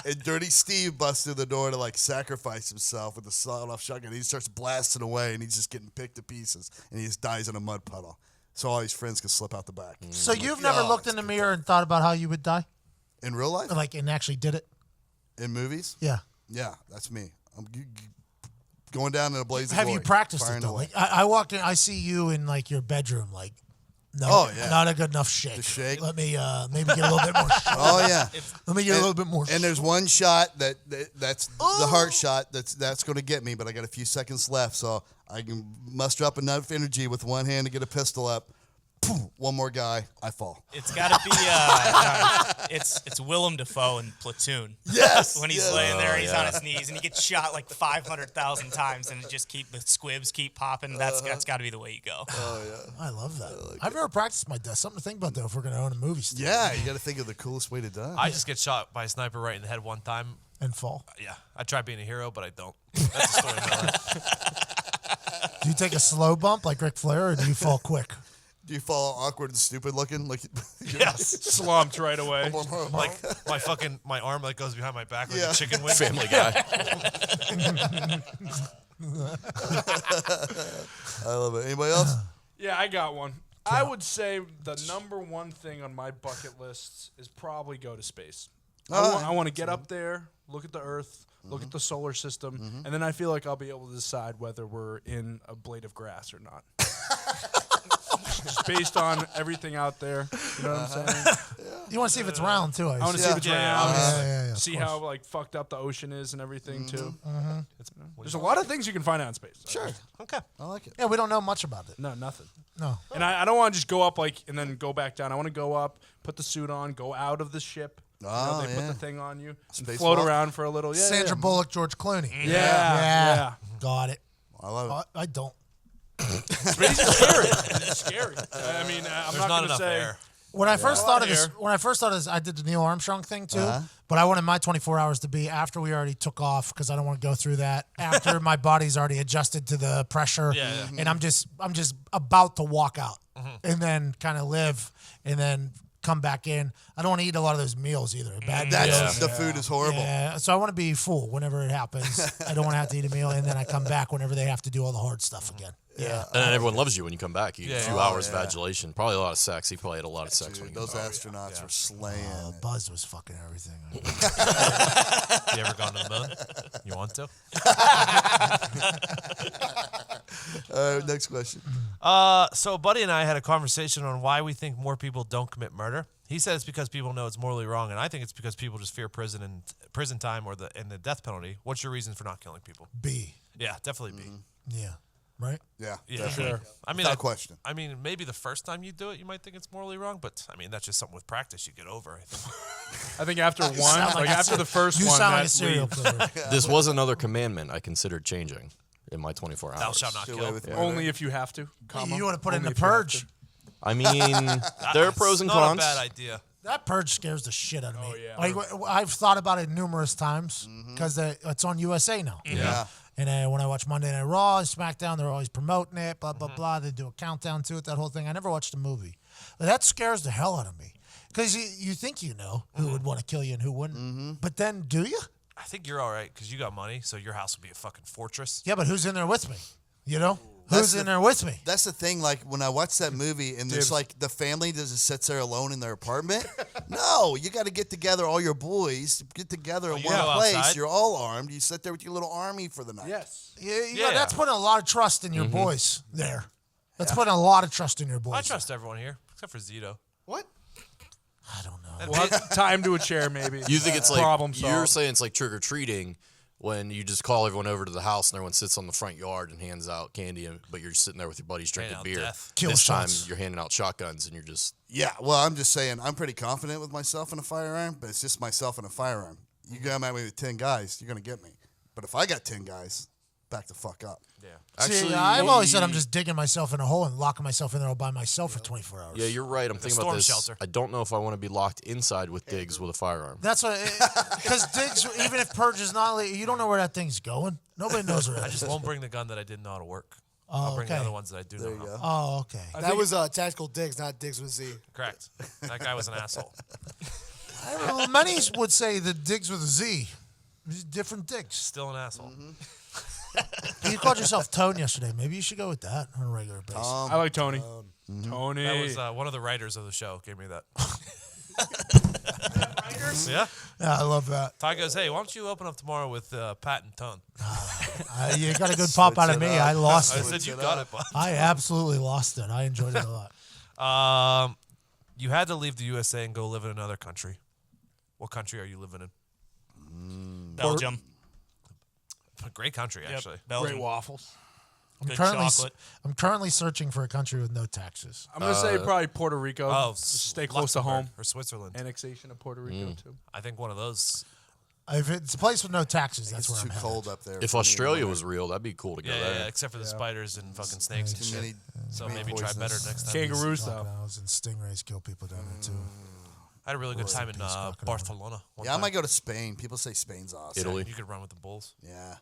Speaker 1: And Dirty Steve busts through the door to, like, sacrifice himself with a sawed-off shotgun. He starts blasting away, and he's just getting picked to pieces. And he just dies in a mud puddle. So all his friends can slip out the back.
Speaker 3: So you've never looked in the mirror and thought about how you would die?
Speaker 1: In real life?
Speaker 3: Like, and actually did it?
Speaker 1: In movies?
Speaker 3: Yeah.
Speaker 1: Yeah, that's me. I'm going down in a blaze of
Speaker 3: Have
Speaker 1: glory.
Speaker 3: you practiced
Speaker 1: firing
Speaker 3: it, though?
Speaker 1: away.
Speaker 3: Like, I walked in, I see you in, like, your bedroom, like, no,
Speaker 1: Oh, yeah.
Speaker 3: not a good enough shake.
Speaker 1: The shake?
Speaker 3: Let me maybe get a little bit more shake.
Speaker 1: Oh, yeah.
Speaker 3: Let me get a little bit more
Speaker 1: And there's one shot that's the heart shot that's going to get me, but I got a few seconds left, so I can muster up enough energy with one hand to get a pistol up. Poof, one more guy, I fall.
Speaker 7: It's got to be it's Willem Dafoe in Platoon.
Speaker 1: Yes.
Speaker 7: When he's laying there, he's on his knees, and he gets shot like 500,000 times, and it just the squibs keep popping. That's got to be the way you go.
Speaker 1: Oh, yeah.
Speaker 3: I love that. I've never practiced my death. Something to think about, though, if we're going to own a movie studio.
Speaker 1: Yeah, you got to think of the coolest way to die.
Speaker 2: I just get shot by a sniper right in the head one time.
Speaker 3: And fall.
Speaker 2: Yeah, I try being a hero, but I don't. That's the story of my life.
Speaker 3: Do you take a slow bump like Ric Flair, or do you fall quick?
Speaker 1: Do you fall awkward and stupid looking? Like
Speaker 2: Yes.
Speaker 6: Slumped right away.
Speaker 2: Like my arm like goes behind my back like a chicken wing.
Speaker 4: Family Guy.
Speaker 1: I love it. Anybody else?
Speaker 6: Yeah, I got one. I would say the number one thing on my bucket list is probably go to space. I want to get up there, look at the Earth, look at the solar system, and then I feel like I'll be able to decide whether we're in a blade of grass or not. Just based on everything out there. You know what I'm saying?
Speaker 3: You want to see if it's round, too.
Speaker 6: I want to see if it's round.
Speaker 3: Yeah,
Speaker 6: see how like fucked up the ocean is and everything, too.
Speaker 3: Mm-hmm.
Speaker 6: There's a lot of things you can find out in space.
Speaker 1: Sure. Okay. I like it.
Speaker 3: Yeah, we don't know much about it.
Speaker 6: No, nothing.
Speaker 3: No.
Speaker 6: And I don't want to just go up like and then go back down. I want to go up, put the suit on, go out of the ship. They put the thing on you, and float around for a little. Yeah,
Speaker 3: Sandra Bullock, George Clooney.
Speaker 6: Yeah.
Speaker 3: Got it.
Speaker 1: I love it.
Speaker 3: I don't.
Speaker 6: Space is scary. It's scary. I mean, I'm
Speaker 2: There's not
Speaker 6: not going to
Speaker 2: enough
Speaker 6: say.
Speaker 2: air.
Speaker 3: When I first thought of this,
Speaker 6: air.
Speaker 3: I did the Neil Armstrong thing too. But I wanted my 24 hours to be after we already took off because I don't want to go through that. After my body's already adjusted to the pressure, and I'm just about to walk out, and then kind of live, and then come back in. I don't want to eat a lot of those meals either. Bad meals.
Speaker 1: The food is horrible.
Speaker 3: Yeah, so I want to be full whenever it happens. I don't want to have to eat a meal, and then I come back whenever they have to do all the hard stuff again. Yeah.
Speaker 4: And then everyone loves you when you come back. You get a few hours of adulation. Probably a lot of sex. He probably had a lot of sex when he
Speaker 1: Those
Speaker 4: came back.
Speaker 1: astronauts were slaying.
Speaker 3: Buzz was fucking everything.
Speaker 2: You ever gone to the moon? You want to?
Speaker 1: Next question.
Speaker 2: So a buddy and I had a conversation on why we think more people don't commit murder. He said it's because people know it's morally wrong, and I think it's because people just fear prison and prison time or the death penalty. What's your reason for not killing people?
Speaker 3: B.
Speaker 2: Yeah, definitely B.
Speaker 3: Yeah. Right?
Speaker 1: Yeah,
Speaker 2: Yeah,
Speaker 1: definitely.
Speaker 6: Sure.
Speaker 2: I mean,
Speaker 1: Without question.
Speaker 2: I mean, maybe the first time you do it, you might think it's morally wrong, but I mean, that's just something with practice you get over. I think.
Speaker 6: I think after one,
Speaker 3: sound
Speaker 6: like
Speaker 3: like a
Speaker 6: after the first
Speaker 3: You
Speaker 6: one,
Speaker 3: sound like
Speaker 6: that
Speaker 3: a serial
Speaker 6: leaves.
Speaker 3: killer.
Speaker 4: This was another commandment I considered changing in my 24 hours.
Speaker 2: Thou shalt not
Speaker 1: Get
Speaker 2: kill.
Speaker 1: away with murder.
Speaker 6: Only if you have to. Comma.
Speaker 3: You want to put it in
Speaker 6: Only
Speaker 3: the
Speaker 6: if you have
Speaker 3: purge.
Speaker 6: to.
Speaker 4: I mean, there are pros and
Speaker 2: Not
Speaker 4: cons.
Speaker 2: a bad idea.
Speaker 3: That purge scares the shit out of me.
Speaker 6: Oh, yeah.
Speaker 3: Like, I've thought about it numerous times because it's on USA now.
Speaker 1: Yeah.
Speaker 3: And when I watch Monday Night Raw and SmackDown, they're always promoting it, blah, blah, blah. They do a countdown to it, that whole thing. I never watched the movie. But that scares the hell out of me because you think you know who would want to kill you and who wouldn't. But then, do you?
Speaker 2: I think you're all right because you got money, so your house will be a fucking fortress.
Speaker 3: Yeah, but who's in there with me? You know?
Speaker 1: That's
Speaker 3: Who's
Speaker 1: the-
Speaker 3: in there with me?
Speaker 1: That's the thing. Like when I watch that movie, and there's like the family just sits there alone in their apartment. No, you got to get together, all your boys, get together in
Speaker 2: you
Speaker 1: one
Speaker 2: go
Speaker 1: place.
Speaker 2: outside.
Speaker 1: You're all armed. You sit there with your little army for the night.
Speaker 6: Yes.
Speaker 3: Yeah, that's putting a lot of trust in your boys there. That's putting a lot of trust in your boys.
Speaker 2: I trust everyone here except for Zito.
Speaker 9: What?
Speaker 3: I don't know.
Speaker 6: Well, time to a chair, maybe.
Speaker 4: You think it's like
Speaker 6: problem
Speaker 4: you're
Speaker 6: solved.
Speaker 4: saying it's like trick or treating when you just call everyone over to the house and everyone sits on the front yard and hands out candy, but you're sitting there with your buddies drinking
Speaker 2: Handing out
Speaker 4: beer.
Speaker 2: death.
Speaker 3: Kill
Speaker 4: This
Speaker 3: shots.
Speaker 4: time you're handing out shotguns and you're just
Speaker 1: Yeah, well, I'm just saying, I'm pretty confident with myself and a firearm, but it's just myself and a firearm. You come at me with 10 guys, you're going to get me. But if I got 10 guys, back the fuck up.
Speaker 2: Yeah.
Speaker 3: See, I've always said I'm just digging myself in a hole and locking myself in there all by myself for 24 hours.
Speaker 4: yeah, you're right. I'm thinking about
Speaker 2: storm
Speaker 4: this.
Speaker 2: shelter.
Speaker 4: I don't know if I want to be locked inside with Diggs with a firearm.
Speaker 3: That's what, because Diggs, even if Purge is not, you don't know where that thing's going. Nobody knows where
Speaker 2: I
Speaker 3: it
Speaker 2: just
Speaker 3: is.
Speaker 2: won't bring the gun that I didn't know how to work.
Speaker 3: Oh,
Speaker 2: I'll bring the
Speaker 3: okay.
Speaker 2: other ones that I do know
Speaker 1: There you
Speaker 2: how.
Speaker 1: go.
Speaker 3: Oh, okay.
Speaker 9: That was Tactical Diggs, not Diggs with Z.
Speaker 2: Correct. That guy was an asshole.
Speaker 3: Well, many would say that Diggs with a Z. These different Diggs.
Speaker 2: Still an asshole.
Speaker 3: You called yourself Tone yesterday. Maybe you should go with that on a regular basis.
Speaker 6: I like Tony. Tony.
Speaker 2: That was one of the writers of the show gave me that. Yeah.
Speaker 3: Yeah, I love that.
Speaker 2: Ty goes, hey, why don't you open up tomorrow with Pat and Tone?
Speaker 3: You got a good pop out of me. I lost
Speaker 2: I
Speaker 3: it.
Speaker 2: said, you got it, bud.
Speaker 3: I absolutely lost it. I enjoyed it a lot.
Speaker 2: You had to leave the USA and go live in another country. What country are you living in?
Speaker 7: Belgium.
Speaker 2: A great country, actually.
Speaker 7: Belgium.
Speaker 6: Great waffles.
Speaker 7: Good chocolate.
Speaker 3: I'm currently searching for a country with no taxes.
Speaker 6: I'm going to say probably Puerto Rico.
Speaker 2: Oh,
Speaker 6: Just stay close to home.
Speaker 2: Luxembourg or Switzerland.
Speaker 6: Annexation of Puerto Rico, too.
Speaker 2: I think one of those.
Speaker 3: If it's a place with no taxes, that's where
Speaker 1: It's
Speaker 3: I'm
Speaker 1: too
Speaker 3: headed.
Speaker 1: cold up there.
Speaker 4: If
Speaker 1: for me
Speaker 4: Australia
Speaker 1: anyway.
Speaker 4: was real, that'd be cool to go
Speaker 2: Yeah,
Speaker 4: there.
Speaker 2: except for the spiders and fucking snakes and
Speaker 1: Too
Speaker 2: shit.
Speaker 1: many
Speaker 2: So
Speaker 1: meat
Speaker 2: maybe try better
Speaker 1: poisonous.
Speaker 2: next time.
Speaker 6: Kangaroos, though.
Speaker 3: Crocodiles and stingrays kill people down there too.
Speaker 2: I had a really good time in Barcelona. one
Speaker 1: Yeah, I
Speaker 2: time.
Speaker 1: might go to Spain. People say Spain's awesome.
Speaker 4: Italy.
Speaker 2: You could run with the bulls.
Speaker 1: Yeah,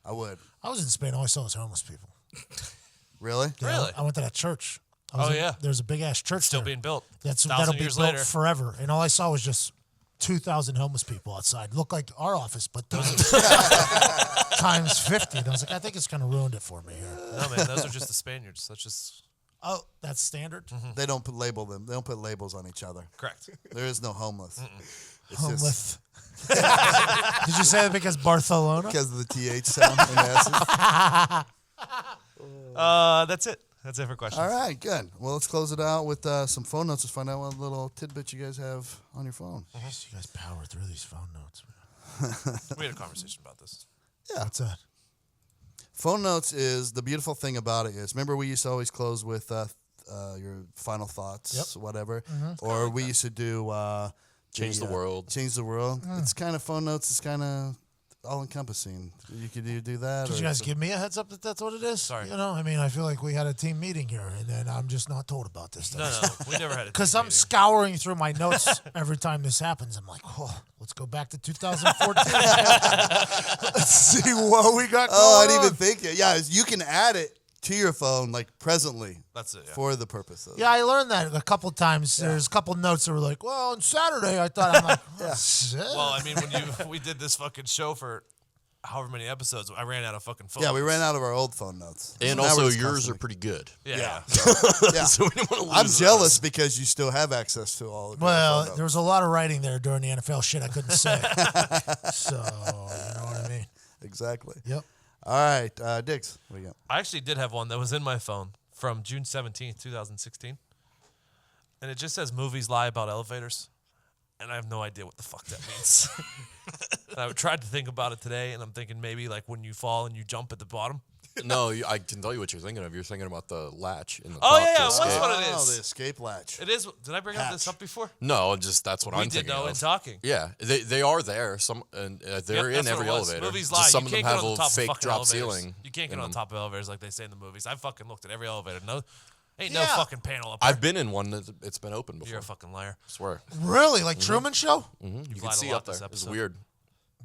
Speaker 1: I would.
Speaker 3: I was in Spain. All I saw was homeless people.
Speaker 1: Really?
Speaker 3: Yeah,
Speaker 2: Really?
Speaker 3: I went to that church. I was
Speaker 2: Oh,
Speaker 3: in-
Speaker 2: yeah.
Speaker 3: There's a big ass church
Speaker 2: Still
Speaker 3: there.
Speaker 2: being built.
Speaker 3: That'll
Speaker 2: 1,000
Speaker 3: be
Speaker 2: years
Speaker 3: built
Speaker 2: later.
Speaker 3: forever. And all I saw was just 2,000 homeless people outside. Looked like our office, but times 50. And I was like, I think it's kind of ruined it for me here.
Speaker 2: No, man, those are just the Spaniards. That's just
Speaker 3: Oh, that's standard.
Speaker 1: They don't put label them. They don't put labels on each other.
Speaker 2: correct.
Speaker 1: There is no homeless. It's
Speaker 3: Homeless. Did you say that because Barcelona?
Speaker 1: because of the TH sound in the S.
Speaker 2: That's it. That's it for questions.
Speaker 1: All right, good. Well, let's close it out with some phone notes. Let's find out what little tidbits you guys have on your phone.
Speaker 3: Jeez, you guys power through these phone notes.
Speaker 2: We had a conversation about this.
Speaker 3: What's that?
Speaker 1: Phone notes is the beautiful thing about it is, remember we used to always close with your final thoughts, whatever, or we used to do
Speaker 4: Change the world.
Speaker 1: Change the world. It's kind of phone notes. It's kind of all encompassing. You could do that.
Speaker 3: Did
Speaker 1: or
Speaker 3: you guys
Speaker 1: some-
Speaker 3: give me a heads up that that's what it is?
Speaker 2: Sorry.
Speaker 3: You know, I mean, I feel like we had a team meeting here, and then I'm just not told about this
Speaker 2: No,
Speaker 3: stuff.
Speaker 2: we never had a
Speaker 3: Because
Speaker 2: team
Speaker 3: I'm
Speaker 2: meeting.
Speaker 3: scouring through my notes every time this happens. I'm like, oh, let's go back to 2014. Let's see what we got going
Speaker 1: Oh, I didn't
Speaker 3: on.
Speaker 1: even think it. Yeah, you can add it to your phone like presently.
Speaker 2: That's it. Yeah.
Speaker 1: For the purpose of.
Speaker 3: Yeah, I learned that a couple times. There's a couple notes that were like, well, on Saturday, I thought, I'm like, shit.
Speaker 2: Well, I mean, when we did this fucking show for however many episodes, I ran out of fucking phones.
Speaker 1: Yeah, we ran out of our old phone notes.
Speaker 4: And
Speaker 1: Now we're
Speaker 4: also,
Speaker 1: just
Speaker 4: yours are
Speaker 1: constantly-
Speaker 4: pretty good.
Speaker 2: Yeah.
Speaker 1: Yeah.
Speaker 4: So we didn't want to lose
Speaker 1: I'm
Speaker 4: those.
Speaker 1: jealous because you still have access to all of your phone
Speaker 3: Well,
Speaker 1: notes.
Speaker 3: there was a lot of writing there during the NFL shit I couldn't say. So, you know what I mean?
Speaker 1: Exactly.
Speaker 3: Yep.
Speaker 1: All right, Diggs, what do you got?
Speaker 2: I actually did have one that was in my phone from June 17th, 2016. and it just says movies lie about elevators, and I have no idea what the fuck that means. And I tried to think about it today, and I'm thinking maybe like when you fall and you jump at the bottom.
Speaker 4: No, I can tell you what you're thinking of. You're thinking about the latch in the
Speaker 2: Oh
Speaker 4: top
Speaker 2: yeah,
Speaker 4: to
Speaker 2: that's
Speaker 4: escape.
Speaker 2: what it is.
Speaker 1: Oh, the escape latch.
Speaker 2: It is. Did I bring this up before?
Speaker 4: No, just that's what
Speaker 2: We
Speaker 4: I'm
Speaker 2: did
Speaker 4: thinking
Speaker 2: know
Speaker 4: of.
Speaker 2: in talking.
Speaker 4: Yeah, they are there. Some and they're
Speaker 2: Yep,
Speaker 4: in
Speaker 2: that's what
Speaker 4: every
Speaker 2: it was.
Speaker 4: elevator.
Speaker 2: Movies
Speaker 4: Just
Speaker 2: lie.
Speaker 4: some
Speaker 2: You
Speaker 4: of them
Speaker 2: can't
Speaker 4: have
Speaker 2: get on
Speaker 4: a
Speaker 2: the top of
Speaker 4: fake
Speaker 2: fucking
Speaker 4: drop
Speaker 2: elevators.
Speaker 4: ceiling.
Speaker 2: You can't get
Speaker 4: in
Speaker 2: on
Speaker 4: them.
Speaker 2: top of elevators like they say in the movies. I fucking looked at every elevator. No, ain't no
Speaker 3: Yeah.
Speaker 2: fucking panel up there.
Speaker 4: I've been in one it's been open before.
Speaker 2: You're a fucking liar.
Speaker 4: I swear.
Speaker 3: Really? Like Truman Show?
Speaker 4: You can
Speaker 2: lied a
Speaker 4: see
Speaker 2: lot
Speaker 4: up there.
Speaker 2: this
Speaker 4: It's
Speaker 2: episode.
Speaker 4: weird.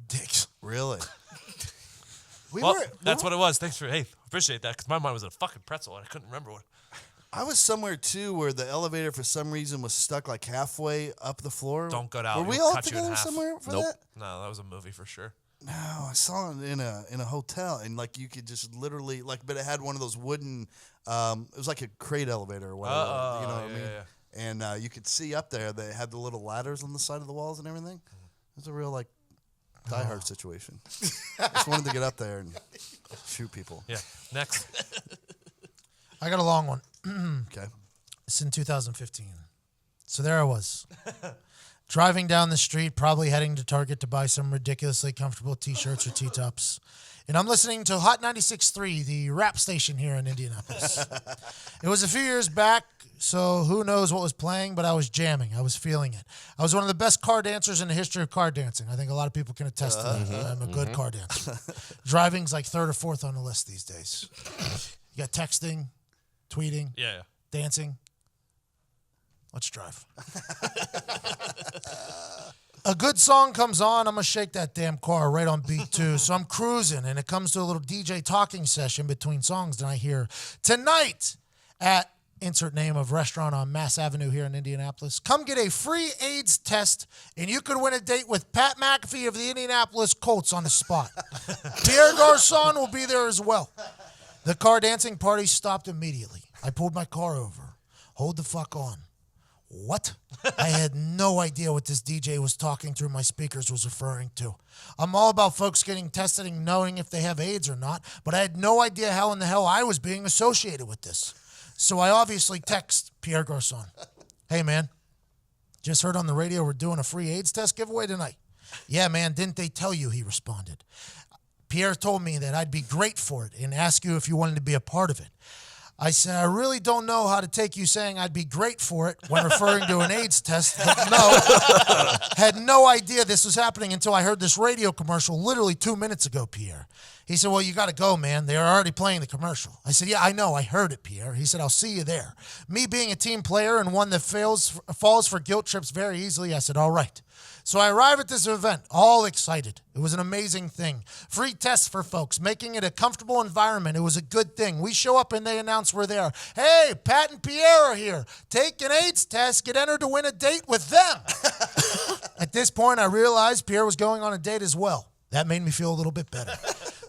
Speaker 3: Dicks.
Speaker 1: Really?
Speaker 2: Well, that's what it was. Thanks for appreciate that because my mind was a fucking pretzel and I couldn't remember what.
Speaker 1: I was somewhere too where the elevator for some reason was stuck like halfway up the floor.
Speaker 2: Don't go down.
Speaker 1: Were we
Speaker 2: It'll
Speaker 1: all
Speaker 2: cut you in
Speaker 1: together
Speaker 2: half.
Speaker 1: somewhere for
Speaker 4: Nope.
Speaker 1: that?
Speaker 2: No, that was a movie for sure.
Speaker 1: No, I saw it in a hotel, and like you could just literally but it had one of those wooden. It was like a crate elevator or whatever. You know what I mean?
Speaker 2: Yeah.
Speaker 1: And you could see up there. They had the little ladders on the side of the walls and everything. It was a real Die Hard situation. Just wanted to get up there and shoot people.
Speaker 2: Yeah. Next.
Speaker 3: I got a long one.
Speaker 1: Okay.
Speaker 3: It's in 2015. So there I was. Driving down the street, probably heading to Target to buy some ridiculously comfortable T-shirts or T-tops. And I'm listening to Hot 96.3, the rap station here in Indianapolis. It was a few years back, so who knows what was playing, but I was jamming. I was feeling it. I was one of the best car dancers in the history of car dancing. I think a lot of people can attest to that. I'm a good car dancer. Driving's like third or fourth on the list these days. You got texting, tweeting,
Speaker 2: Yeah.
Speaker 3: dancing. Let's drive. A good song comes on, I'm going to shake that damn car right on beat too. So I'm cruising, and it comes to a little DJ talking session between songs, and I hear, tonight at insert name of restaurant on Mass Avenue here in Indianapolis, come get a free AIDS test, and you could win a date with Pat McAfee of the Indianapolis Colts on the spot. Pierre Garçon will be there as well. The car dancing party stopped immediately. I pulled my car over. Hold the fuck on. What? I had no idea what this DJ was talking through my speakers was referring to. I'm all about folks getting tested and knowing if they have AIDS or not, but I had no idea how in the hell I was being associated with this. So I obviously text Pierre Garçon. Hey, man, just heard on the radio we're doing a free AIDS test giveaway tonight. Yeah, man, didn't they tell you, he responded. Pierre told me that I'd be great for it and ask you if you wanted to be a part of it. I said, I really don't know how to take you saying I'd be great for it when referring to an AIDS test. Had no idea this was happening until I heard this radio commercial literally 2 minutes ago, Pierre. He said, well, you got to go, man. They're already playing the commercial. I said, yeah, I know. I heard it, Pierre. He said, I'll see you there. Me being a team player and one that falls for guilt trips very easily, I said, all right. So I arrive at this event, all excited. It was an amazing thing. Free tests for folks, making it a comfortable environment. It was a good thing. We show up and they announce we're there. Hey, Pat and Pierre are here. Take an AIDS test, get entered to win a date with them. At this point, I realized Pierre was going on a date as well. That made me feel a little bit better.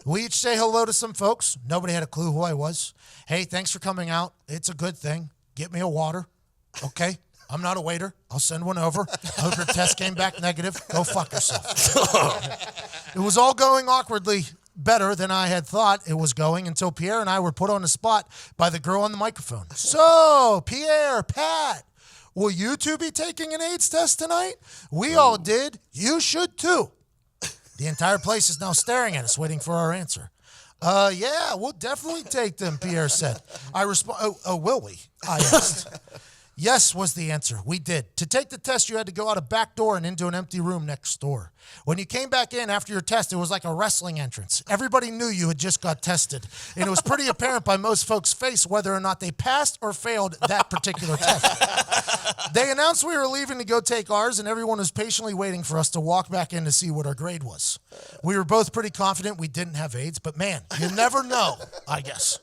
Speaker 3: We each say hello to some folks. Nobody had a clue who I was. Hey, thanks for coming out. It's a good thing. Get me a water. Okay. I'm not a waiter. I'll send one over. I hope your test came back negative. Go fuck yourself. It was all going awkwardly better than I had thought it was going until Pierre and I were put on the spot by the girl on the microphone. So, Pierre, Pat, will you two be taking an AIDS test tonight? We all did. You should too. The entire place is now staring at us, waiting for our answer. Yeah, we'll definitely take them, Pierre said. I responded, will we? I asked. Yes was the answer. We did. To take the test, you had to go out a back door and into an empty room next door. When you came back in after your test, it was like a wrestling entrance. Everybody knew you had just got tested, and it was pretty apparent by most folks' face whether or not they passed or failed that particular test. They announced we were leaving to go take ours, and everyone was patiently waiting for us to walk back in to see what our grade was. We were both pretty confident we didn't have AIDS, but man, you never know, I guess.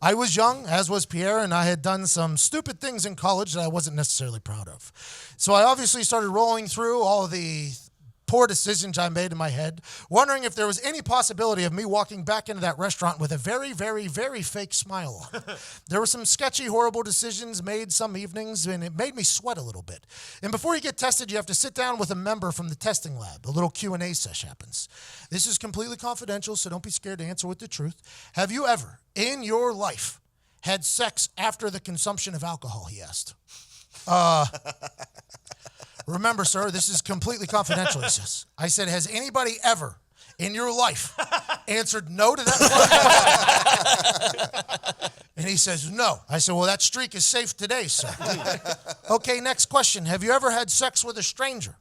Speaker 3: I was young, as was Pierre, and I had done some stupid things in college that I wasn't necessarily proud of. So I obviously started rolling through all of the poor decisions I made in my head, wondering if there was any possibility of me walking back into that restaurant with a very, very, very fake smile on. There were some sketchy, horrible decisions made some evenings, and it made me sweat a little bit. And before you get tested, you have to sit down with a member from the testing lab. A little Q&A session happens. This is completely confidential, so don't be scared to answer with the truth. Have you ever, in your life, had sex after the consumption of alcohol, he asked. Remember, sir, this is completely confidential. He says, I said, has anybody ever in your life answered no to that question? And he says, no. I said, well, that streak is safe today, sir. Okay, next question. Have you ever had sex with a stranger?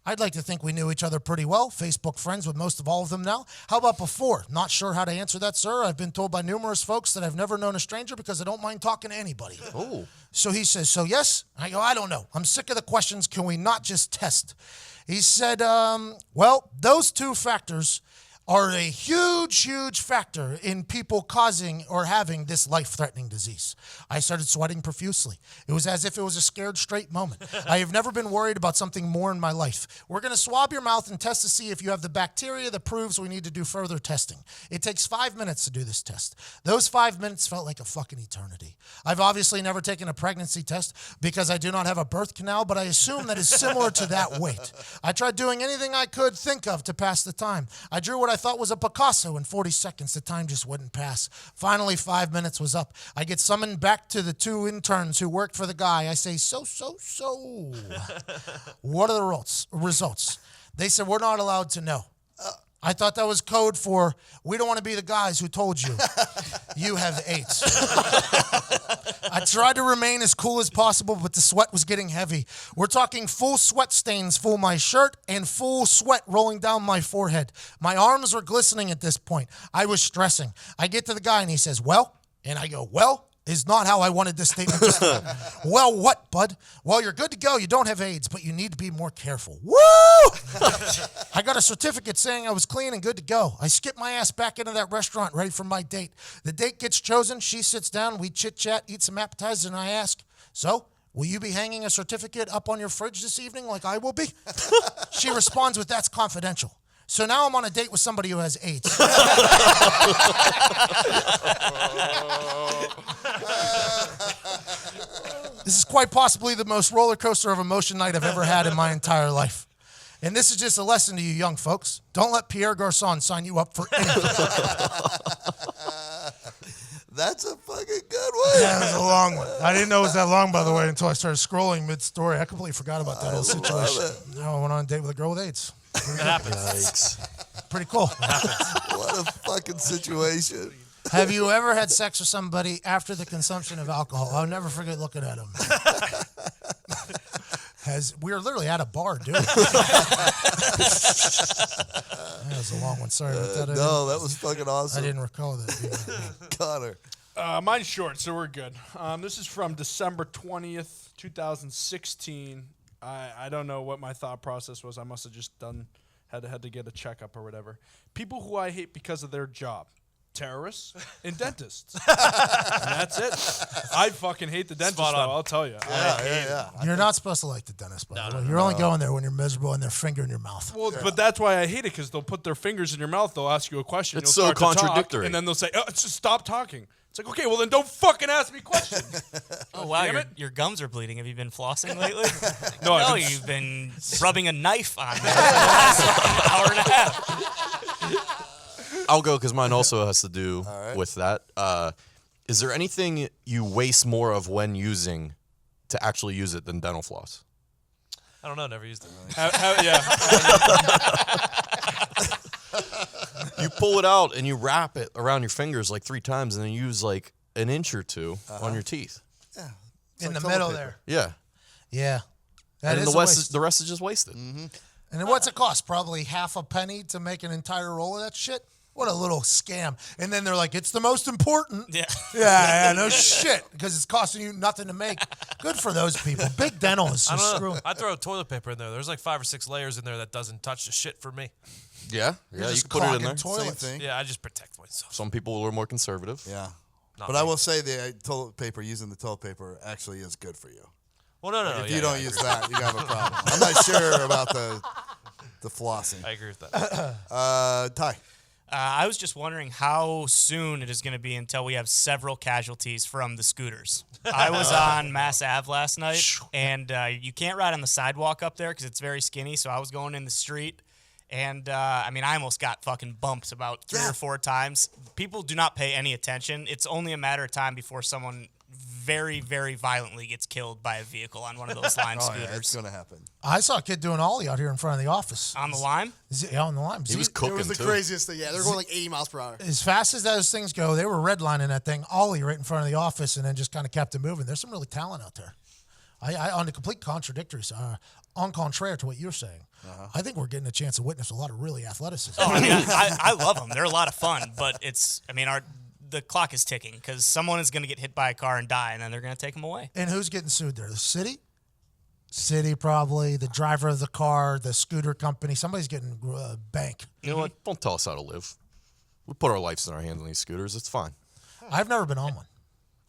Speaker 3: I'd like to think we knew each other pretty well. Facebook friends with most of all of them now. How about before? Not sure how to answer that, sir. I've been told by numerous folks that I've never known a stranger because I don't mind talking to anybody.
Speaker 4: Oh.
Speaker 3: So he says, so yes? I go, I don't know. I'm sick of the questions. Can we not just test? He said, well, those two factors are a huge, huge factor in people causing or having this life-threatening disease. I started sweating profusely. It was as if it was a scared straight moment. I have never been worried about something more in my life. We're going to swab your mouth and test to see if you have the bacteria that proves we need to do further testing. It takes 5 minutes to do this test. Those 5 minutes felt like a fucking eternity. I've obviously never taken a pregnancy test because I do not have a birth canal, but I assume that is similar to that weight. I tried doing anything I could think of to pass the time. I drew what I thought was a Picasso in 40 seconds. The time just wouldn't pass. Finally, 5 minutes was up. I get summoned back to the two interns who worked for the guy. I say, so. What are the results? They said, we're not allowed to know. I thought that was code for, we don't want to be the guys who told you you have AIDS. I tried to remain as cool as possible, but the sweat was getting heavy. We're talking full sweat stains, full my shirt, and full sweat rolling down my forehead. My arms were glistening at this point. I was stressing. I get to the guy, and he says, well? And I go, well? Is not how I wanted this statement to start. Well, what, bud? Well, you're good to go. You don't have AIDS, but you need to be more careful. Woo! I got a certificate saying I was clean and good to go. I skip my ass back into that restaurant ready for my date. The date gets chosen. She sits down. We chit-chat, eat some appetizers, and I ask, so, will you be hanging a certificate up on your fridge this evening like I will be? She responds with, that's confidential. So now I'm on a date with somebody who has AIDS. This is quite possibly the most roller coaster of emotion night I've ever had in my entire life. And this is just a lesson to you young folks. Don't let Pierre Garçon sign you up for anything.
Speaker 1: That's a fucking good one.
Speaker 3: Yeah, it was a long one. I didn't know it was that long, by the way, until I started scrolling mid-story. I completely forgot about that whole situation. Now I went on a date with a girl with AIDS.
Speaker 2: It happens.
Speaker 4: Yikes.
Speaker 3: Pretty cool.
Speaker 1: What a fucking situation.
Speaker 3: Have you ever had sex with somebody after the consumption of alcohol? I'll never forget looking at him. We were literally at a bar doing it. That was a long one. Sorry about that.
Speaker 1: No, that was fucking awesome.
Speaker 3: I didn't recall that.
Speaker 1: Connor.
Speaker 6: Mine's short, so we're good. This is from December 20th, 2016. I don't know what my thought process was. I must have just had to get a checkup or whatever. People who I hate because of their job. Terrorists and dentists. And that's it. I fucking hate the dentist, though, I'll tell you.
Speaker 1: Yeah.
Speaker 3: You're not supposed to like the dentist, by the way. You're only going there when you're miserable and their finger in your mouth.
Speaker 6: Well, but that's why I hate it, because they'll put their fingers in your mouth. They'll ask you a question.
Speaker 4: It's
Speaker 6: you'll
Speaker 4: so
Speaker 6: start to talk,
Speaker 4: contradictory.
Speaker 6: and then they'll say, just stop talking. It's like, okay, well, then don't fucking ask me questions.
Speaker 7: Oh, wow,
Speaker 6: Damn it.
Speaker 7: your gums are bleeding. Have you been flossing lately?
Speaker 6: No,
Speaker 7: You've been rubbing a knife on there for the last hour and a half.
Speaker 4: I'll go because mine also has to do with that. Is there anything you waste more of when using to actually use it than dental floss?
Speaker 2: I don't know. Never used it. Really.
Speaker 6: Yeah.
Speaker 4: You pull it out and you wrap it around your fingers like 3 times and then use like an inch or two on your teeth.
Speaker 1: Yeah.
Speaker 3: In the middle there.
Speaker 4: Yeah.
Speaker 3: Yeah. That
Speaker 4: And
Speaker 3: is
Speaker 4: the
Speaker 3: a waste.
Speaker 4: the rest is just wasted.
Speaker 1: Mm-hmm.
Speaker 3: And then what's it cost? Probably half a penny to make an entire roll of that shit? What a little scam. And then they're like, it's the most important.
Speaker 7: Yeah.
Speaker 3: Yeah, no shit. Because it's costing you nothing to make. Good for those people. Big dental is
Speaker 2: I
Speaker 3: just
Speaker 2: don't know.
Speaker 3: screwing.
Speaker 2: I throw toilet paper in there. There's like 5 or 6 layers in there that doesn't touch the shit for me.
Speaker 4: Yeah.
Speaker 3: You're
Speaker 4: Yeah, you
Speaker 3: just
Speaker 4: can put it in
Speaker 3: clogging
Speaker 4: there.
Speaker 3: toilets.
Speaker 1: Same thing.
Speaker 2: Yeah, I just protect myself.
Speaker 4: Some people are more conservative.
Speaker 1: Yeah.
Speaker 2: Not
Speaker 1: But
Speaker 2: me.
Speaker 1: I will say the toilet paper, using the toilet paper actually is good for you.
Speaker 2: Well, no.
Speaker 1: If you don't use that, you have a problem. I'm not sure about the flossing.
Speaker 2: I agree with that.
Speaker 1: Ty.
Speaker 7: I was just wondering how soon it is going to be until we have several casualties from the scooters. I was on Mass Ave last night, and you can't ride on the sidewalk up there because it's very skinny, so I was going in the street. And, I almost got fucking bumped about 3 or 4 times. People do not pay any attention. It's only a matter of time before someone very, very violently gets killed by a vehicle on one of those Lime
Speaker 1: Oh,
Speaker 7: scooters.
Speaker 1: yeah, it's going to happen.
Speaker 3: I saw a kid doing ollie out here in front of the office.
Speaker 7: On the Lime?
Speaker 3: Yeah, on the Lime.
Speaker 4: He was
Speaker 9: It
Speaker 4: cooking
Speaker 9: was the
Speaker 4: too.
Speaker 9: craziest thing. Yeah, they're going like 80 miles per hour.
Speaker 3: As fast as those things go, they were redlining that thing, ollie right in front of the office, and then just kind of kept it moving. There's some really talent out there. I on the complete contradictory, en contraire to what you're saying, I think we're getting a chance to witness a lot of really athleticism.
Speaker 7: Oh, I mean, I love them. They're a lot of fun, but the clock is ticking because someone is going to get hit by a car and die, and then they're going to take them away.
Speaker 3: And who's getting sued there? The city? City, probably. The driver of the car, the scooter company. Somebody's getting bank.
Speaker 4: You know what? Don't tell us how to live. We put our lives in our hands on these scooters. It's fine.
Speaker 3: I've never been on one.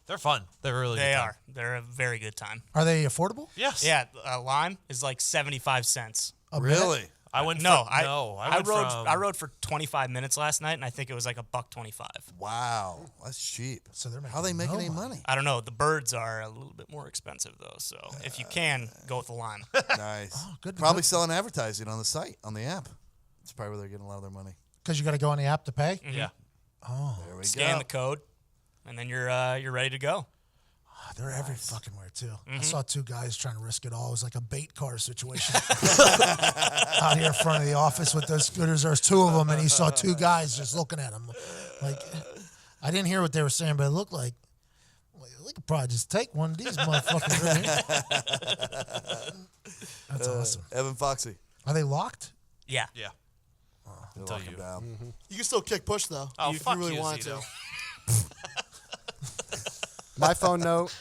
Speaker 2: They're fun. They're really
Speaker 7: They
Speaker 2: good time.
Speaker 7: are. They're a very good time.
Speaker 3: Are they affordable?
Speaker 2: Yes.
Speaker 7: Yeah, Lime is like 75 cents.
Speaker 3: A minute?
Speaker 1: Really?
Speaker 2: I went.
Speaker 7: I rode for 25 minutes last night, and I think it was like $1.25.
Speaker 1: Wow. That's cheap.
Speaker 3: So they're making
Speaker 1: How are they making
Speaker 3: no
Speaker 1: any
Speaker 3: money.
Speaker 1: money?
Speaker 7: I don't know. The birds are a little bit more expensive though, so if you can, go with the Lime.
Speaker 1: Nice.
Speaker 3: Oh, good.
Speaker 1: Probably selling advertising on the site, on the app. That's probably where they're getting a lot of their money.
Speaker 3: Because you got to go on the app to pay?
Speaker 2: Yeah.
Speaker 3: Oh.
Speaker 1: There we
Speaker 7: Scan
Speaker 1: go.
Speaker 7: the code, and then you're ready to go.
Speaker 3: They're every fucking where, too. I saw two guys trying to risk it all. It was like a bait car situation. Out here in front of the office with those scooters. There's two of them, and you saw two guys just looking at them. Like, I didn't hear what they were saying, but it looked like we could probably just take one of these motherfuckers right here. That's awesome.
Speaker 1: Evan Foxy.
Speaker 3: Are they locked?
Speaker 7: Yeah.
Speaker 2: Yeah.
Speaker 1: They'll
Speaker 2: Until
Speaker 1: lock him
Speaker 2: you.
Speaker 1: down.
Speaker 9: You can still kick push though.
Speaker 2: Oh,
Speaker 9: if
Speaker 2: fuck
Speaker 9: you really
Speaker 2: you,
Speaker 9: wanted
Speaker 2: Zito.
Speaker 9: to.
Speaker 5: My phone note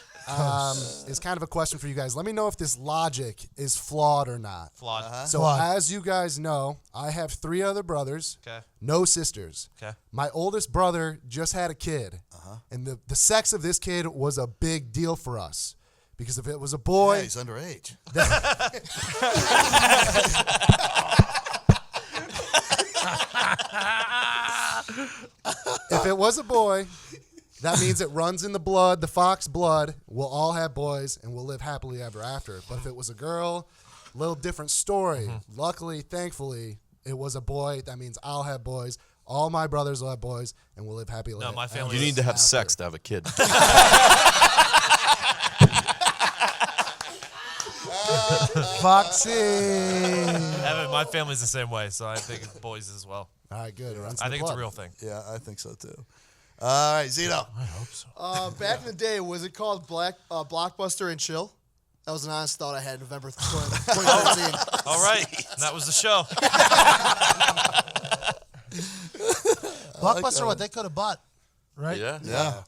Speaker 5: is kind of a question for you guys. Let me know if this logic is flawed or not.
Speaker 2: Flawed.
Speaker 5: So,
Speaker 3: Flawed.
Speaker 5: as you guys know, I have 3 other brothers,
Speaker 2: Okay.
Speaker 5: no sisters.
Speaker 2: Okay.
Speaker 5: My oldest brother just had a kid, and the sex of this kid was a big deal for us. Because if it was a boy,
Speaker 1: Yeah, he's underage.
Speaker 5: if it was a boy, that means it runs in the blood, the Fox blood. We'll all have boys, and we'll live happily ever after. But if it was a girl, a little different story. Luckily, thankfully, it was a boy. That means I'll have boys. All my brothers will have boys, and we'll live happily.
Speaker 2: No, my family.
Speaker 4: You need to have sex to have a kid.
Speaker 3: Foxy.
Speaker 2: Evan, my family's the same way, so I think it's boys as well.
Speaker 5: All right, good. It runs in
Speaker 2: I
Speaker 5: the
Speaker 2: think it's a
Speaker 5: blood.
Speaker 2: real thing.
Speaker 1: Yeah, I think so too. All right, Zito.
Speaker 3: I hope so.
Speaker 9: Back in the day, was it called Blockbuster and Chill? That was an honest thought I had in November 2013.
Speaker 2: All right. That was the show.
Speaker 3: Blockbuster, what they could have bought, right?
Speaker 4: Yeah.
Speaker 1: Yeah.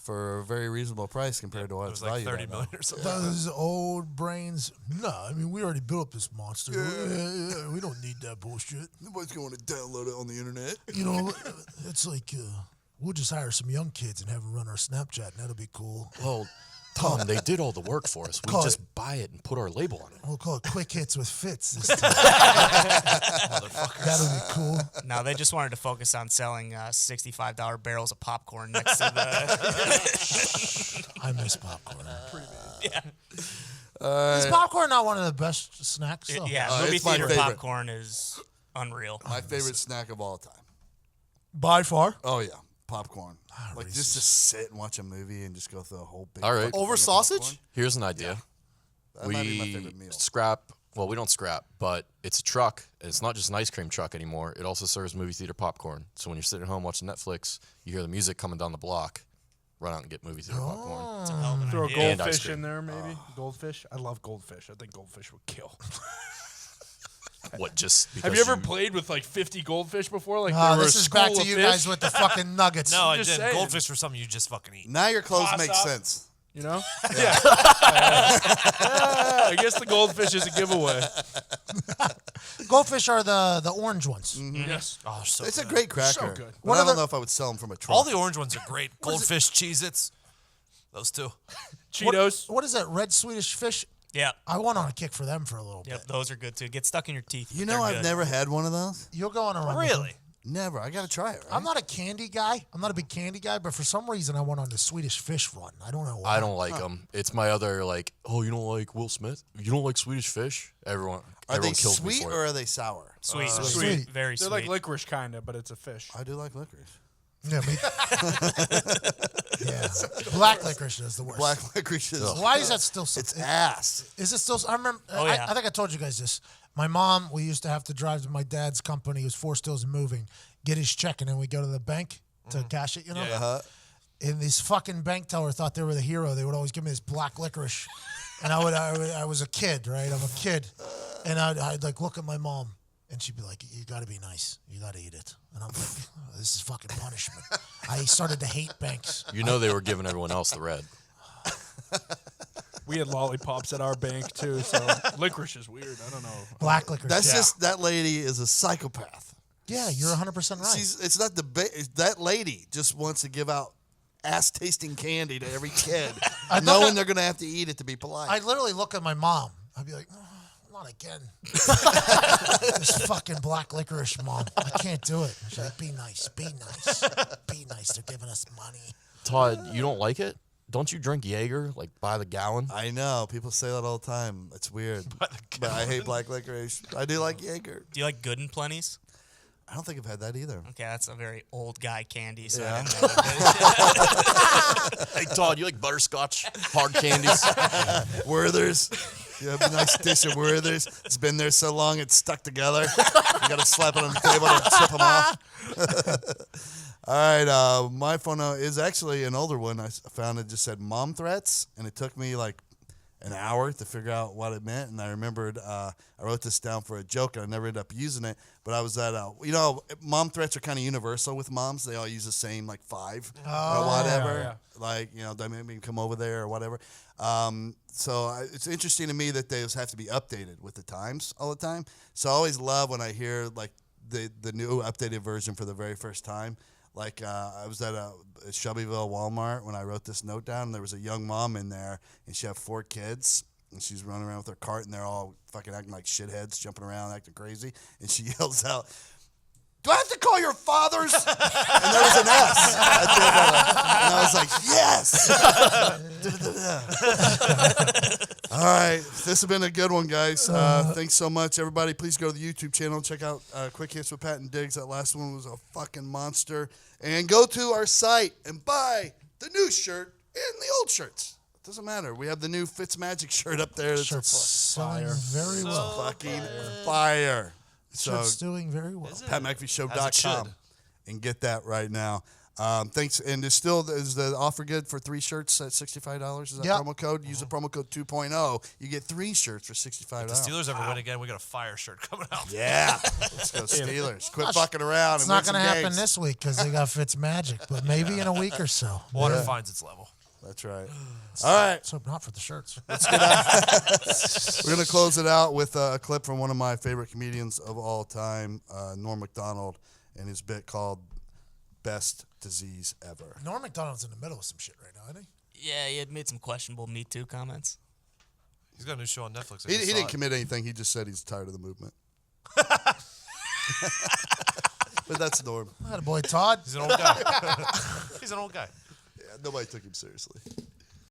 Speaker 1: For a very reasonable price compared to what
Speaker 2: It
Speaker 1: it's
Speaker 2: was like
Speaker 1: valued
Speaker 2: 30
Speaker 1: at
Speaker 2: million
Speaker 1: now.
Speaker 2: or something.
Speaker 3: Those old brains. No, I mean, we already built up this monster. Yeah, we don't need that bullshit.
Speaker 1: Nobody's going to download it on the internet.
Speaker 3: You know, it's like we'll just hire some young kids and have them run our Snapchat, and that'll be cool.
Speaker 4: Well, Tom, they did all the work for us. We
Speaker 3: Call
Speaker 4: just buy it and put our label on it.
Speaker 3: We'll call it Quick Hits with Fits this time. That'll be cool.
Speaker 7: No, they just wanted to focus on selling $65 barrels of popcorn next to the.
Speaker 3: I miss popcorn.
Speaker 7: Yeah.
Speaker 3: Is popcorn not one of the best snacks? though?
Speaker 7: Yeah, movie
Speaker 1: it's my
Speaker 7: theater
Speaker 1: favorite.
Speaker 7: popcorn is unreal.
Speaker 1: My favorite snack of all time.
Speaker 3: By far.
Speaker 1: Oh, yeah. Popcorn.
Speaker 3: Ah,
Speaker 1: Like just to sit and watch a movie and just go through a whole big
Speaker 4: All right.
Speaker 1: fucking
Speaker 9: Over
Speaker 1: thing of
Speaker 9: sausage?
Speaker 1: popcorn.
Speaker 4: Here's an idea.
Speaker 1: That might be my favorite meal.
Speaker 4: Scrap. Well, we don't scrap, but it's a truck. And it's not just an ice cream truck anymore. It also serves movie theater popcorn. So when you're sitting at home watching Netflix, you hear the music coming down the block. Run out and get movie theater popcorn.
Speaker 7: It's a hell of an
Speaker 6: Throw a
Speaker 7: idea.
Speaker 4: And ice
Speaker 6: goldfish
Speaker 4: cream.
Speaker 6: in there, maybe. Goldfish. I love goldfish. I think goldfish would kill.
Speaker 4: What, just because
Speaker 6: Have you ever played with like 50 goldfish before? Like
Speaker 3: Oh,
Speaker 6: they were
Speaker 3: this
Speaker 6: a
Speaker 3: is back
Speaker 6: school
Speaker 3: to
Speaker 6: of
Speaker 3: you
Speaker 6: fish?
Speaker 3: guys with the fucking nuggets.
Speaker 2: No, I
Speaker 6: just
Speaker 2: didn't.
Speaker 6: saying.
Speaker 2: Goldfish were something you just fucking eat.
Speaker 1: Now your clothes
Speaker 6: Toss
Speaker 1: make
Speaker 6: up.
Speaker 1: sense.
Speaker 6: You know? Yeah. I guess the goldfish is a giveaway.
Speaker 3: Goldfish are the orange ones.
Speaker 6: Yes.
Speaker 2: Oh, so
Speaker 1: It's a
Speaker 2: good.
Speaker 1: great cracker.
Speaker 6: So good.
Speaker 1: But
Speaker 3: What
Speaker 1: I
Speaker 3: are
Speaker 1: don't
Speaker 3: the-
Speaker 1: know if I would sell them from a truck.
Speaker 2: All the orange ones are great. Goldfish, Cheez-Its. Those two.
Speaker 6: Cheetos.
Speaker 3: What is that, red Swedish fish?
Speaker 7: Yeah.
Speaker 3: I went on a kick for them for a little
Speaker 7: Yep,
Speaker 3: bit.
Speaker 7: those are good too. Get stuck in your teeth.
Speaker 1: You know,
Speaker 7: They're
Speaker 1: I've
Speaker 7: good.
Speaker 1: never had one of those.
Speaker 3: You'll go on a run. with
Speaker 2: Really?
Speaker 3: them.
Speaker 1: Never. I got to try it. Right?
Speaker 3: I'm not a candy guy. I'm not a big candy guy, but for some reason I went on the Swedish fish run. I don't know why.
Speaker 4: I don't like them. It's my other, like, oh, you don't like Will Smith? You don't like Swedish fish? Everyone
Speaker 1: Are they
Speaker 4: kills me
Speaker 1: sweet
Speaker 4: for
Speaker 1: or
Speaker 4: it.
Speaker 1: are they sour?
Speaker 7: Sweet,
Speaker 3: Sweet.
Speaker 7: very
Speaker 6: They're
Speaker 7: sweet.
Speaker 6: like licorice, kind of, but it's a fish.
Speaker 1: I do like licorice.
Speaker 3: Yeah, me. Yeah. Black licorice is the worst.
Speaker 1: Black licorice is.
Speaker 3: Why is that still so?
Speaker 1: It's ass.
Speaker 3: Is it still? I remember.
Speaker 7: Oh, yeah.
Speaker 3: I think I told you guys this. My mom, we used to have to drive to my dad's company. He was Four Stills and Moving, get his check, and then we go to the bank to cash it. You know.
Speaker 1: Uh-huh.
Speaker 3: And this fucking bank teller thought they were the hero. They would always give me this black licorice, and I was a kid, right? I'm a kid, and I'd like look at my mom, and she'd be like, "You got to be nice. You got to eat it." And I'm like, oh, "This is fucking punishment." I started to hate banks.
Speaker 4: You know they were giving everyone else the red.
Speaker 6: We had lollipops at our bank too, so licorice is weird. I don't know.
Speaker 3: Black licorice.
Speaker 1: That's just that lady is a psychopath.
Speaker 3: Yeah, you're 100% right.
Speaker 1: It's not that lady just wants to give out ass-tasting candy to every kid, knowing they're going to have to eat it to be polite.
Speaker 3: I'd literally look at my mom. I'd be like, oh, not again. This fucking black licorice, Mom. I can't do it. She's like, be nice. Be nice. Be nice. They're giving us money.
Speaker 4: Todd, you don't like it? Don't you drink Jaeger like by the gallon?
Speaker 1: I know. People say that all the time. It's weird. But I hate black licorice. I do like Jaeger.
Speaker 7: Do you like Good and Plenty's?
Speaker 1: I don't think I've had that either.
Speaker 7: Okay, that's a very old guy candy. So
Speaker 1: Yeah.
Speaker 7: I didn't know that.
Speaker 4: Hey, Todd, you like butterscotch hard candies?
Speaker 1: Werther's. You have a nice dish of Werther's. It's been there so long it's stuck together. You got to slap it on the table to chip them off. All right, my phone is actually an older one. I found it just said mom threats, and it took me like an hour to figure out what it meant. And I remembered I wrote this down for a joke, and I never ended up using it. But I was at, mom threats are kind of universal with moms. They all use the same, like 5 or whatever.
Speaker 6: Yeah.
Speaker 1: Like, don't make me come over there or whatever. It's interesting to me that those have to be updated with the times all the time. So I always love when I hear, like, the new updated version for the very first time. Like, I was at a Shelbyville Walmart when I wrote this note down, and there was a young mom in there, and she had 4 kids, and she's running around with her cart, and they're all fucking acting like shitheads, jumping around, acting crazy, and she yells out, "Do I have to call your fathers?" And there was an S at the end of it. And I was like, yes! All right, this has been a good one, guys. Thanks so much, everybody. Please go to the YouTube channel, check out Quick Hits with Pat and Diggs. That last one was a fucking monster. And go to our site and buy the new shirt and the old shirts. It doesn't matter. We have the new Fitzmagic shirt up there. That's
Speaker 3: Selling very well.
Speaker 1: fucking fire.
Speaker 3: Shirt's doing very well.
Speaker 1: PatMcAfeeShow.com and get that right now. Thanks. And is the offer good for 3 shirts at $65? Is that promo code? Use the promo code 2.0. You get 3 shirts for $65.
Speaker 2: If the Steelers ever win again, we got a fire shirt coming out.
Speaker 1: Yeah. Let's go Steelers. Quit fucking around.
Speaker 3: It's
Speaker 1: and
Speaker 3: not
Speaker 1: win
Speaker 3: going to
Speaker 1: some
Speaker 3: happen
Speaker 1: games.
Speaker 3: this week because they got Fitzmagic, but maybe in a week or so.
Speaker 2: Water finds its level.
Speaker 1: That's right. All right.
Speaker 3: Let's hope not for the shirts.
Speaker 1: We're going to close it out with a clip from one of my favorite comedians of all time, Norm Macdonald, and his bit called Best Disease Ever.
Speaker 3: Norm Macdonald's in the middle of some shit right now, isn't he?
Speaker 7: Yeah, he had made some questionable Me Too comments.
Speaker 2: He's got a new show on Netflix.
Speaker 1: He didn't commit anything. He just said he's tired of the movement. But that's Norm.
Speaker 3: That boy Todd.
Speaker 2: He's an old guy. He's an old guy.
Speaker 1: Yeah, nobody took him seriously.